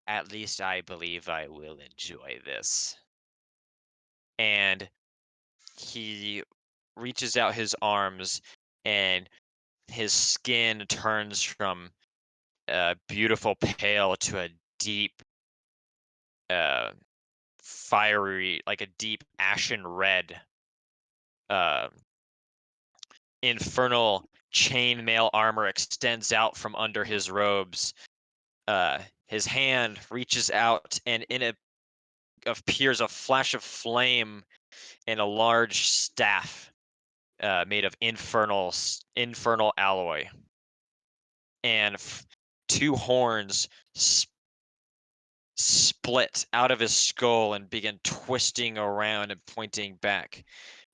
at least I believe I will enjoy this." And he reaches out his arms, and his skin turns from beautiful pale to a deep fiery, like a deep ashen red. Infernal chainmail armor extends out from under his robes. His hand reaches out, and in it appears a flash of flame and a large staff made of infernal alloy. And two horns split out of his skull and begin twisting around and pointing back.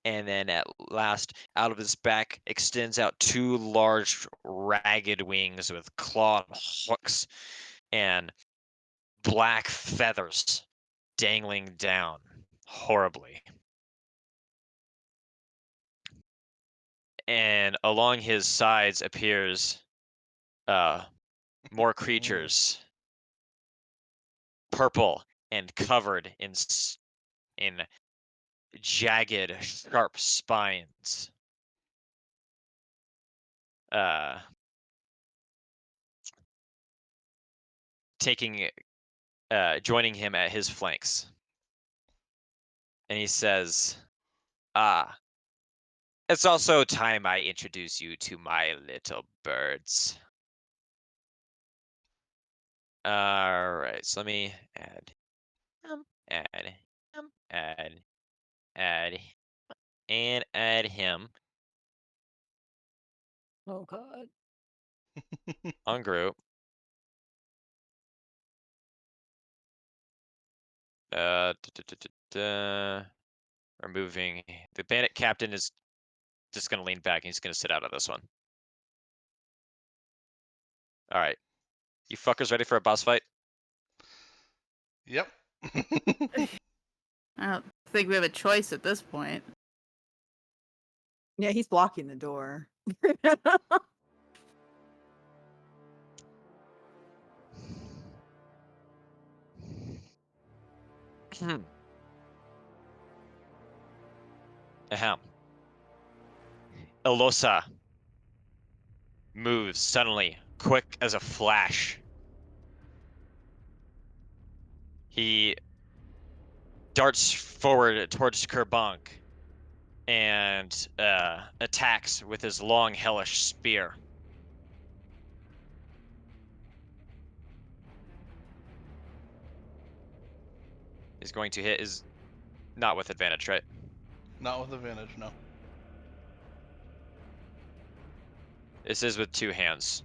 And then at last, out of his back extends out two large ragged wings with clawed hooks and black feathers dangling down horribly. And along his sides appears more creatures, purple and covered in jagged, sharp spines. Joining him at his flanks. And he says, "Ah, it's also time I introduce you to my little birds." All right, so let me add, and add him Oh god. on group. Removing the bandit captain is just gonna lean back and he's gonna sit out of this one. All right, you fuckers ready for a boss fight? Yep. I don't think we have a choice at this point. Yeah, he's blocking the door. Ahem. Elosa moves suddenly, quick as a flash. He darts forward towards Kerbunk and attacks with his long, hellish spear. He's going to hit his... Not with advantage, right? Not with advantage, no. This is with 2 hands.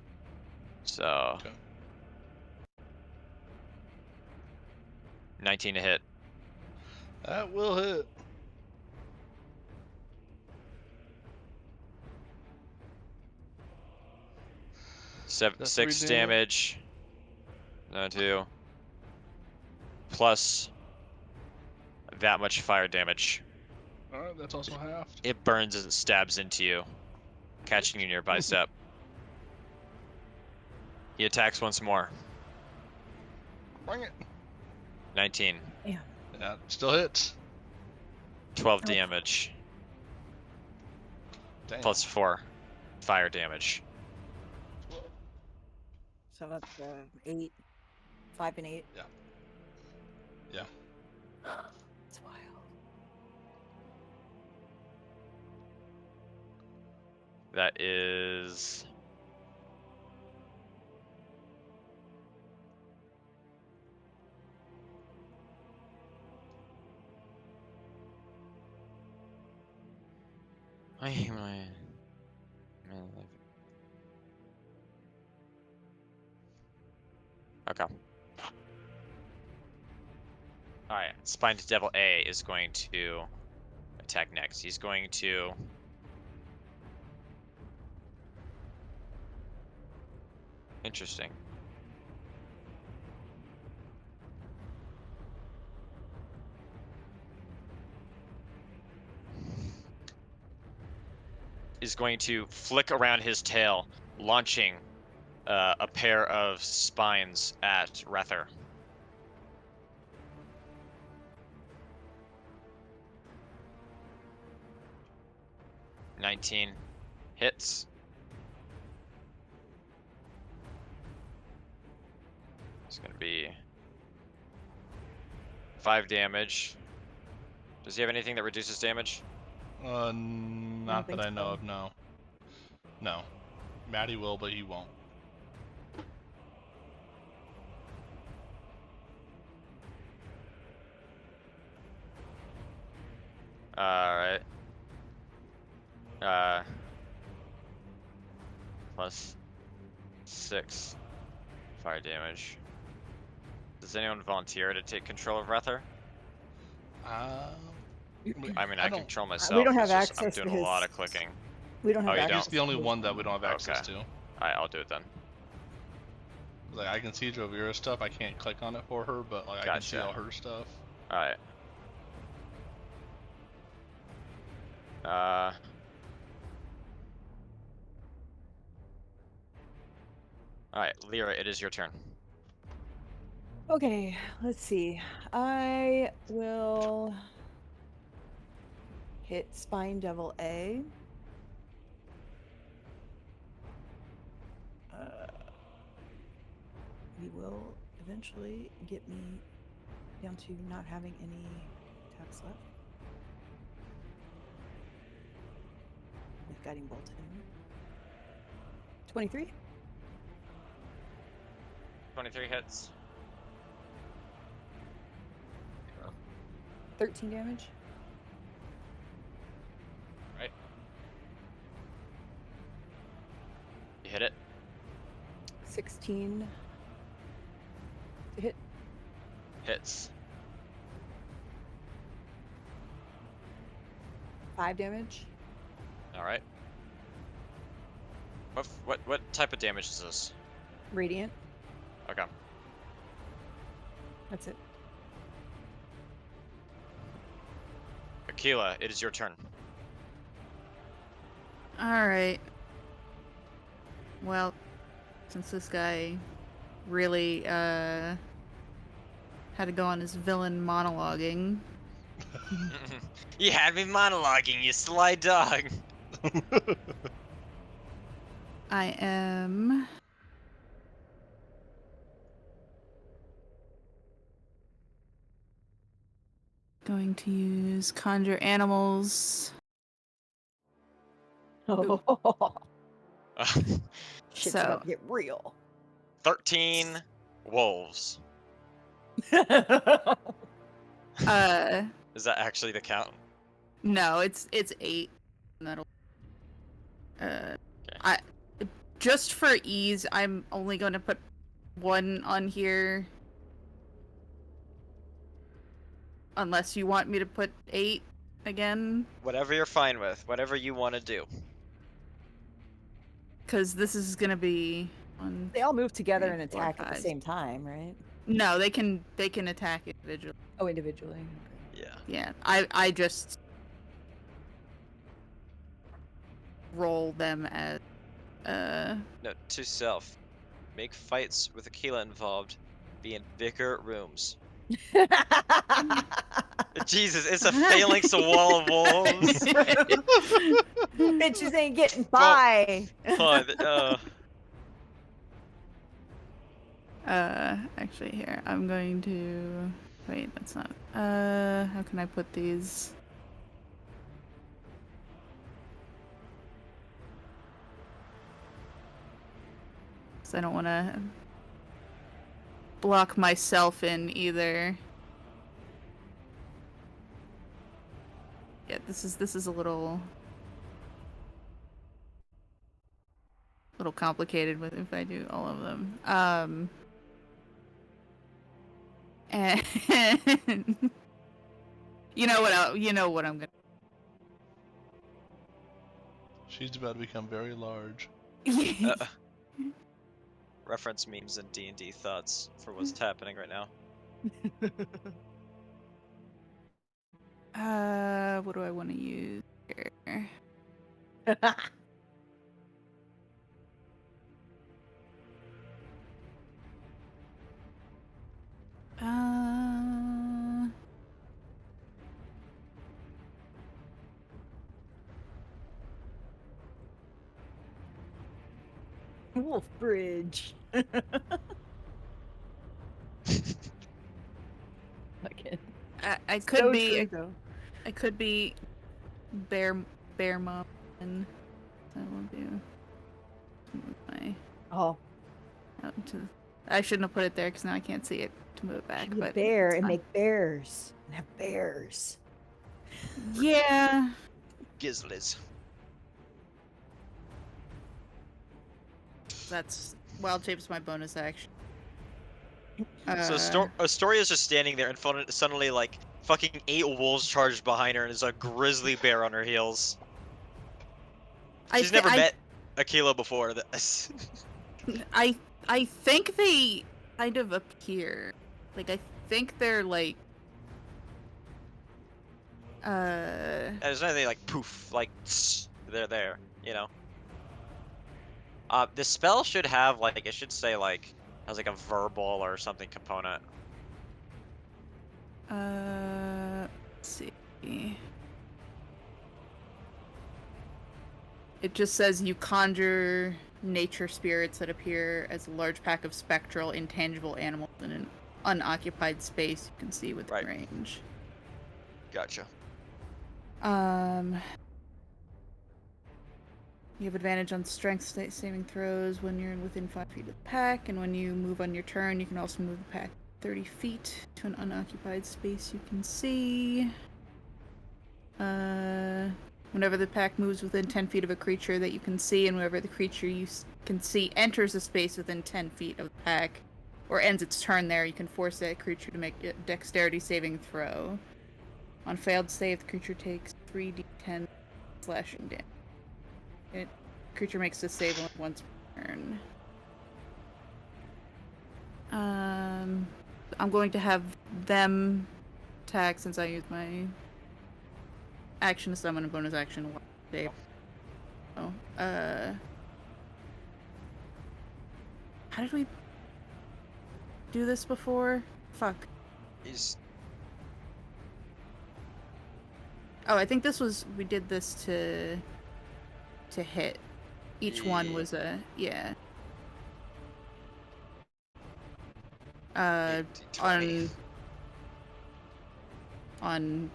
So... Okay. 19 to hit. That will hit. That's 6 3 damage. No, 2. Plus that much fire damage. Alright, that's also halved. It burns as it stabs into you, catching you in your bicep. He attacks once more. Bring it. 19. Yeah. Yeah, still hits. 12 Oh. damage. Damn. Plus 4 fire damage. So that's 8. 5 and 8. Yeah. Yeah. It's wild. That is... Okay. Alright, Spined Devil A is going to attack next. He's going to... Interesting. Is going to flick around his tail, launching a pair of spines at Rether. $19 hits. It's gonna be 5 damage. Does he have anything that reduces damage? Not that think I know so. of, no. No. Maddie will, but he won't. Alright. Plus 6 fire damage. Does anyone volunteer to take control of Rether? I mean, I don't- control myself. don't it's have just I'm access to doing a lot his- of clicking. We don't have Oh, you access He's don't? the only to one that we don't have access Okay. to. Alright, I'll do it then. Like, I can see Jovira's stuff. I can't click on it for her, but like I can see Gotcha. all her stuff. Alright. Alright, Lyra, it is your turn. Okay, let's see. I will hit Spine Devil A. He will eventually get me down to not having any attacks left. With Guiding Bolt in. 23. 23 hits. 13 damage. Right. You hit it. 16 to hit. Hits. 5 damage. Alright. What type of damage is this? Radiant. Okay. That's it. Aquila, it is your turn. Alright. Well, since this guy really had to go on his villain monologuing, You had me monologuing, you sly dog. I am going to use conjure animals. Oh, shit's So- about to get real. 13 wolves. Is that actually the count? No, it's 8. And that'll I just for ease, I'm only going to put 1 on here. Unless you want me to put 8 again, Whatever you're fine with. Whatever you want to do. because this is gonna be on. They all move together 3, and 4, attack at the 5. same time, right? No, they can attack individually. Oh, individually. Yeah. Yeah, I just roll them as Note to self: make fights with Aquila involved be in bigger rooms. Okay. Jesus, it's a phalanx of wall of wolves. Bitches ain't getting by. Fun. actually here I'm going to wait. That's not. How can I put these? Because I don't want to block myself in either. Yeah, this is a little complicated with if I do all of them. And you know what I'm gonna. She's about to become very large. Reference memes and D&D thoughts for what's happening right now. What do I want to use here? Wolf Bridge. Okay. I could So be true, though. I could be bear mom and I will do move my Oh, out to. I shouldn't have put it there because now I can't see it to move it back. be a But bear it's and fine. make bears and have bears. Yeah. Gizzlies. That's wild shape's my bonus action. So Astoria's just standing there and suddenly like fucking 8 wolves charged behind her and there's a grizzly bear on her heels. She's never met Aquila before this. I think they kind of appear. Like I think they're like There's nothing like poof, like they're there, you know. The spell should have like it should say like has like a verbal or something component. let's see. It just says you conjure nature spirits that appear as a large pack of spectral, intangible animals in an unoccupied space you can see within Right. range. Gotcha. You have advantage on strength saving throws when you're within 5 feet of the pack, and when you move on your turn, you can also move the pack 30 feet to an unoccupied space you can see. Whenever the pack moves within 10 feet of a creature that you can see, and whenever the creature you can see enters a space within 10 feet of the pack, or ends its turn there, you can force that creature to make a dexterity saving throw. On failed save, the creature takes 3d10 slashing damage. Creature makes this save only once per turn. I'm going to have them attack since I used my action to summon a bonus action save. Oh, how did we do this before? Fuck. He's Oh, I think this was we did this to hit. Each one was a D20. on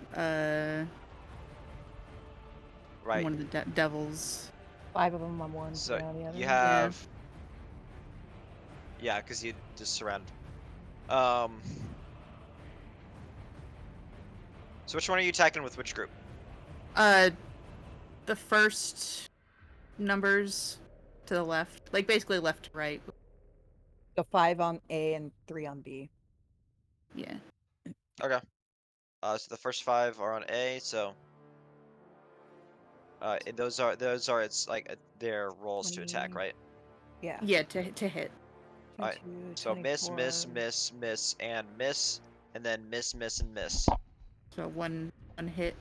Right. one of the devils. 5 of them on one, So 3 on the other. you have. Yeah, because you just surround. So which one are you attacking with which group? The first numbers to the left, like basically left to right. So 5 on A and 3 on B. Yeah. Okay. So the first 5 are on A. So. And those are it's like their rolls to attack, 20. right? Yeah. Yeah, to hit. Alright, 22, so miss, 24. miss, and then miss, and miss. So one hit.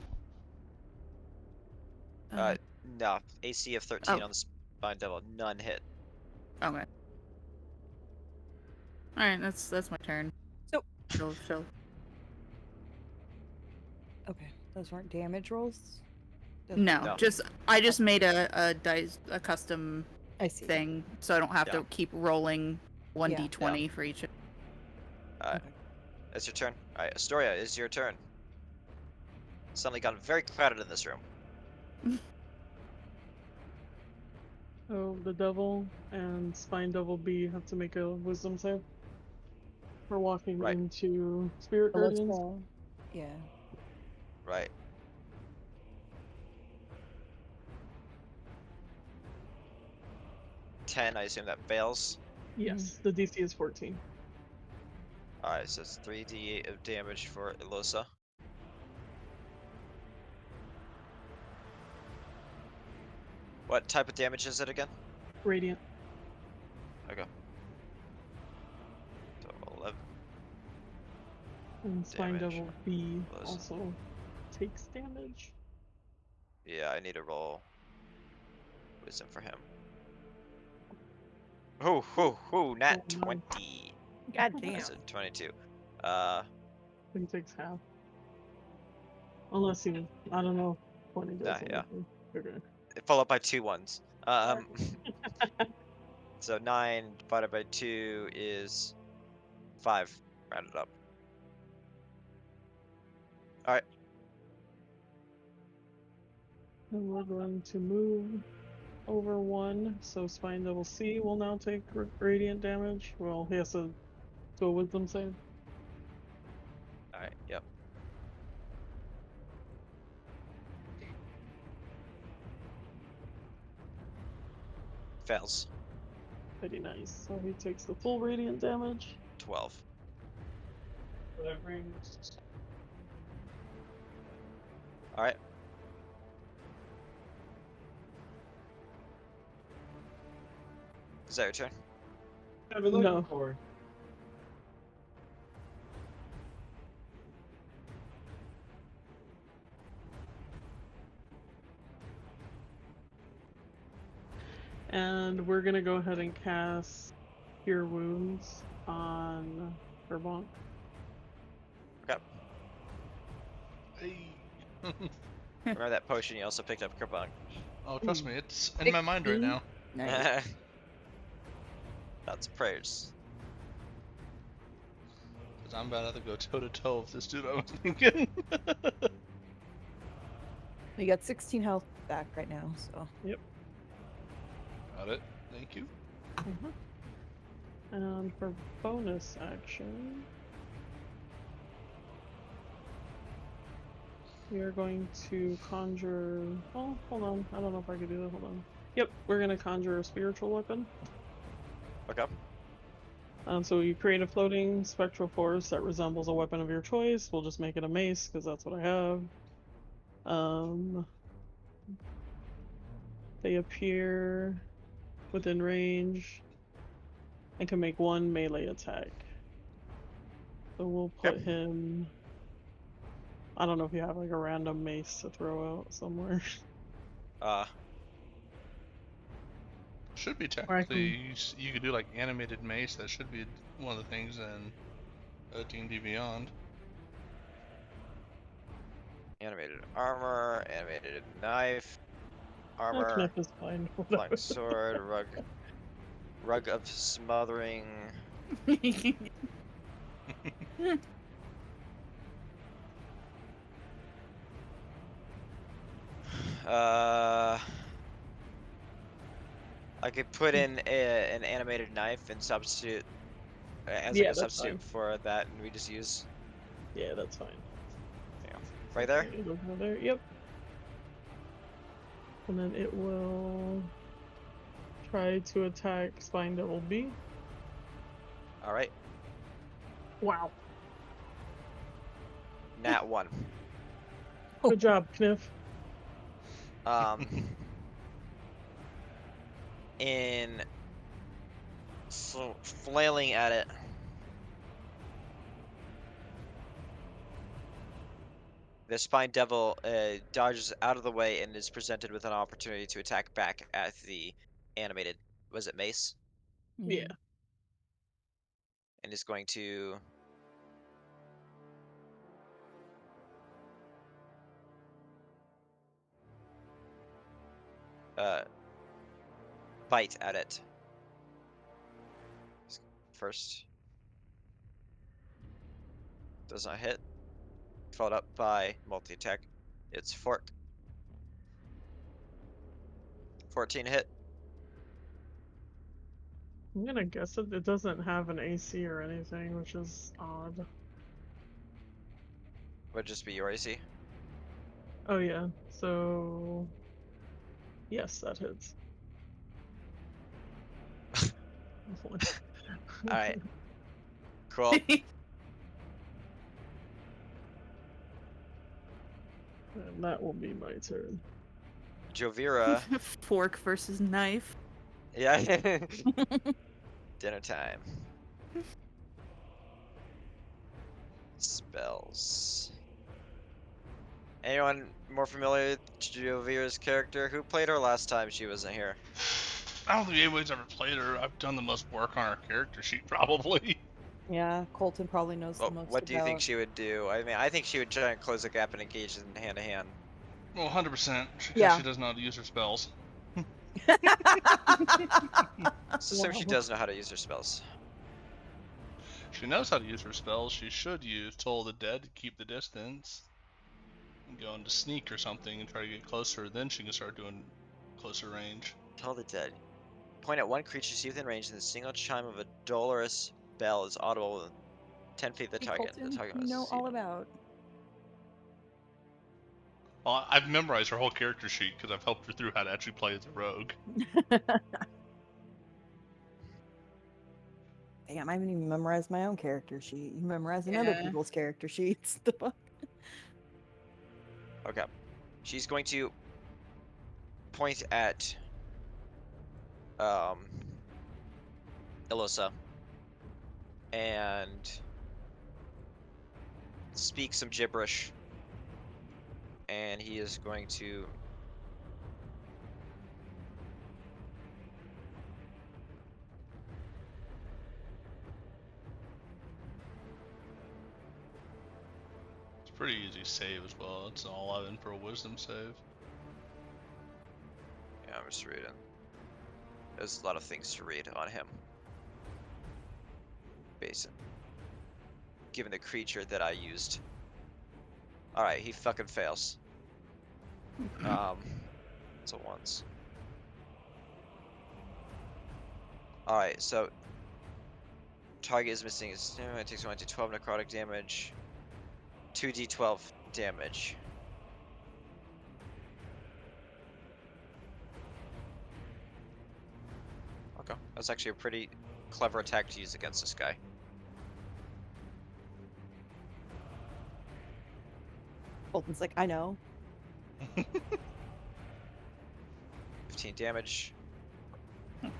No, AC of 13 on the Spine Devil, none hit. Okay. All right, that's my turn. So She'll. okay, those weren't damage rolls. Those No, No. I just made a custom I see. thing, so I don't have Yeah. to keep rolling 1d20 for each. Alright, Okay. it's your turn. Alright, Astoria, it's your turn. Suddenly got very crowded in this room. So the devil and Spine Devil B have to make a wisdom save. We're walking Right. into Spirit So let's Guardians. go. Yeah. Right. $10, I assume that fails. Yes, the DC is 14. Alright, so it's 3d8 of damage for Elosa. What type of damage is it again? Radiant. Okay. So 11. And Spine Damage. Devil B Close. also takes damage. Yeah, I need to roll wisdom for him. Nat Oh, 20. God damn. That's a 22. He takes half. Unless he, I don't know, 20 does Yeah. anything. Okay. Followed by 2 ones. So 9 divided by 2 is 5, rounded up. Alright, And we're going to move over 1, so Spine Devil C will now take radiant damage. Well, he has to do a wisdom save. alright, yep. Fails. Pretty nice. So he takes the full radiant damage. 12. So that brings Alright. Is that your turn? no. And we're gonna go ahead and cast Cure Wounds on Herbonk. Okay. Hey. Remember that potion you also picked up, Kerbunk. Oh, trust me, it's in my mind right now. Nice. Lots of prayers. Because I'm about to go toe to toe with this dude I was thinking. You got 16 health back right now, so. Got it. Thank you. And for bonus action, we are going to conjure. Oh, hold on. I don't know if I could do that. Hold on. Yep, we're gonna conjure a spiritual weapon. Okay. So you create a floating spectral force that resembles a weapon of your choice. We'll just make it a mace because that's what I have. They appear within range and can make 1 melee attack. So we'll put him. I don't know if you have like a random mace to throw out somewhere. Should be I can- technically, you could do like animated mace. That should be one of the things in D&D Beyond. Animated armor, animated knife, Oh, armor, Kniff is fine. flying sword, rug of smothering. I could put in an animated knife and substitute as like Yeah, a that's substitute fine. for that, and we just use Yeah, that's fine. right there. Okay, it'll go there. Yep. And then it will try to attack Spine Devil B. All right, Wow. nat 1. Good job, Kniff. Um, in flailing at it. The Spine Devil dodges out of the way and is presented with an opportunity to attack back at the animated, was it mace? Yeah. And is going to bite at it. First. Does not hit. Followed up by multi-attack. It's fork. 14 hit. I'm gonna guess it doesn't have an AC or anything, which is odd. Would just be your AC. Oh yeah, so yes, that hits. Alright. Cool. And that will be my turn. Jovira. Fork versus knife. Yeah. Dinner time. Spells. Anyone more familiar with Jovira's character? Who played her last time she wasn't here? I don't think anybody's ever played her. I've done the most work on her character sheet, probably. Yeah, Colton probably knows Well, the most what do you think about. she would do? I mean, I think she would try and close the gap and engage in hand-to-hand. Well, 100%, because Yeah. she doesn't know how to use her spells. So assume she Wow. does know how to use her spells. She knows how to use her spells. She should use Toll the Dead to keep the distance. And go into Sneak or something and try to get closer. Then she can start doing closer range. Tell the dead. Point at one creature see within range, and the single chime of a dolorous bell is audible within 10 feet of the Hey, target. The Colton, target you must know see all them. about. Well, I've memorized her whole character sheet because I've helped her through how to actually play as a rogue. Damn, I haven't even memorized my own character sheet. You memorizing other Yeah. people's character sheets. The fuck? Okay. She's going to point at Ilyssa and speak some gibberish. And he is going to It's a pretty easy save as well. It's an 11 for a wisdom save. yeah, I'm just reading. There's a lot of things to read on him. Basin. Given the creature that I used. Alright, he fucking fails. So once. Alright, so target is missing his it takes 1d12 necrotic damage. 2d12 damage. Okay, that's actually a pretty clever attack to use against this guy. Colton's like, I know. 15 damage.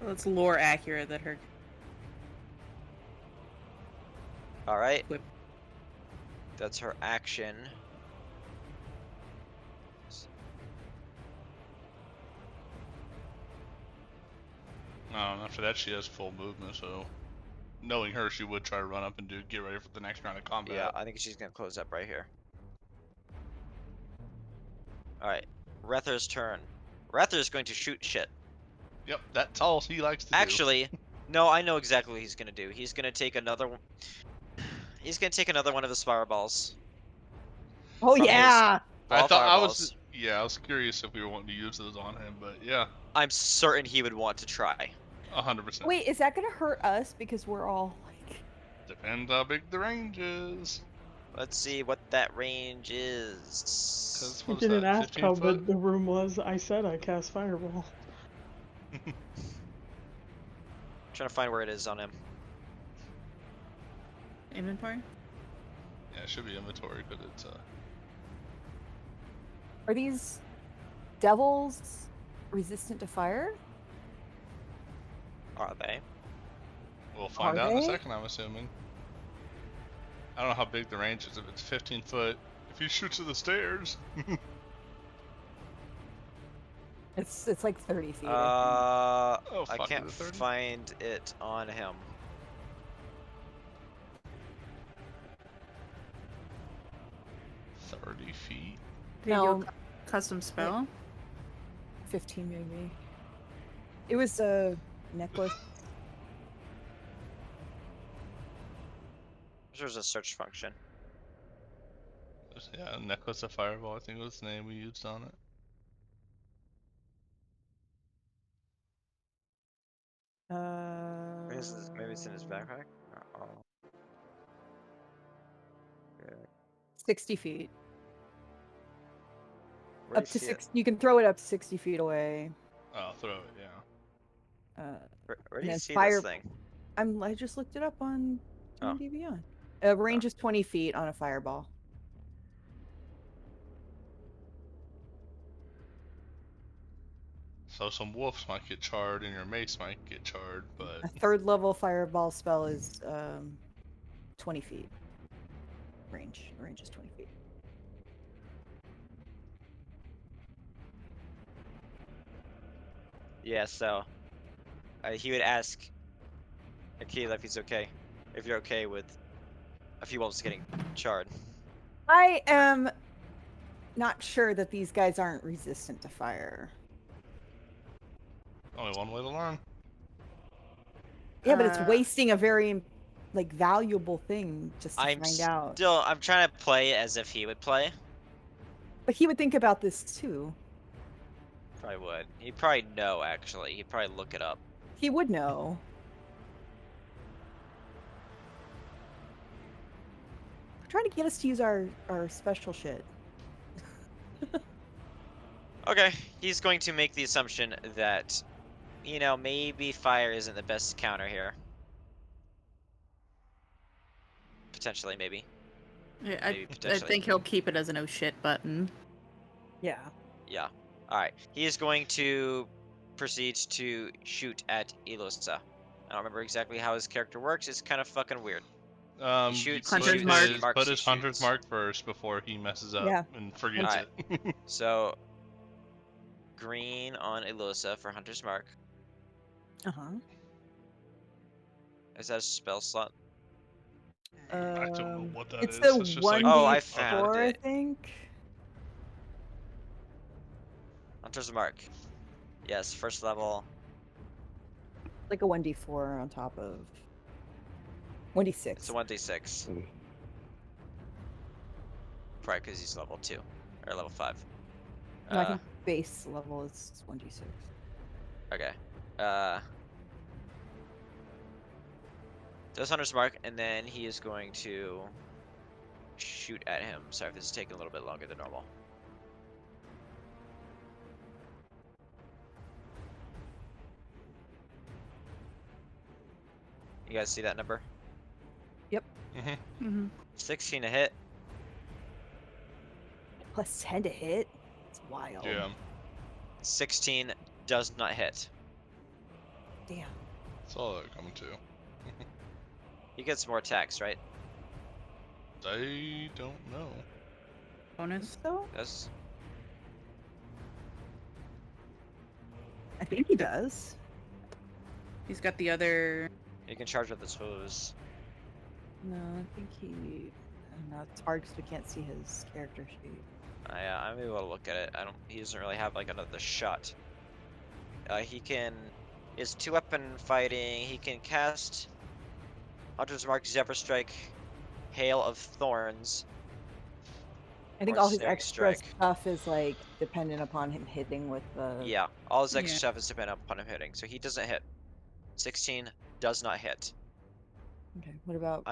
That's lore accurate that her. Alright. Whip. That's her action. And after that, she has full movement, so knowing her, she would try to run up and get ready for the next round of combat. Yeah, I think she's gonna close up right here. Alright. Rether's turn. Rether's going to shoot shit. Yep, that's all he likes to do. Actually, no, I know exactly what he's gonna do. He's gonna take another one. He's gonna take another one of his fireballs. Oh From his yeah. I ball thought I fireballs. was. Yeah, I was curious if we were wanting to use those on him, but yeah, I'm certain he would want to try. 100%. Wait, is that gonna hurt us because we're all like? Depends how big the range is. Let's see what that range is. Because You what is didn't that? ask 15 how foot? big the room was. I said I cast fireball. Trying to find where it is on him. Inventory? Yeah, it should be inventory, but it's Are these devils resistant to fire? Are they? We'll find Are out in a they? second, I'm assuming. I don't know how big the range is. If it's 15 foot, if he shoots to the stairs. It's like 30 feet. I Oh, fuck, can't is it 30? find it on him. 30 feet. Did you No. do a custom spell? 15 maybe. It was a necklace. There's a search function. Yeah, necklace of fireball, I think was the name we used on it. Maybe it's in his backpack. Oh. 60 feet. Where do Up you to see it? 6. You can throw it up to 60 feet away. Oh, throw it, yeah. Where do and you then see fire- this thing? I just looked it up on Oh. D&D Beyond. Range is 20 feet on a fireball. So some wolves might get charred and your mace might get charred, but A third level fireball spell is 20 feet. Range. The range is 20 feet. Yeah, so he would ask Akila if he's okay. If you're okay with a few wolves getting charred. I am not sure that these guys aren't resistant to fire. only one way to learn. Yeah, but it's Uh, wasting a very like valuable thing just to I'm find out. I'm trying to play as if he would play. But he would think about this too. Probably would. He'd probably know actually. He'd probably look it up. He would know. Trying to get us to use our special shit. Okay, he's going to make the assumption that, you know, maybe fire isn't the best counter here. Potentially, maybe. Yeah, Maybe I potentially. think he'll keep it as an oh shit button. Yeah. Yeah. Alright. He is going to proceed to shoot at Elosa. I don't remember exactly how his character works. It's kind of fucking weird. You shoots- put Hunter's his, mark. Marks put he his hunter's shoots. mark first before he messes up Yeah. and forgets Alright. it. So, green on Elosa for Hunter's Mark. Uh-huh. Is that a spell slot? I don't know what that It's is. the It's just 1d4, like Oh, I found I it. think. Hunter's Mark. Yes, first level. Like a 1d4 on top of 1d6. It's a 1d6. Probably because he's level 2. Or level 5. No, I think base level is 1d6. Okay. Does Hunter's Mark, and then he is going to shoot at him. Sorry if this is taking a little bit longer than normal. You guys see that number? Mm-hmm. 16 to hit. Plus 10 to hit. It's wild. yeah. 16 does not hit. Damn. That's all that coming to. He gets more attacks, right? I don't know. Bonus. So Does I think he does. He's got the other. he can charge with his hose. No, I think he. I don't know. It's hard because we can't see his character sheet. I'm able to look at it. He doesn't really have like another shot. He can. Is 2-weapon fighting. He can cast Hunter's Mark, Zephyr Strike, Hail of Thorns, I think or all his Snaring extra Strike. stuff is like dependent upon him hitting with the. Yeah, all his extra Yeah. stuff is dependent upon him hitting, so he doesn't hit. 16 does not hit. Okay. What about?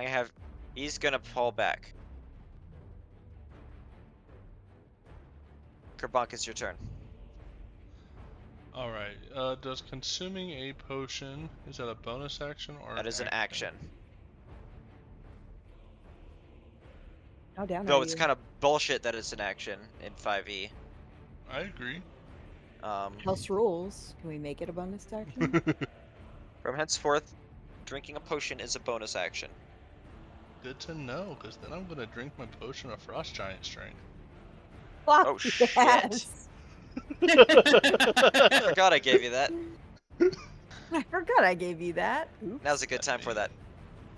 He's gonna pull back. Kerbonk, it's your turn. All right. Does consuming a potion, is that a bonus action or That is an action. How down Though are it's you? kind of bullshit that it's an action in 5e. I agree. House rules. Can we make it a bonus action? From henceforth, drinking a potion is a bonus action. Good to know, because then I'm gonna drink my potion of Frost Giant Strength. Fuck Oh, shit. yes! I forgot I gave you that. I forgot I gave you that. Oops. Now's a good time for that.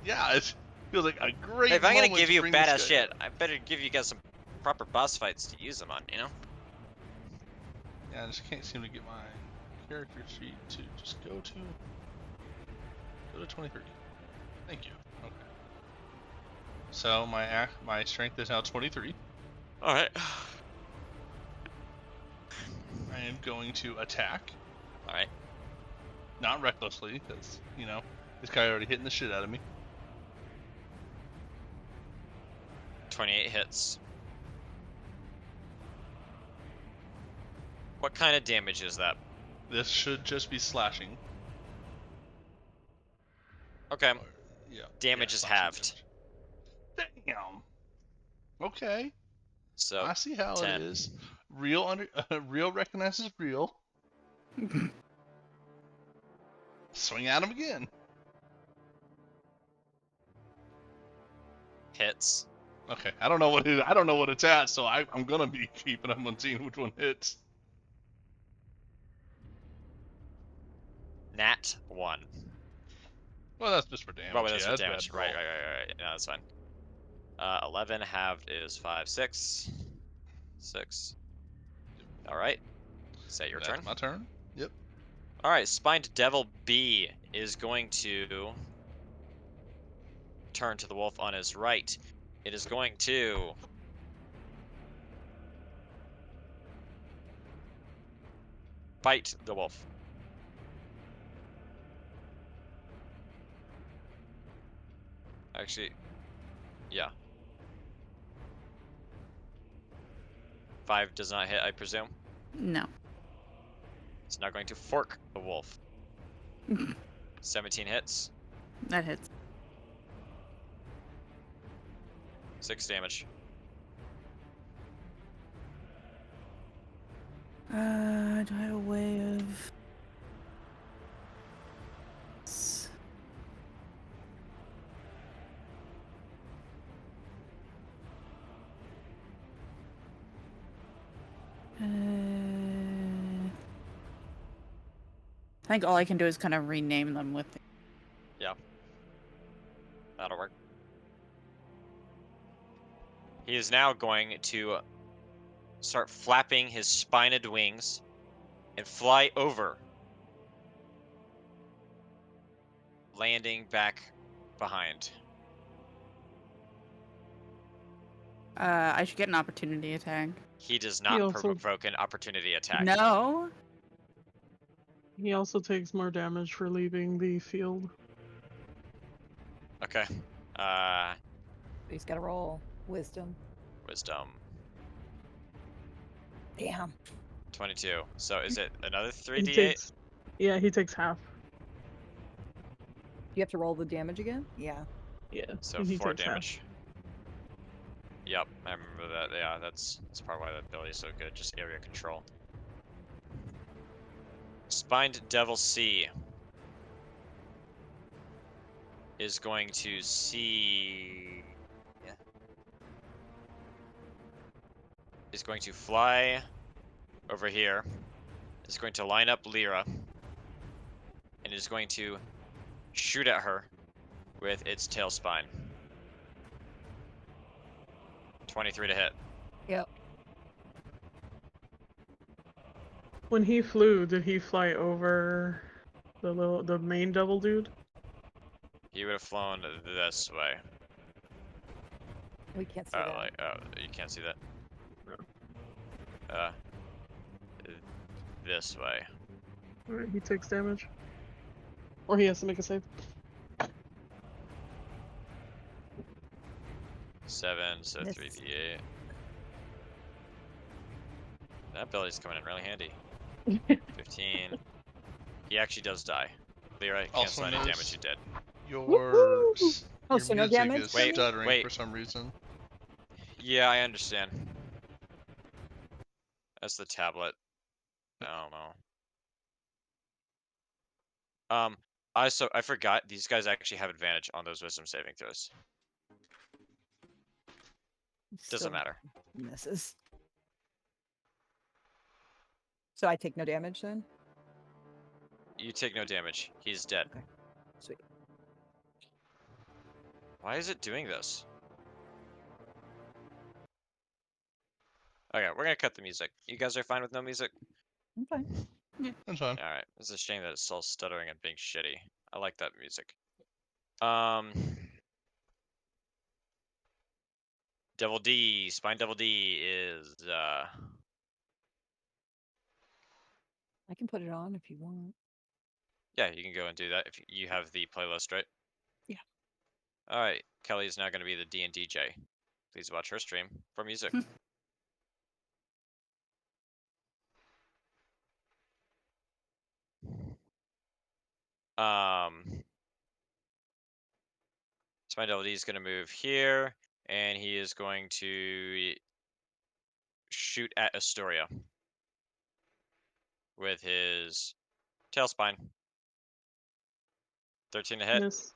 Yeah, it feels like a great Hey, if I'm gonna moment give to you bring this badass guy shit, up. I better give you guys some proper boss fights to use them on, you know? Yeah, I just can't seem to get my character sheet to just go to 2030. Thank you. Okay. So my strength is now 23. Alright. I am going to attack, Alright. not recklessly, because you know this guy already hitting the shit out of me. 28 hits. What kind of damage is that? This should just be slashing. Okay. Or, yeah. Damage yeah, is slashing halved. damage. Damn. Okay. So I see how 10. it is. Real recognizes real. Swing at him again. Hits. Okay, I don't know what it's at, so I'm gonna be keeping them on seeing which one hits. Nat 1. Well, that's just for damage. Oh, wait, that's yeah, for that's damage. bad Right. roll. No, that's fine. 11 halved is 5, 6. 6. Alright. Is that your That's turn? my turn. Yep. Alright, Spined Devil B is going to turn to the wolf on his right. It is going to bite the wolf. Actually, yeah. 5 does not hit, I presume. No. It's now going to fork the wolf. 17 hits, That hits. 6 damage. Do I have a way of... I think all I can do is kind of rename them with... Yeah. That'll work. He is now going to start flapping his spined wings and fly over, landing back behind. I should get an opportunity attack. He does not also- provoke an opportunity attack. No. He also takes more damage for leaving the field. Okay. He's got to roll wisdom. Wisdom. Damn. 22. So is it another He 3d8? takes, yeah, he takes half. You have to roll the damage again? Yeah. Yeah. So he 4 takes half. damage. Yep, I remember that. Yeah, that's part why that ability is so good. Just area control. Spined Devil C is going to see. Yeah. Is going to fly over here. Is going to line up Lyra. And is going to shoot at her with its tail spine. 23 to hit. Yep. When he flew, did he fly over the main devil dude? He would have flown this way. We can't see that. Like, you can't see that. No. Uh, this way. Alright, he takes damage. Or he has to make a save. 7, so Miss. 3d8. That ability's coming in really handy. 15. He actually does die. Lyra, cancel any damage miss. you did. Your Woohoo! Oh, your so no music damage is for me? stuttering Wait. for some reason. Yeah, I understand. That's the tablet. I don't know. I forgot these guys actually have advantage on those wisdom saving throws. Doesn't Still matter. misses. So I take no damage then? You take no damage. He's dead. Okay. Sweet. Why is it doing this? Okay, we're gonna cut the music. You guys are fine with no music? I'm fine. That's fine. Alright. It's a shame that it's still stuttering and being shitty. I like that music. Devil D, Spine Devil D is I can put it on if you want. yeah, you can go and do that if you have the playlist, right? Yeah. Alright, Kelly is now gonna be the D and DJ. Please watch her stream for music. Spine Devil D is gonna move here, and he is going to shoot at Astoria with his tailspine. 13 to hit. Miss.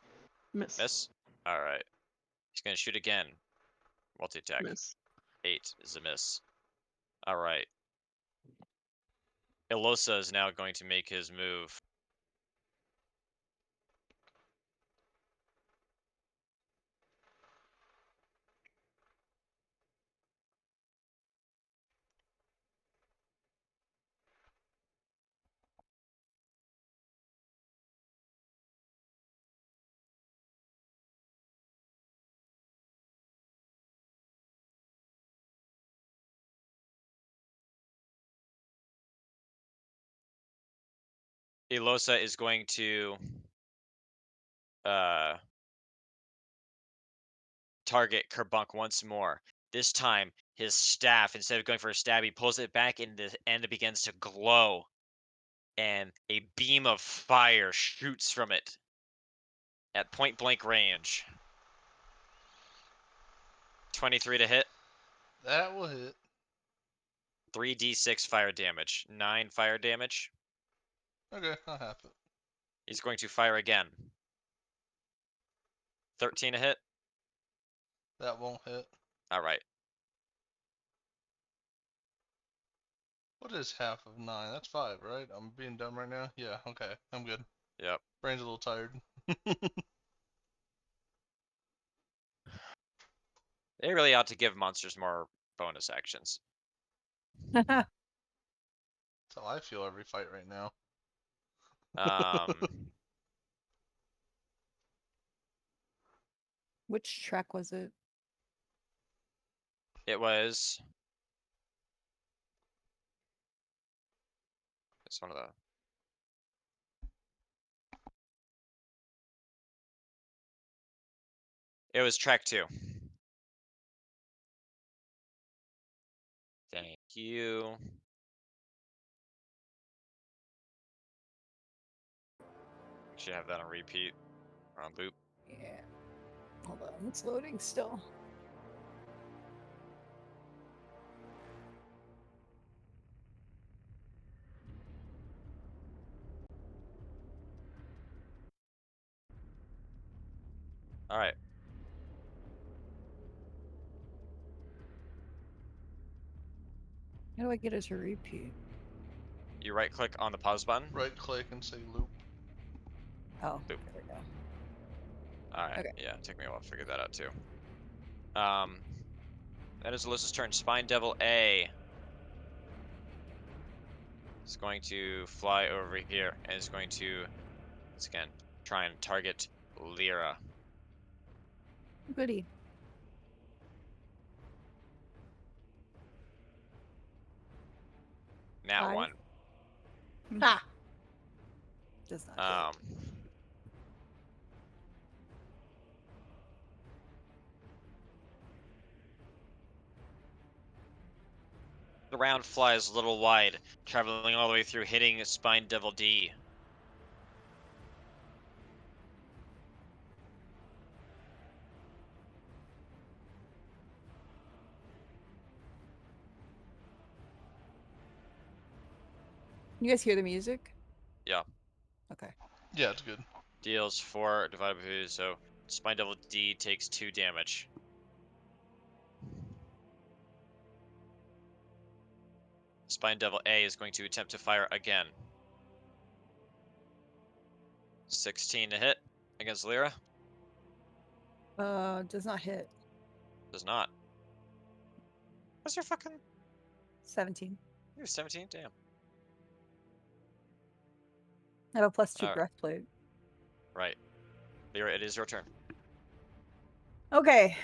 Miss. Miss. All right. He's gonna shoot again. Multi attack. Miss. 8 is a miss. All right. Ilosa is now going to make his move. Ilosa is going to target Kerbunk once more. This time, his staff, instead of going for a stab, he pulls it back and the end begins to glow. And a beam of fire shoots from it at point blank range. 23 to hit. That will hit. 3d6 fire damage. 9 fire damage. Okay, I'll have it. He's going to fire again. 13 to hit. That won't hit. All right. What is half of 9? That's 5, right? I'm being dumb right now? Yeah, okay. I'm good. Yep. Brain's a little tired. They really ought to give monsters more bonus actions. That's how I feel every fight right now. Which track was it? It was. It's one of the. It was track 2. Thank you. Should have that on repeat or on loop. Yeah. Hold on, it's loading still. All right. How do I get it to repeat? You right click on the pause button. Right click and say loop. Oh, Boop. there we go. All right. Okay. Yeah, it took me a while to figure that out too. That is Alyssa's turn. Spine Devil A. is going to fly over here and is going to, once again, try and target Lyra. Goody. Nat 5. 1. Ha! Does not Um, the round flies a little wide, traveling all the way through, hitting Spine Devil D. You guys hear the music? Yeah. Okay. Yeah, it's good. Deals 4 divided by 2, so Spine Devil D takes 2 damage. Spine Devil A is going to attempt to fire again. 16 to hit against Lyra. Does not hit. Does not. What's your fucking... 17. You're 17? Damn. I have a +2 Alright. breastplate. Right. Lyra, it is your turn. Okay.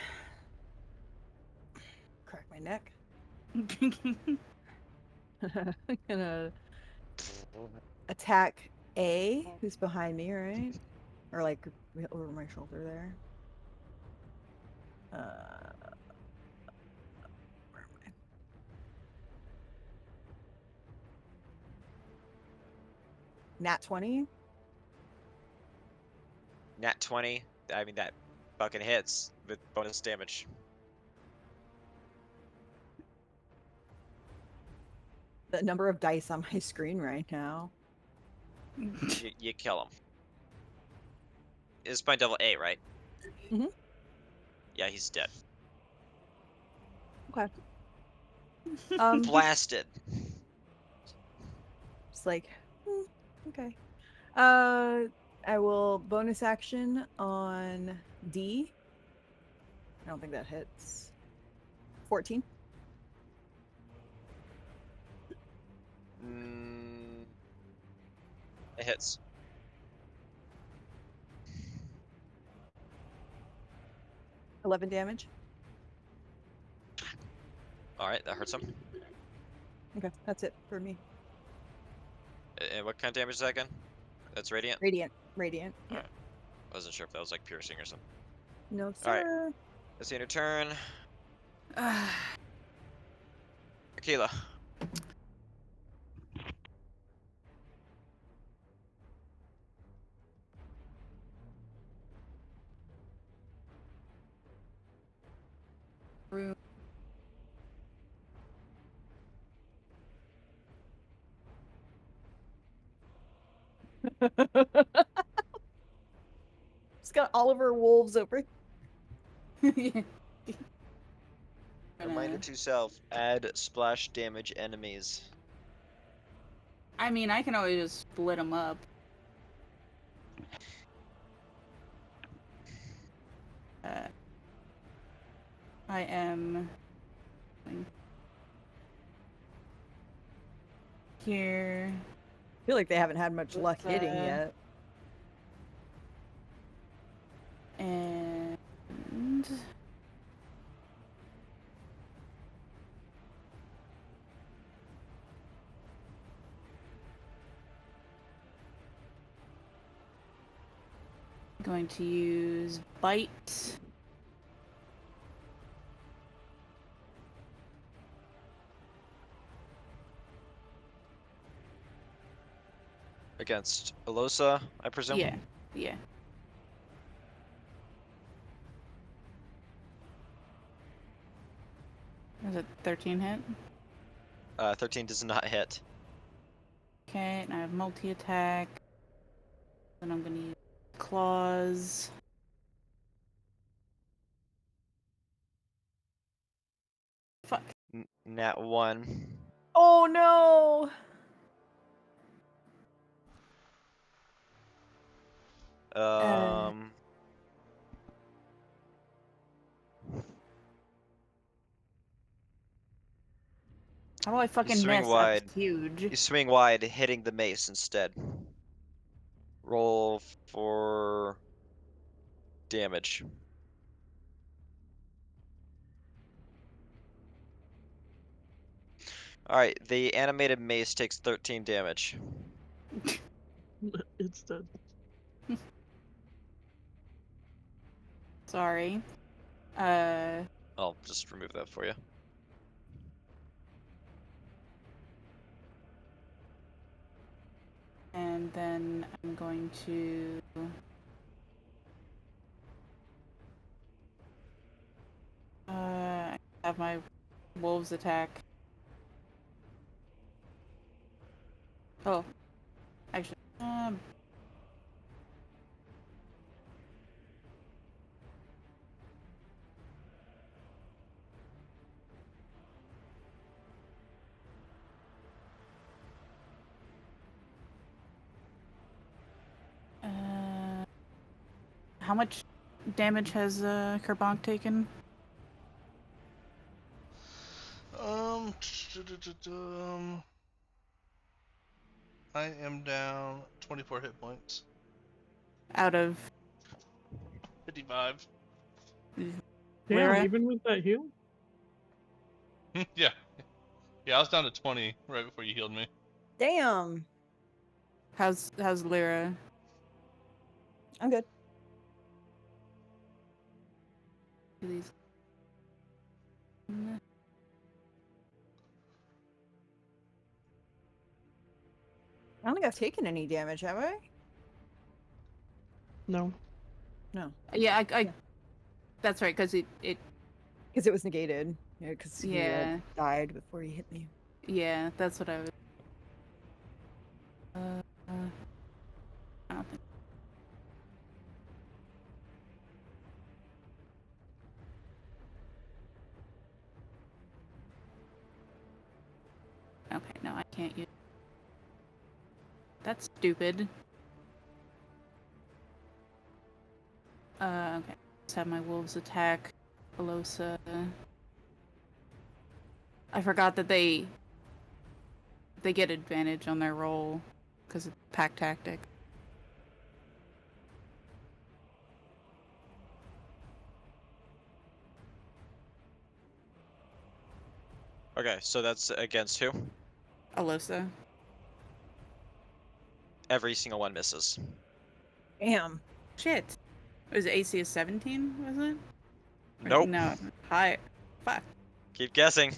Crack my neck. I'm gonna attack A, who's behind me, right? Or like over my shoulder there. Where am I? Nat 20. Nat 20. I mean, that fucking hits with bonus damage. The number of dice on my screen right now. You kill him. It's Spine Devil A, right? Mhm. Yeah, he's dead. Okay. Blasted. Just like, okay. I will bonus action on D. I don't think that hits. 14. It hits. $11 damage. Alright, that hurts him. Okay, that's it for me. And what kind of damage is that again? That's radiant? Radiant. Radiant. Yeah. Alright. I wasn't sure if that was like piercing or something. No, Alright. sir. That's the end of turn. Akila. Room. It's got Oliver Wolves over. Reminder to self, add splash damage enemies. I mean, I can always just split them up. I am here. I feel like they haven't had much luck With, hitting yet. And going to use bite. Against Elosa, I presume? Yeah, yeah. Is it 13 hit? 13 does not hit. Okay, and I have multi-attack. Then I'm gonna use claws. Fuck. Nat 1. Oh no! How do I fucking swing miss? wide. That's huge. You swing wide, hitting the mace instead. Roll for damage. Alright, the animated mace takes 13 damage. It's dead. Sorry. I'll just remove that for you. And then I'm going to... I have my wolves attack. Oh. Actually, how much damage has Kerbonk taken? I am down 24 hit points. Out of 55. Damn, Lyra? even with that heal? Yeah. Yeah, I was down to 20 right before you healed me. Damn. How's Lyra? I'm good. These. I don't think I've taken any damage, have I? No. No. Yeah, I that's right, because it Because it was negated. Yeah, because he Yeah. had died before he hit me. yeah, that's what I was. I don't think. Okay, no, I can't use. That's stupid. Okay. Let's have my wolves attack Velosa. I forgot that they get advantage on their roll because of pack tactic. Okay, so that's against who? Alosa. Every single one misses. Damn. Shit. Was it AC of 17, was it? Or- Nope. No. High. Fuck. Keep guessing.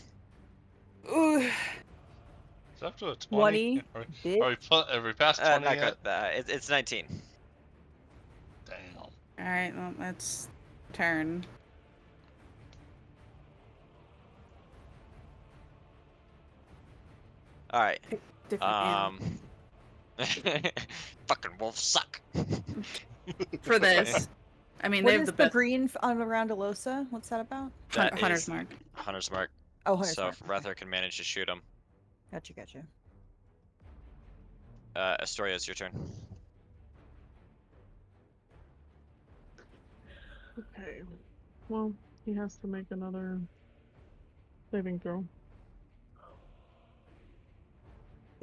Ooh. Is up to a 20? 20. Are we past 20 Not yet? good. It's 19. Damn. Alright, well, that's turn. Alright. Different animal. Fucking wolves suck. For this. I mean, What they have is the the best green on around Alosa? What's that about? That Hunter's is Mark. Hunter's Mark. Oh, Hunter's So Mark. if Rether can manage to shoot him. Gotcha, gotcha. Astoria, it's your turn. Okay. Well, he has to make another saving throw.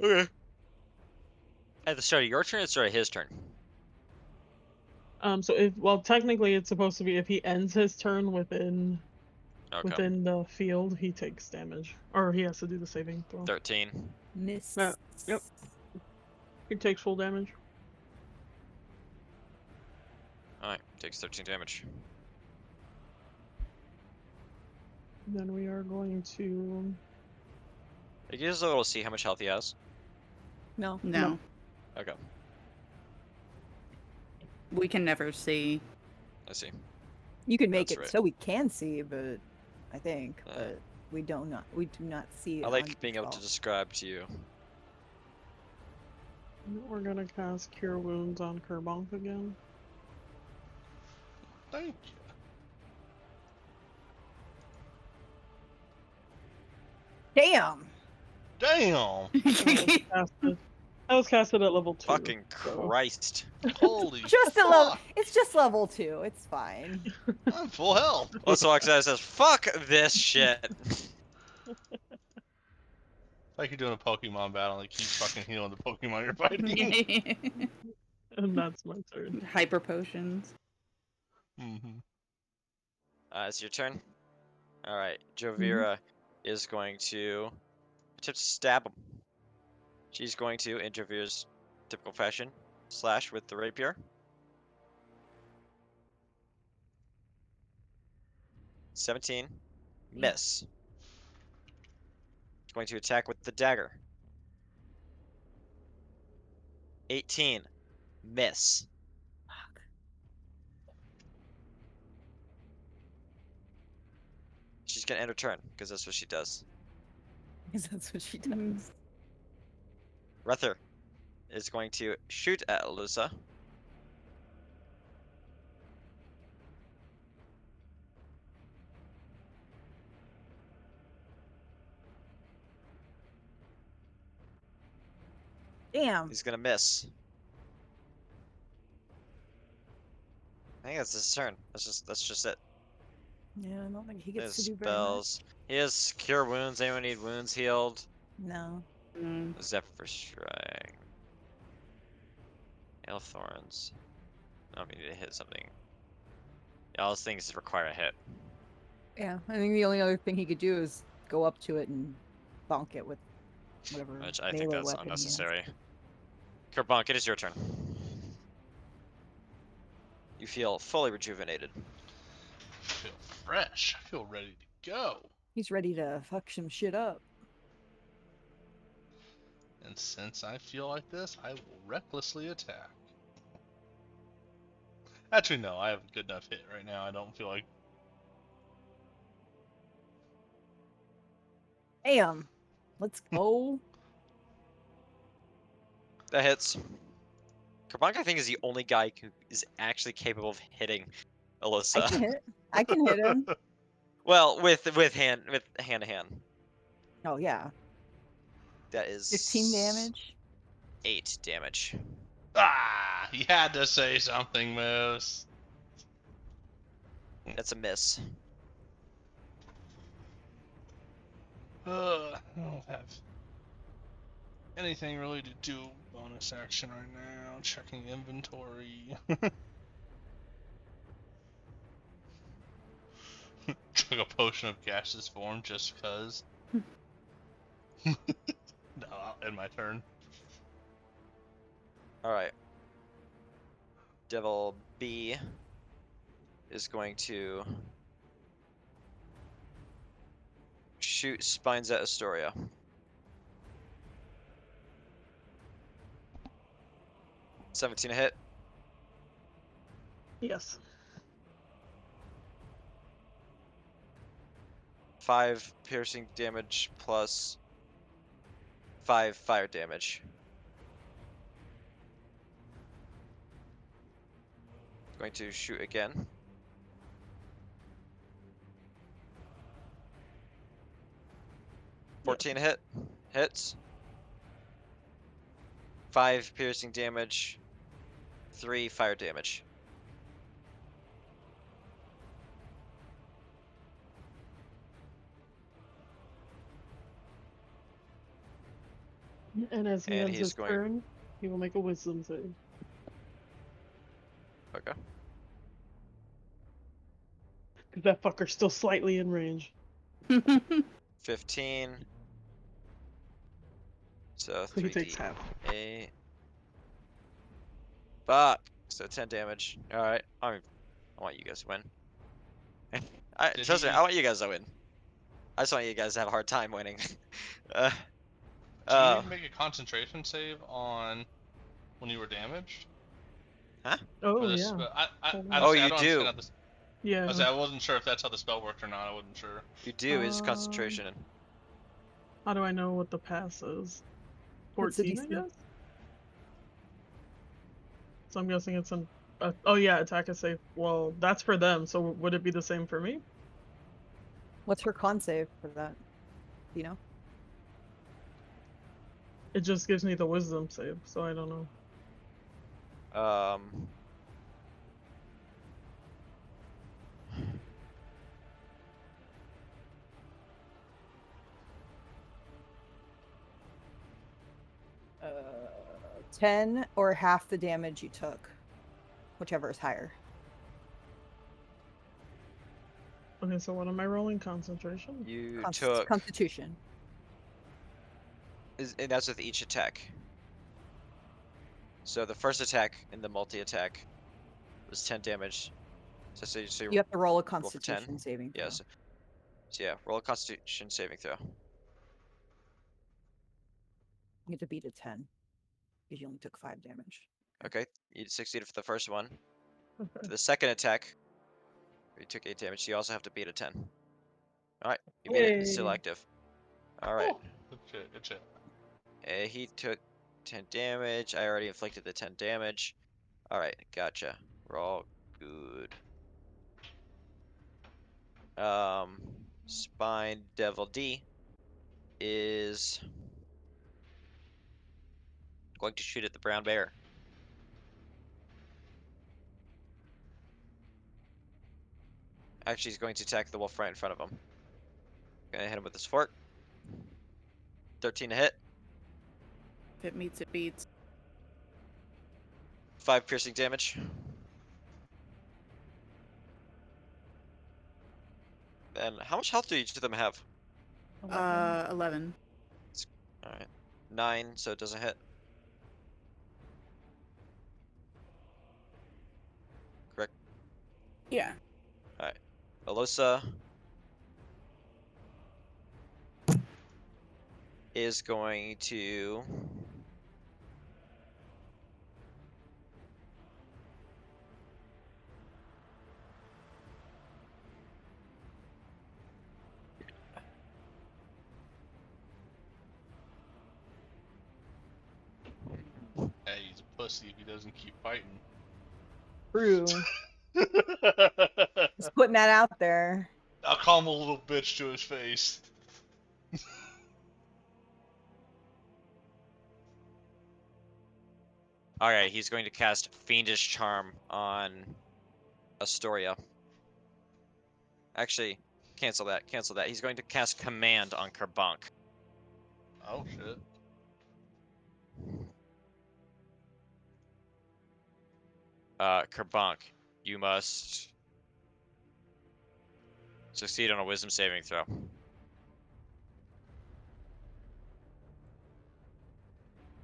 Okay. At the start of your turn, it's start of his turn. So technically it's supposed to be if he ends his turn within the field, he takes damage. Or he has to do the saving throw. 13. Miss. Yep. He takes full damage. Alright, takes 13 damage. Then we are going to... It gives a little see how much health he has. No. No. Okay, We can never see. I see. You can make That's it right. so we can see, but I think, Yeah. but we do not see it. I on like being able to default. describe to you. We're gonna cast Cure Wounds on Kerbonk again. Thank you. Damn. Damn! That was casted at level 2. Fucking so- Christ. Holy Just a level. fuck! It's just level 2. It's fine. I'm full health. Also, Oxide says, fuck this shit. Like you're doing a Pokemon battle, and keep fucking healing the Pokemon you're fighting. And that's my turn. Hyper potions. Mm-hmm. It's your turn. All right, Mm-hmm. Jovira is going to attempt to stab him. She's going to, in Jovira's typical fashion, slash with the rapier. 17, miss. Going to attack with the dagger. 18, miss. She's gonna end her turn because that's what she does. Because that's what she Mhm. does. Rether is going to shoot at Alyssa. Damn. He's gonna miss. I think that's his turn. That's just it. Yeah, I don't think he His gets to do very much. spells. He has cure wounds. Anyone need wounds healed? No. Mm. Zephyr strike. Hail thorns. I don't need to hit something. Yeah, all those things require a hit. Yeah, I think the only other thing he could do is go up to it and bonk it with whatever Which I melee think that's weapon he has. unnecessary. Kerbonk, it is your turn. You feel fully rejuvenated. I feel fresh. I feel ready to go. He's ready to fuck some shit up. And since I feel like this, I will recklessly attack. Actually, no, I have a good enough hit right now. I don't feel like. Damn. Let's go. That hits. Kerbonk, I think, is the only guy who is actually capable of hitting Alyssa. I can hit him. Well, with hand to hand. Oh yeah. That is 15 damage. 8 damage. Ah, he had to say something, Moose. That's a miss. I don't have anything really to do. Bonus action right now. Checking inventory. Took a potion of gaseous form just because. No, I'll end my turn. Alright. Devil B is going to shoot spines at Astoria. $17 a hit. Yes. 5 piercing damage plus 5 fire damage. Going to shoot again. Yes. 14 a hit. Hits. 5 piercing damage. 3 fire damage. And as he And ends he's his going- turn, he will make a wisdom save. Okay. Because that fucker's still slightly in range. 15. So So he takes 3d8. half. Fuck. So 10 damage. Alright. I want you guys to win. Did Trust me, he- I want you guys to win. I just want you guys to have a hard time winning. uh, Do you uh, need to make a concentration save on when you were damaged? Oh, For this yeah. spell? I Oh, don't you understand do. how this- Yeah. I wasn't sure if that's how the spell worked or not. I wasn't sure. you do is concentration. How do I know what the pass is? What's the 14, I DC? guess? So I'm guessing it's an... oh, yeah, attack is safe. Well, that's for them, so would it be the same for me? What's her con save for that? Do you know? It just gives me the wisdom save, so I don't know. 10 or half the damage you took, whichever is higher. Okay, so what am I rolling? Concentration? You took, Constitution. and that's with each attack. So the first attack in the multi-attack was 10 damage. So You have to roll a for 10. Constitution saving throw. Yeah, so yeah, roll a Constitution saving throw. You have to beat a 10 because you only took 5 damage. Okay, you succeeded for the first one. Okay. For the second attack, you took 8 damage. So you also have to beat a 10. All right, you made it. It's still Yay. active. All right. Oh, good shit. Good shit. He took 10 damage. I already inflicted the 10 damage. All right, gotcha. We're all good. Spine Devil D is going to shoot at the brown bear. Actually, he's going to attack the wolf right in front of him. Gonna hit him with his fork. 13 to hit. If it meets, it beats. 5 piercing damage. And how much health do each of them have? 11. All right, 9, so it doesn't hit. Correct. Yeah. Alosa is going to Hey, he's a pussy if he doesn't keep fighting. True. Just putting that out there. I'll call him a little bitch to his face. Alright, he's going to cast Fiendish Charm on Astoria. Actually, cancel that, cancel that. He's going to cast Command on Kerbunk. Oh shit. Kerbunk, you must succeed on a Wisdom saving throw.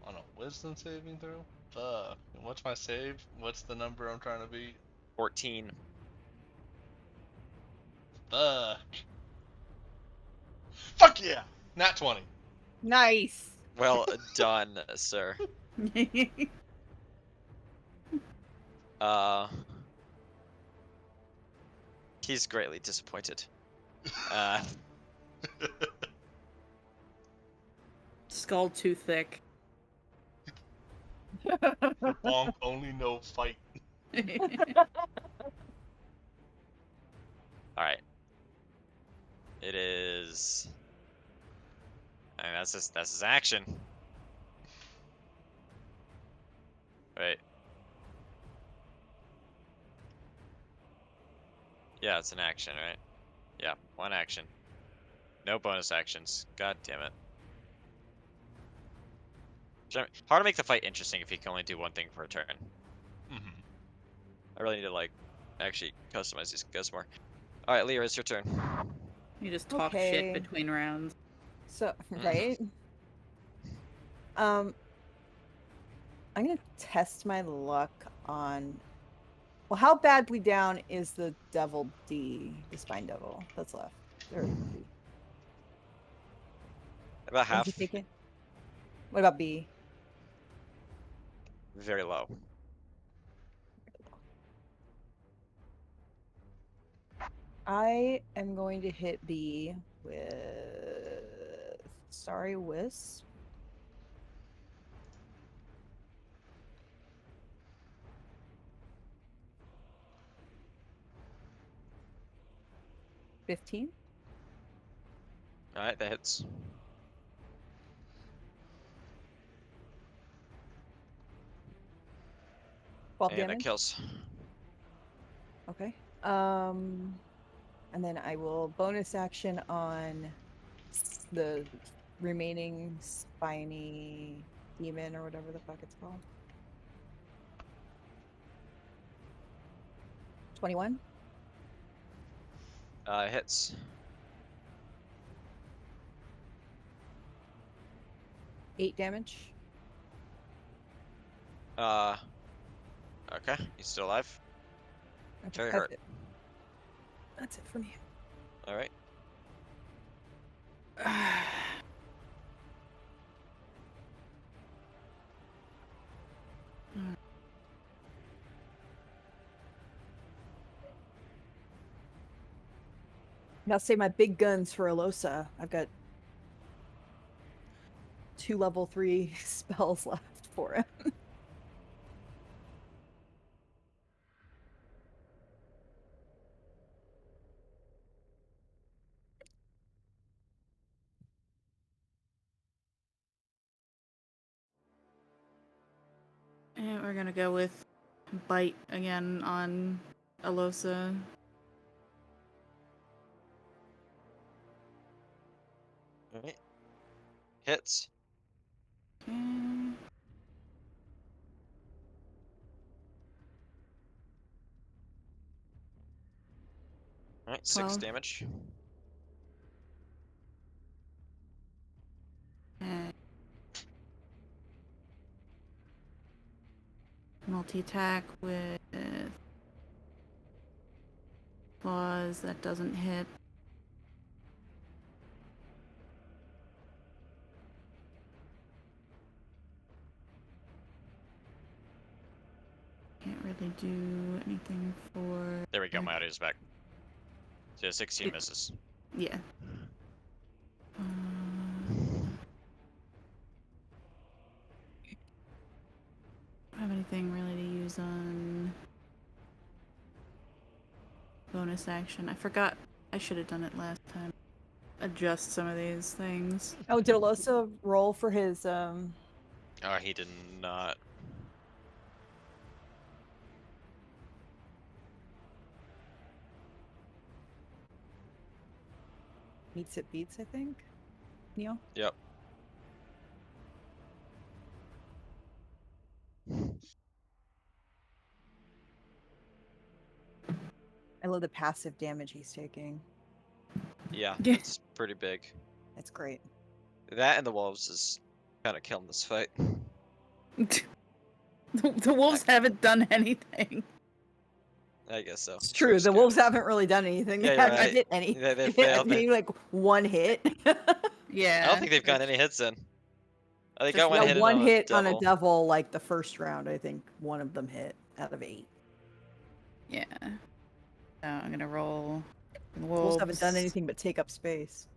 On a wisdom saving throw? Fuck. And what's my save? What's the number I'm trying to beat? 14. Fuck. Fuck yeah! Nat 20. Nice. Well done, sir. He's greatly disappointed. Skull too thick. Bonk only no fight. Alright. It is. I mean, that's his action. Wait. Yeah, it's an action, right? Yeah, one action. No bonus actions. God damn it. Hard to make the fight interesting if you can only do one thing per turn. Mm-hmm. I really need to, like, actually customize these guys more. Alright, Leah, it's your turn. You just talk Okay. shit between rounds. So, right? I'm gonna test my luck on. Well, how badly down is the Devil D, the Spine Devil that's left? Or D. About Did half. you take it? What about B? Very low. I am going to hit B with Sorry Wisp. $15. Alright, that hits. Twelve And that damage. kills. Okay. And then I will bonus action on the remaining spiny demon or whatever the fuck it's called. 21. Hits. 8 damage. Okay, he's still alive. Okay, Very that's hurt. it. That's it for me. All right. I'll save my big guns for Alosa. I've got 2 level 3 spells left for him. And we're gonna go with bite again on Alosa. All right. Hits. Okay. All right, 6 12. damage. Okay. Multi-attack with claws. That doesn't hit. Can't really do anything for. There we go. My audio's back. So 16 misses. Yeah. Don't have anything really to use on bonus action. I forgot. I should have done it last time. Adjust some of these things. Oh, did Alosa roll for his Oh, he did not. meets it beats, I think? Neil? Yep. I love the passive damage he's taking. Yeah, Yeah. it's pretty big. That's great. That and the wolves is kind of killing this fight. The wolves haven't done anything. I guess so. It's true. The wolves haven't really done anything. They Yeah, you're haven't right. hit any. They They failed. maybe like 1 hit. Yeah. I don't think they've got any hits in. Oh, they got Just one Yeah, hit in 1 on a hit on a devil. devil like the first round. I think 1 of them hit out of 8. Yeah. So I'm gonna roll. The Wolves haven't done anything but take up space.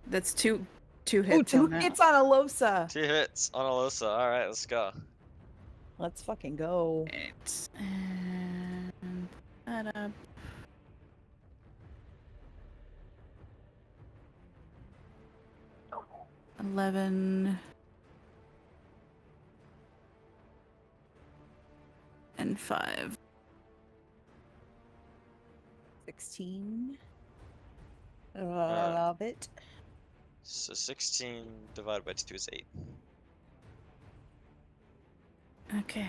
That's two hits. Ooh, 2 on that. hits on Alosa. 2 hits on Alosa. All right, let's go. Let's fucking go. Right. And that up. Oh. 11 and 5. 16. Love it. So 16 divided by 2 is 8. Okay.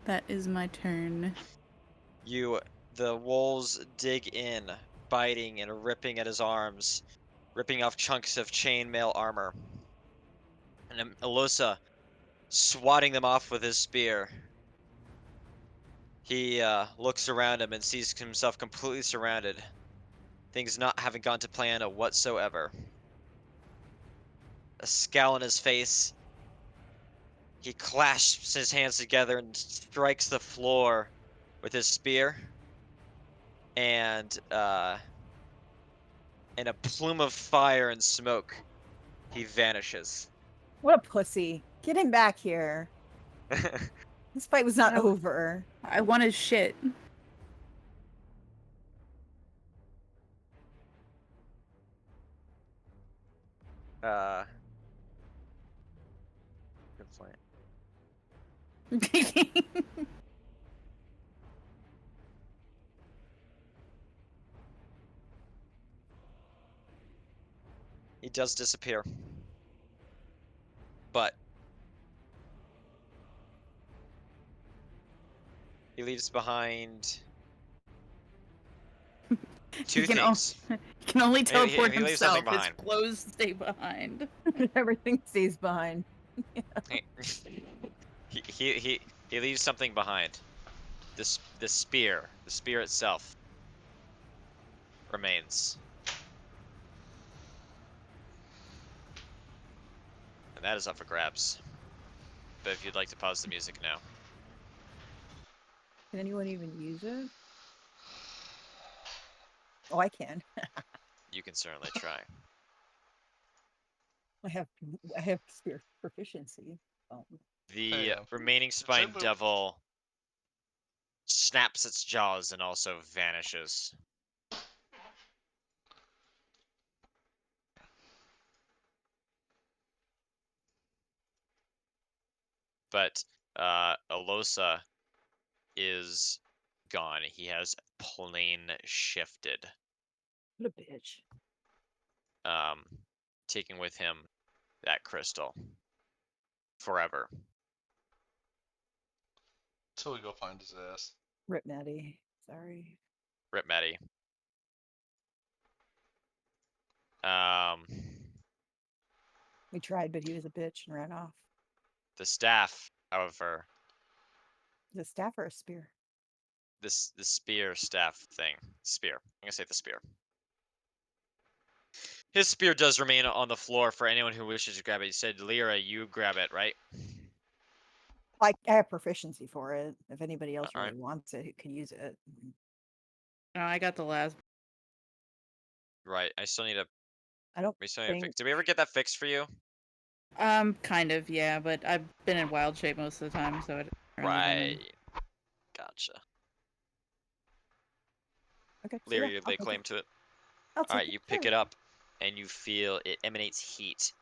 That is my turn. The wolves dig in, biting and ripping at his arms, ripping off chunks of chainmail armor. And Alosa swatting them off with his spear. He looks around him and sees himself completely surrounded. Things not having gone to plan whatsoever. A scowl on his face. He clasps his hands together and strikes the floor with his spear. And in a plume of fire and smoke, he vanishes. What a pussy. Get him back here. This fight was not No. over. I want his shit. Good point. does disappear. But he leaves behind two He can, o- things. he can only teleport he leaves something himself. His behind. clothes stay behind. Everything stays behind. He leaves something behind. The spear itself remains. And that is up for grabs. But if you'd like to pause the music now. Can anyone even use it? Oh, I can. You can certainly try. I have spear proficiency. The Hey, remaining spine every- devil snaps its jaws and also vanishes. But Alosa is gone. He has plane shifted, What a bitch. taking with him that crystal forever. Till we go find his ass. Rip Maddie. Sorry. Rip Matty. Um, We tried, but he was a bitch and ran off. the staff, however, The staff or a spear? the spear staff thing. Spear. I'm gonna say the spear. His spear does remain on the floor for anyone who wishes to grab it. You said, Lyra, you grab it, right? I have proficiency for it. If anybody else Alright. really wants it, who can use it. No, I got the last. Right. I still need a. I don't We still need to think fix. Did we ever get that fixed for you? Kind of, yeah, but I've been in wild shape most of the time, so it really Right. Gotcha. Okay. So Lyra, yeah, you I'll lay take claim it. to it. I'll take Alright, it. you pick Sure. it up, and you feel it emanates heat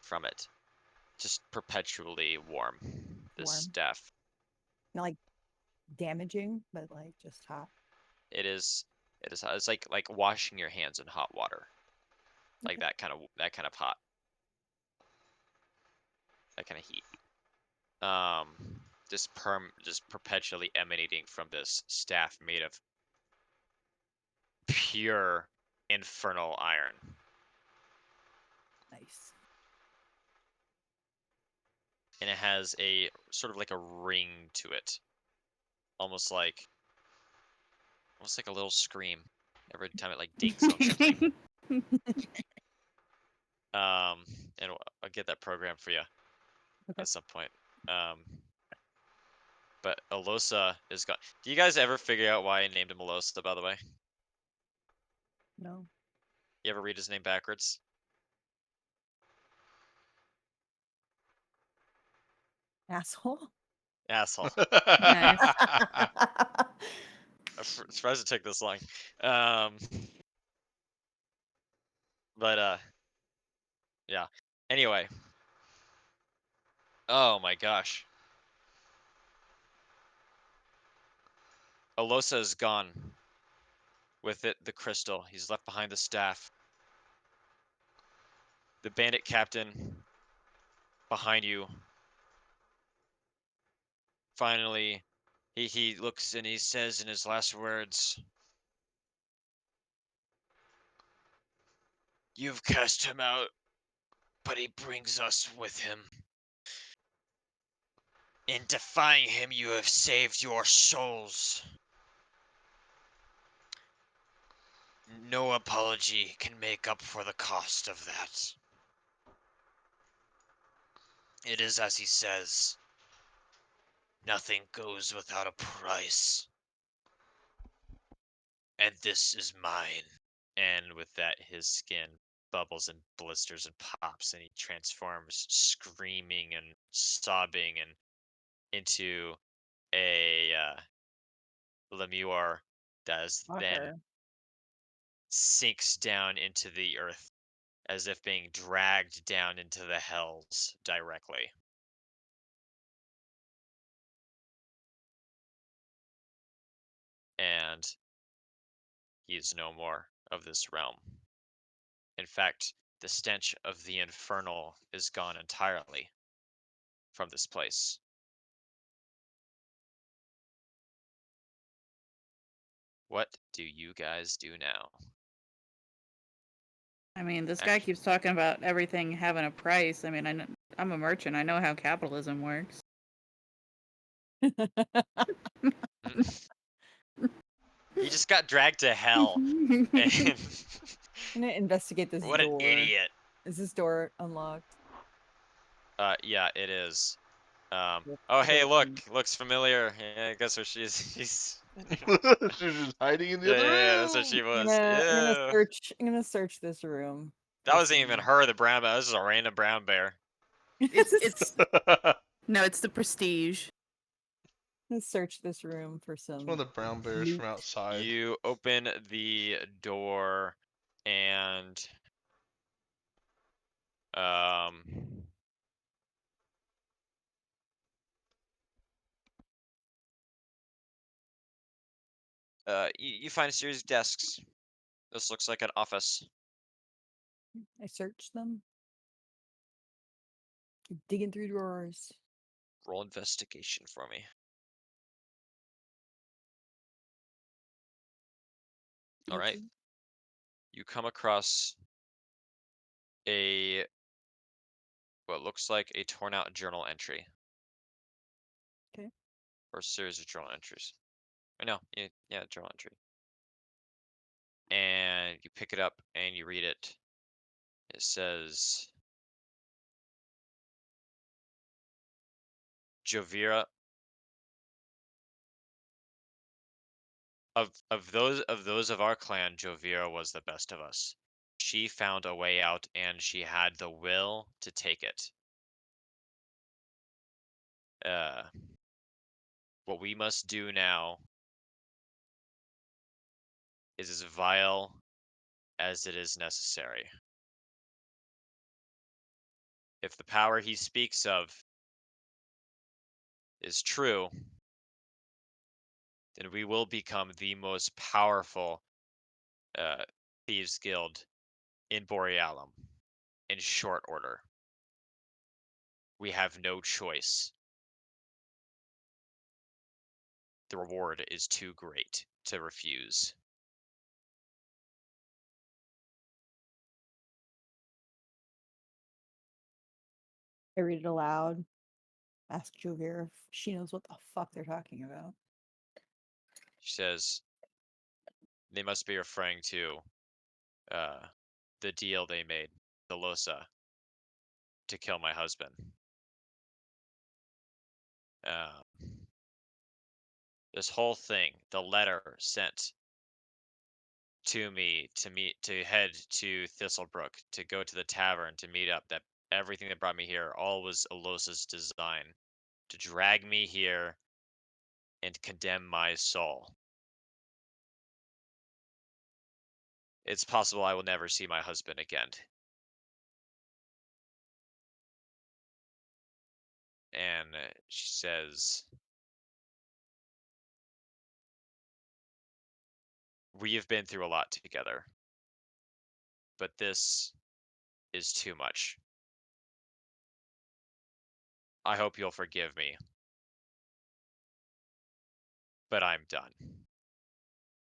from it. Just perpetually warm. This Warm. staff. Not like damaging, but like just hot. It is. It is. It's like washing your hands in hot water. Like Okay. that kind of hot. That kind of heat. Just perpetually emanating from this staff made of pure infernal iron. Nice. And it has a sort of like a ring to it. Almost like a little scream every time it like dinks on something. And I'll get that program for you Okay. at some point. But Alosa is gone. Do you guys ever figure out why I named him Alosa, by the way? No. You ever read his name backwards? Asshole. Asshole. Nice. I'm surprised it took this long. But yeah. Anyway. Oh my gosh. Alosa is gone. With it, the crystal. He's left behind the staff. The bandit captain behind you. Finally, he looks and he says in his last words, "You've cast him out, but he brings us with him. In defying him, you have saved your souls. No apology can make up for the cost of that. It is as he says, nothing goes without a price. And this is mine." And with that, his skin bubbles and blisters and pops, and he transforms, screaming and sobbing, and into a lemure that is then Fucker. sinks down into the earth as if being dragged down into the hells directly. And he is no more of this realm. In fact, the stench of the infernal is gone entirely from this place. What do you guys do now? I mean, this guy keeps talking about everything having a price. I mean, I'm a merchant. I know how capitalism works. He just got dragged to hell. And I'm gonna investigate this what door. an idiot. Is this door unlocked? Yeah, it is. Yep, Oh, hey, look, open. looks familiar. Yeah, I guess where she's. She's She's just hiding in the yeah, other room. yeah, that's what she was. I'm gonna search this room. That for wasn't even some- her, the brown bear. This is a random brown bear. It's no, it's the prestige. Let's search this room for some. It's one of the brown bears from loot. outside. You open the door and you find a series of desks. This looks like an office. I searched them. Digging through drawers. Roll investigation for me. All right. You come across what looks like a torn out journal entry. Okay. Or a series of journal entries. Or no, yeah, journal entry. And you pick it up and you read it. It says Jovira of those of our clan, Jovira was the best of us. She found a way out and she had the will to take it. What we must do now is as vile as it is necessary. If the power he speaks of is true, then we will become the most powerful thieves guild in Boreallum in short order. We have no choice. The reward is too great to refuse. I read it aloud. Ask Jovir if she knows what the fuck they're talking about. She says they must be referring to the deal they made, the Losa, to kill my husband. This whole thing, the letter sent to me to head to Thistlebrook, to go to the tavern, to meet up, that everything that brought me here, all was Alosa's design, to drag me here and condemn my soul. It's possible I will never see my husband again. And she says, we have been through a lot together, but this is too much. I hope you'll forgive me, but I'm done.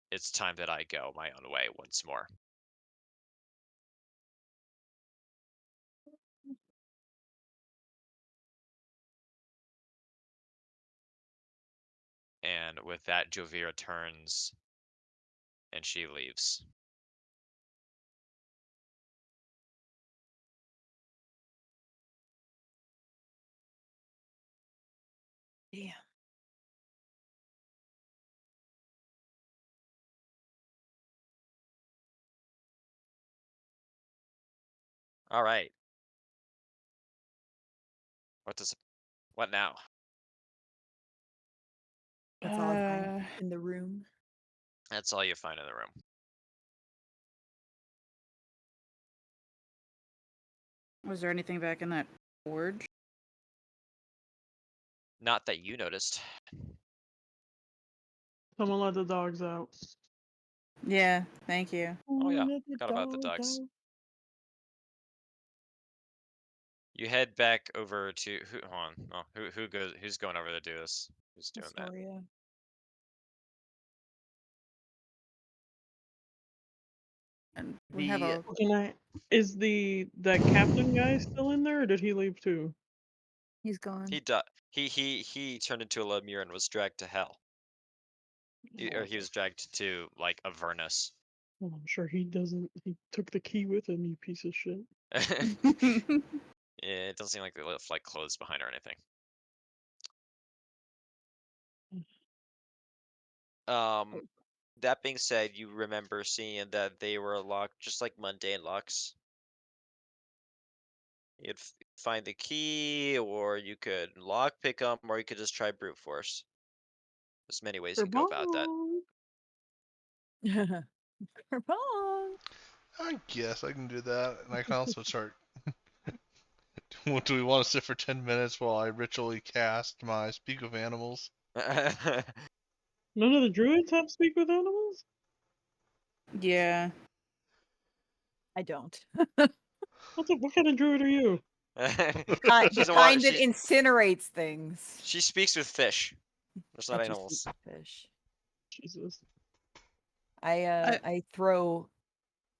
It's time that I go my own way once more. And with that, Jovira turns and she leaves. Yeah. All right. What now? That's all I find in the room. That's all you find in the room. Was there anything back in that forge? Not that you noticed. Someone let the dogs out. Yeah, thank you. Oh yeah, Let the forgot about the dog dogs. out. You head back over to who? Hold on. Oh, who goes? Who's going over to do this? Who's doing that? Astoria. And we have a Can I? Is that captain guy still in there, or did he leave too? He's gone. He turned into a Lemure and was dragged to hell. Or he was dragged to like Avernus. Well, I'm sure he doesn't. He took the key with him, you piece of shit. Yeah, it doesn't seem like they left like clothes behind or anything. That being said, you remember seeing that they were locked, just like mundane locks. You'd find the key, or you could lock pick them, or you could just try brute force. There's many ways you can go about that. Wrong. I guess I can do that, and I can also start. Do we want to sit for 10 minutes while I ritually cast my Speak of Animals? None of the druids have speak with animals. yeah. I don't. What kind of druid are you? The She's a kind that incinerates things. She speaks with fish. There's not I just animals. eat fish. Jesus. I throw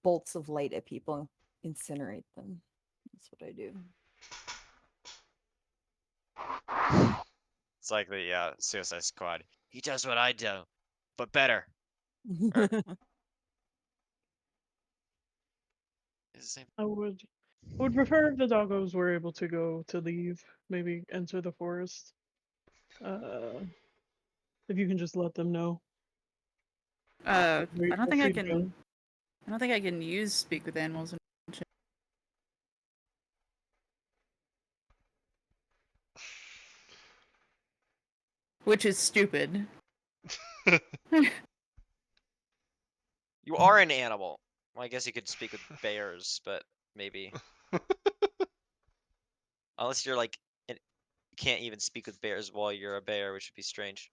bolts of light at people, incinerate them. That's what I do. It's like the Suicide Squad. He does what I do, but better. It's the same. I would prefer if the doggos were able to leave, maybe enter the forest. If you can just let them know. I don't think I Free to go. can. I don't think I can use speak with animals. Which is stupid. You are an animal. Well, I guess you could speak with bears, but maybe. Unless you're like, you can't even speak with bears while you're a bear, which would be strange.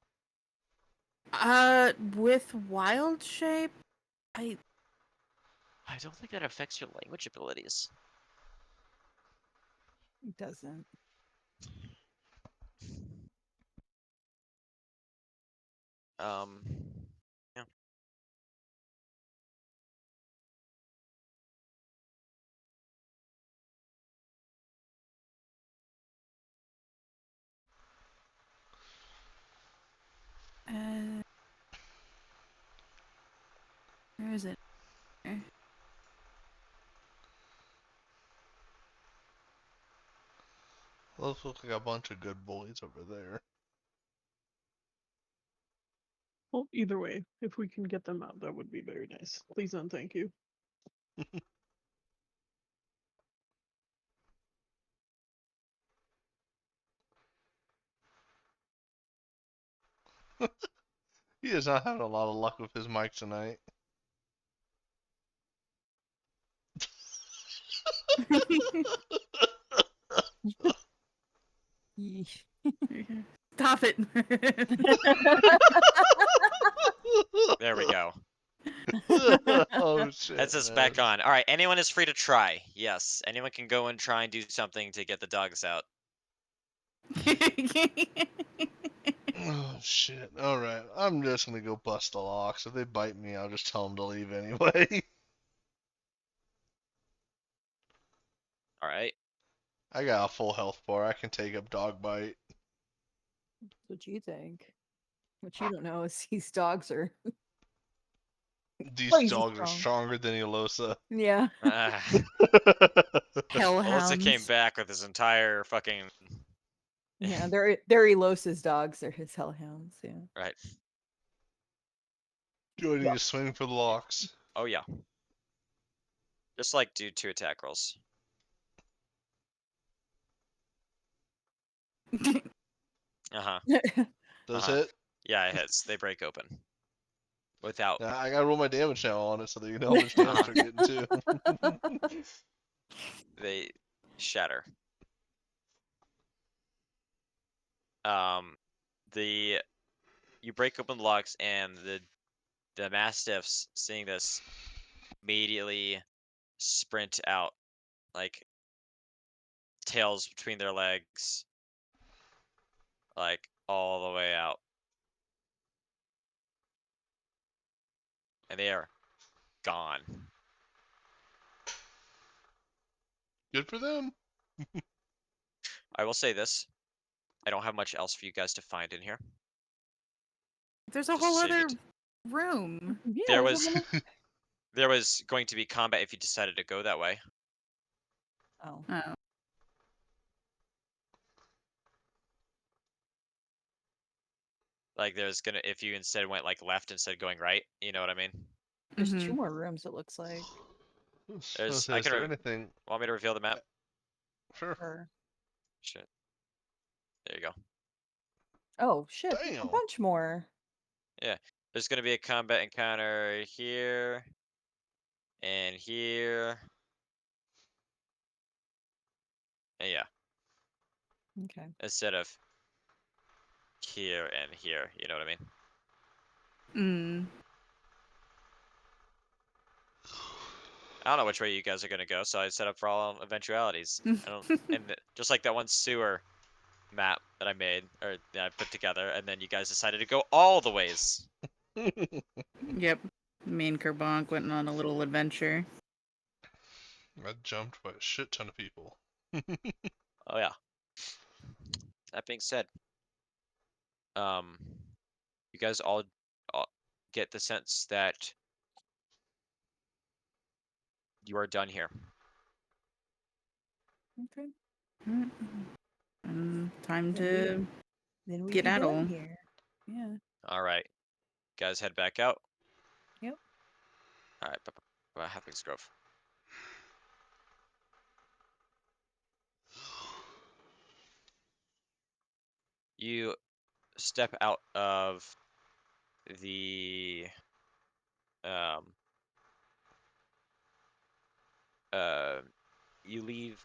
With wild shape, I don't think that affects your language abilities. It doesn't. Yeah. where is it? Those look like a bunch of good boys over there. Well, either way, if we can get them out, that would be very nice. Please and thank you. He has not had a lot of luck with his mic tonight. Stop it. There we go. Oh shit. That's us man. back on. All right, anyone is free to try. Yes, anyone can go and try and do something to get the dogs out. Oh shit. Alright. I'm just gonna go bust the locks. If they bite me, I'll just tell them to leave anyway. All right. I got a full health bar. I can take up dog bite. What you think? What you don't know is these dogs are. These Crazy dogs are strong. stronger than Elosa. Yeah. Melissa came Hellhounds. back with his entire fucking. Yeah, they're Elosa's dogs. They're his hellhounds. Yeah. Right. Do I need to swing for the locks? Oh yeah. Just like do 2 attack rolls. Uh-huh. Does Uh-huh. it? Yeah, it hits. They break open. Without. Yeah, I gotta roll my damage now on it so that you know how much damage they're getting too. They shatter. You break open the locks and the mastiffs, seeing this, immediately sprint out. Like tails between their legs, like all the way out. And they are gone. Good for them. I will say this. I don't have much else for you guys to find in here. There's a Just whole save other it. room. Yeah, There there's a was whole- there was going to be combat if you decided to go that way. Oh. Oh. Like there's gonna if you instead went like left instead of going right, you know what I mean? There's Mhm. 2 more rooms, it looks like. There's Is there anything? want me to reveal the map? Sure. Or... Shit. There you go. Oh, shit. A Damn. bunch more. Yeah. There's gonna be a combat encounter here and here. And yeah, Okay. instead of here and here, you know what I mean? Mm. I don't know which way you guys are gonna go, so I set up for all eventualities. I don't, and just like that one sewer map that I made or that I put together, and then you guys decided to go all the ways. Yep. Me and Kerbonk went on a little adventure. I jumped by a shit ton of people. Oh yeah. That being said, you guys all get the sense that you are done here. Okay. Time Then to Then we get be at done all. here. Yeah. All right, guys, head back out. Yep. All right, bye, Halfling's Grove. You step out of the um you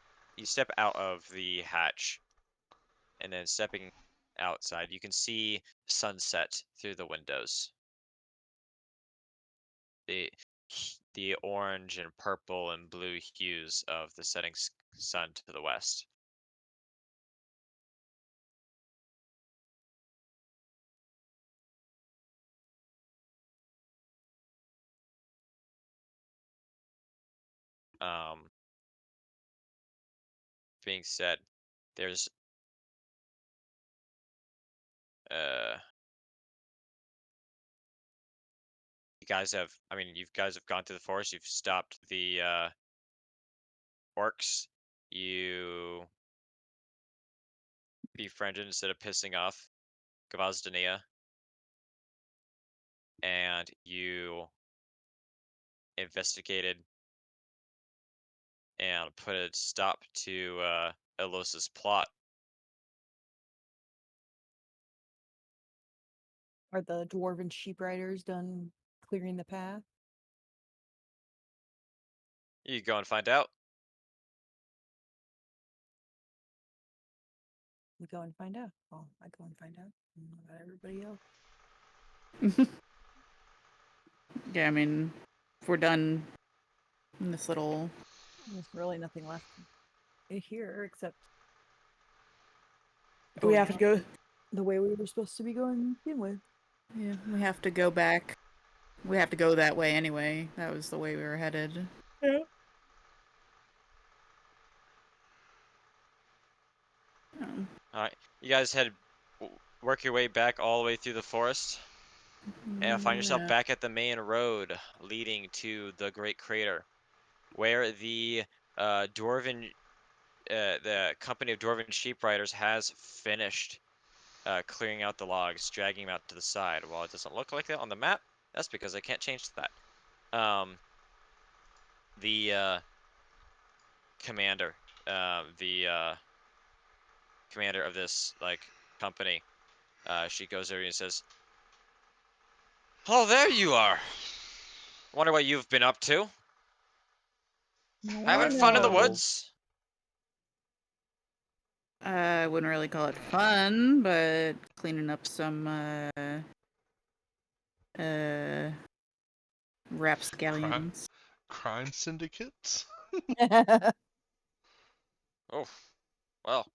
step out of the hatch, and then stepping outside you can see sunset through the windows. The orange and purple and blue hues of the setting sun to the west. Being said, there's you guys have gone through the forest, you've stopped the orcs, you befriended instead of pissing off Gavazdania, and you investigated and put a stop to Elos's plot. Are the dwarven sheep riders done clearing the path? You go and find out. We go and find out. Oh, I go and find out. What about everybody else? Yeah, I mean, if we're done in this little... There's really nothing left here except We going have to out go... the way we were supposed to be going to begin with. Yeah, we have to go back. We have to go that way anyway. That was the way we were headed. Yeah. All right, you guys work your way back all the way through the forest, and find yourself Yeah. back at the main road leading to the Great Crater, where the the company of Dwarven Sheep Riders has finished clearing out the logs, dragging them out to the side. While it doesn't look like that on the map, that's because I can't change that. The commander, the commander of this company, she goes over and says, "Oh, there you are. Wonder what you've been up to. Having fun in the woods?" I wouldn't really call it fun, but cleaning up some rapscallions. Crime syndicates? Oh, Well.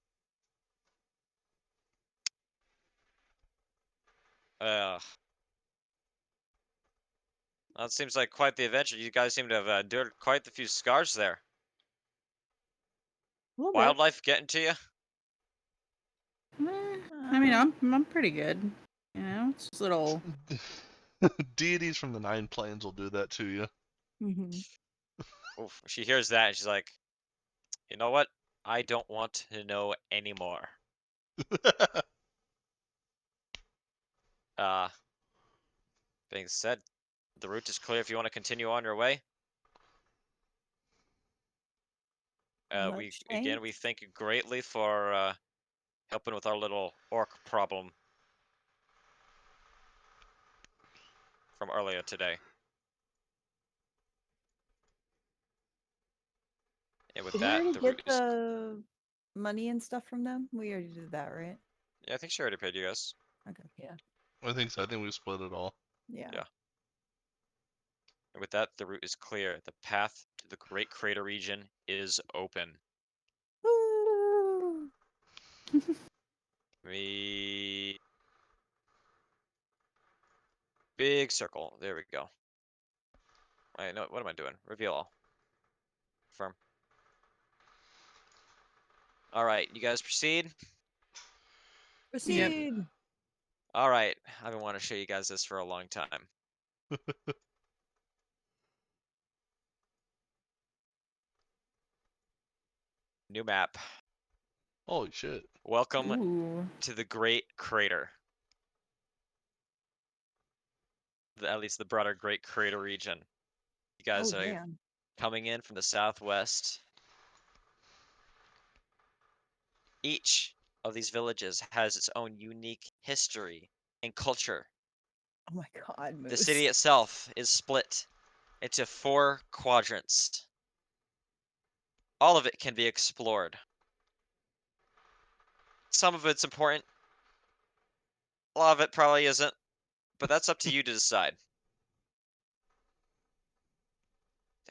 Uh, that seems like quite the adventure. You guys seem to have endured quite a few scars there. A little bit. Wildlife getting to you? I mean, I'm pretty good. You know, it's just little. Deities from the 9 planes will do that to you. Mhm. Oof. She hears that and she's like, you know what? I don't want to know anymore. Being said, the route is clear if you want to continue on your way. Much We thanks. thank you greatly for helping with our little orc problem from earlier today. And with Did we that, already the get route is. the money and stuff from them? We already did that, right? Yeah, I think she already paid you guys. Okay. Yeah. I think so. I think we split it all. Yeah. Yeah. And with that, the route is clear. The path to the Great Crater region is open. Woo! We big circle. There we go. I know. What am I doing? Reveal all. Confirm. All right, you guys proceed. Proceed. All right, I've been wanting to show you guys this for a long time. New map. Holy shit. Welcome Ooh. to the Great Crater. At least the broader Great Crater region. You guys Oh are damn. coming in from the southwest. Each of these villages has its own unique history and culture. Oh my god, The Moose. city itself is split into 4 quadrants. All of it can be explored. Some of it's important. A lot of it probably isn't, but that's up to you to decide.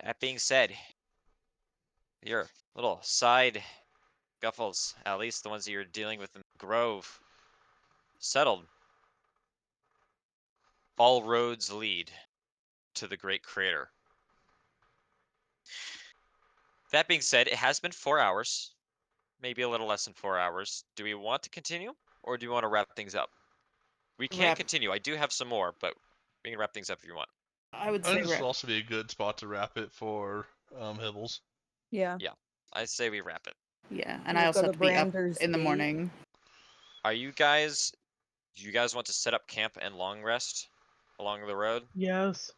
That being said, your little side guffles, at least the ones that you're dealing with in the Grove, settled. All roads lead to the Great Crater. That being said, it has been 4 hours, maybe a little less than 4 hours. Do we want to continue, or do we want to wrap things up? We can Wrap. continue. I do have some more, but we can wrap things up if you want. I would I think say this wrap. would also be a good spot to wrap it for Hibbles. Yeah. Yeah, I say we wrap it. Yeah, and I We'll go also to have to be up Brander's in the Gate. morning. Are you guys? Do you guys want to set up camp and long rest along the road? Yes.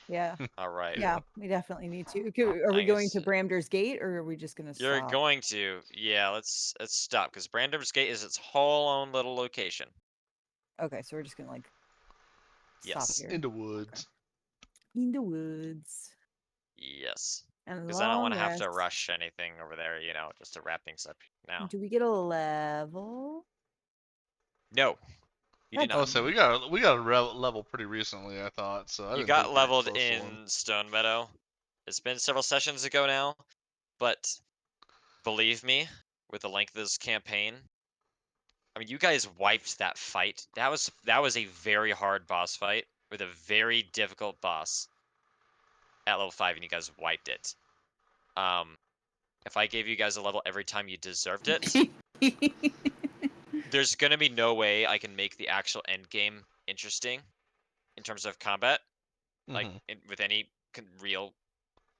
Yeah. All right. Yeah, we definitely need to. Are we I going guess to Bramder's Gate or are we just gonna you're stop? going to. Yeah, let's stop because Brandom's Gate is its whole own little location. Okay, so we're just gonna like stop Yes. here. In the woods. In the woods. Yes. And Because I don't want long to have to rest. rush anything over there, you know, just to wrap things up now. Do we get a level? No, you do God not. Oh, so we got a level pretty recently, I thought. So I You didn't got think we were leveled close to one. in Stone Meadow. It's been several sessions ago now, but believe me, with the length of this campaign, I mean, you guys wiped that fight. That was a very hard boss fight with a very difficult boss at level 5, and you guys wiped it. If I gave you guys a level every time you deserved it, there's gonna be no way I can make the actual end game interesting in terms of combat, like with any real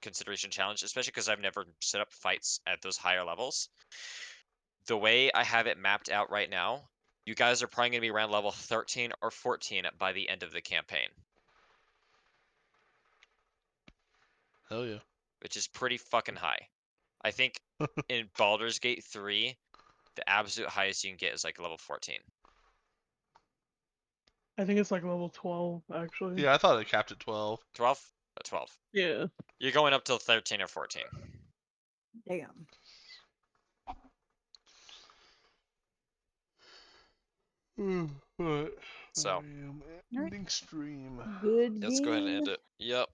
consideration challenge, especially because I've never set up fights at those higher levels. The way I have it mapped out right now, you guys are probably going to be around level 13 or 14 by the end of the campaign, Hell yeah. which is pretty fucking high. I think in Baldur's Gate 3, the absolute highest you can get is like level 14. I think it's like level 12, actually. Yeah, I thought it capped at 12. 12? 12. Yeah. You're going up till 13 or 14. Damn. But So, I am Alright. ending stream. Good let's go ahead and game. end it. Yep.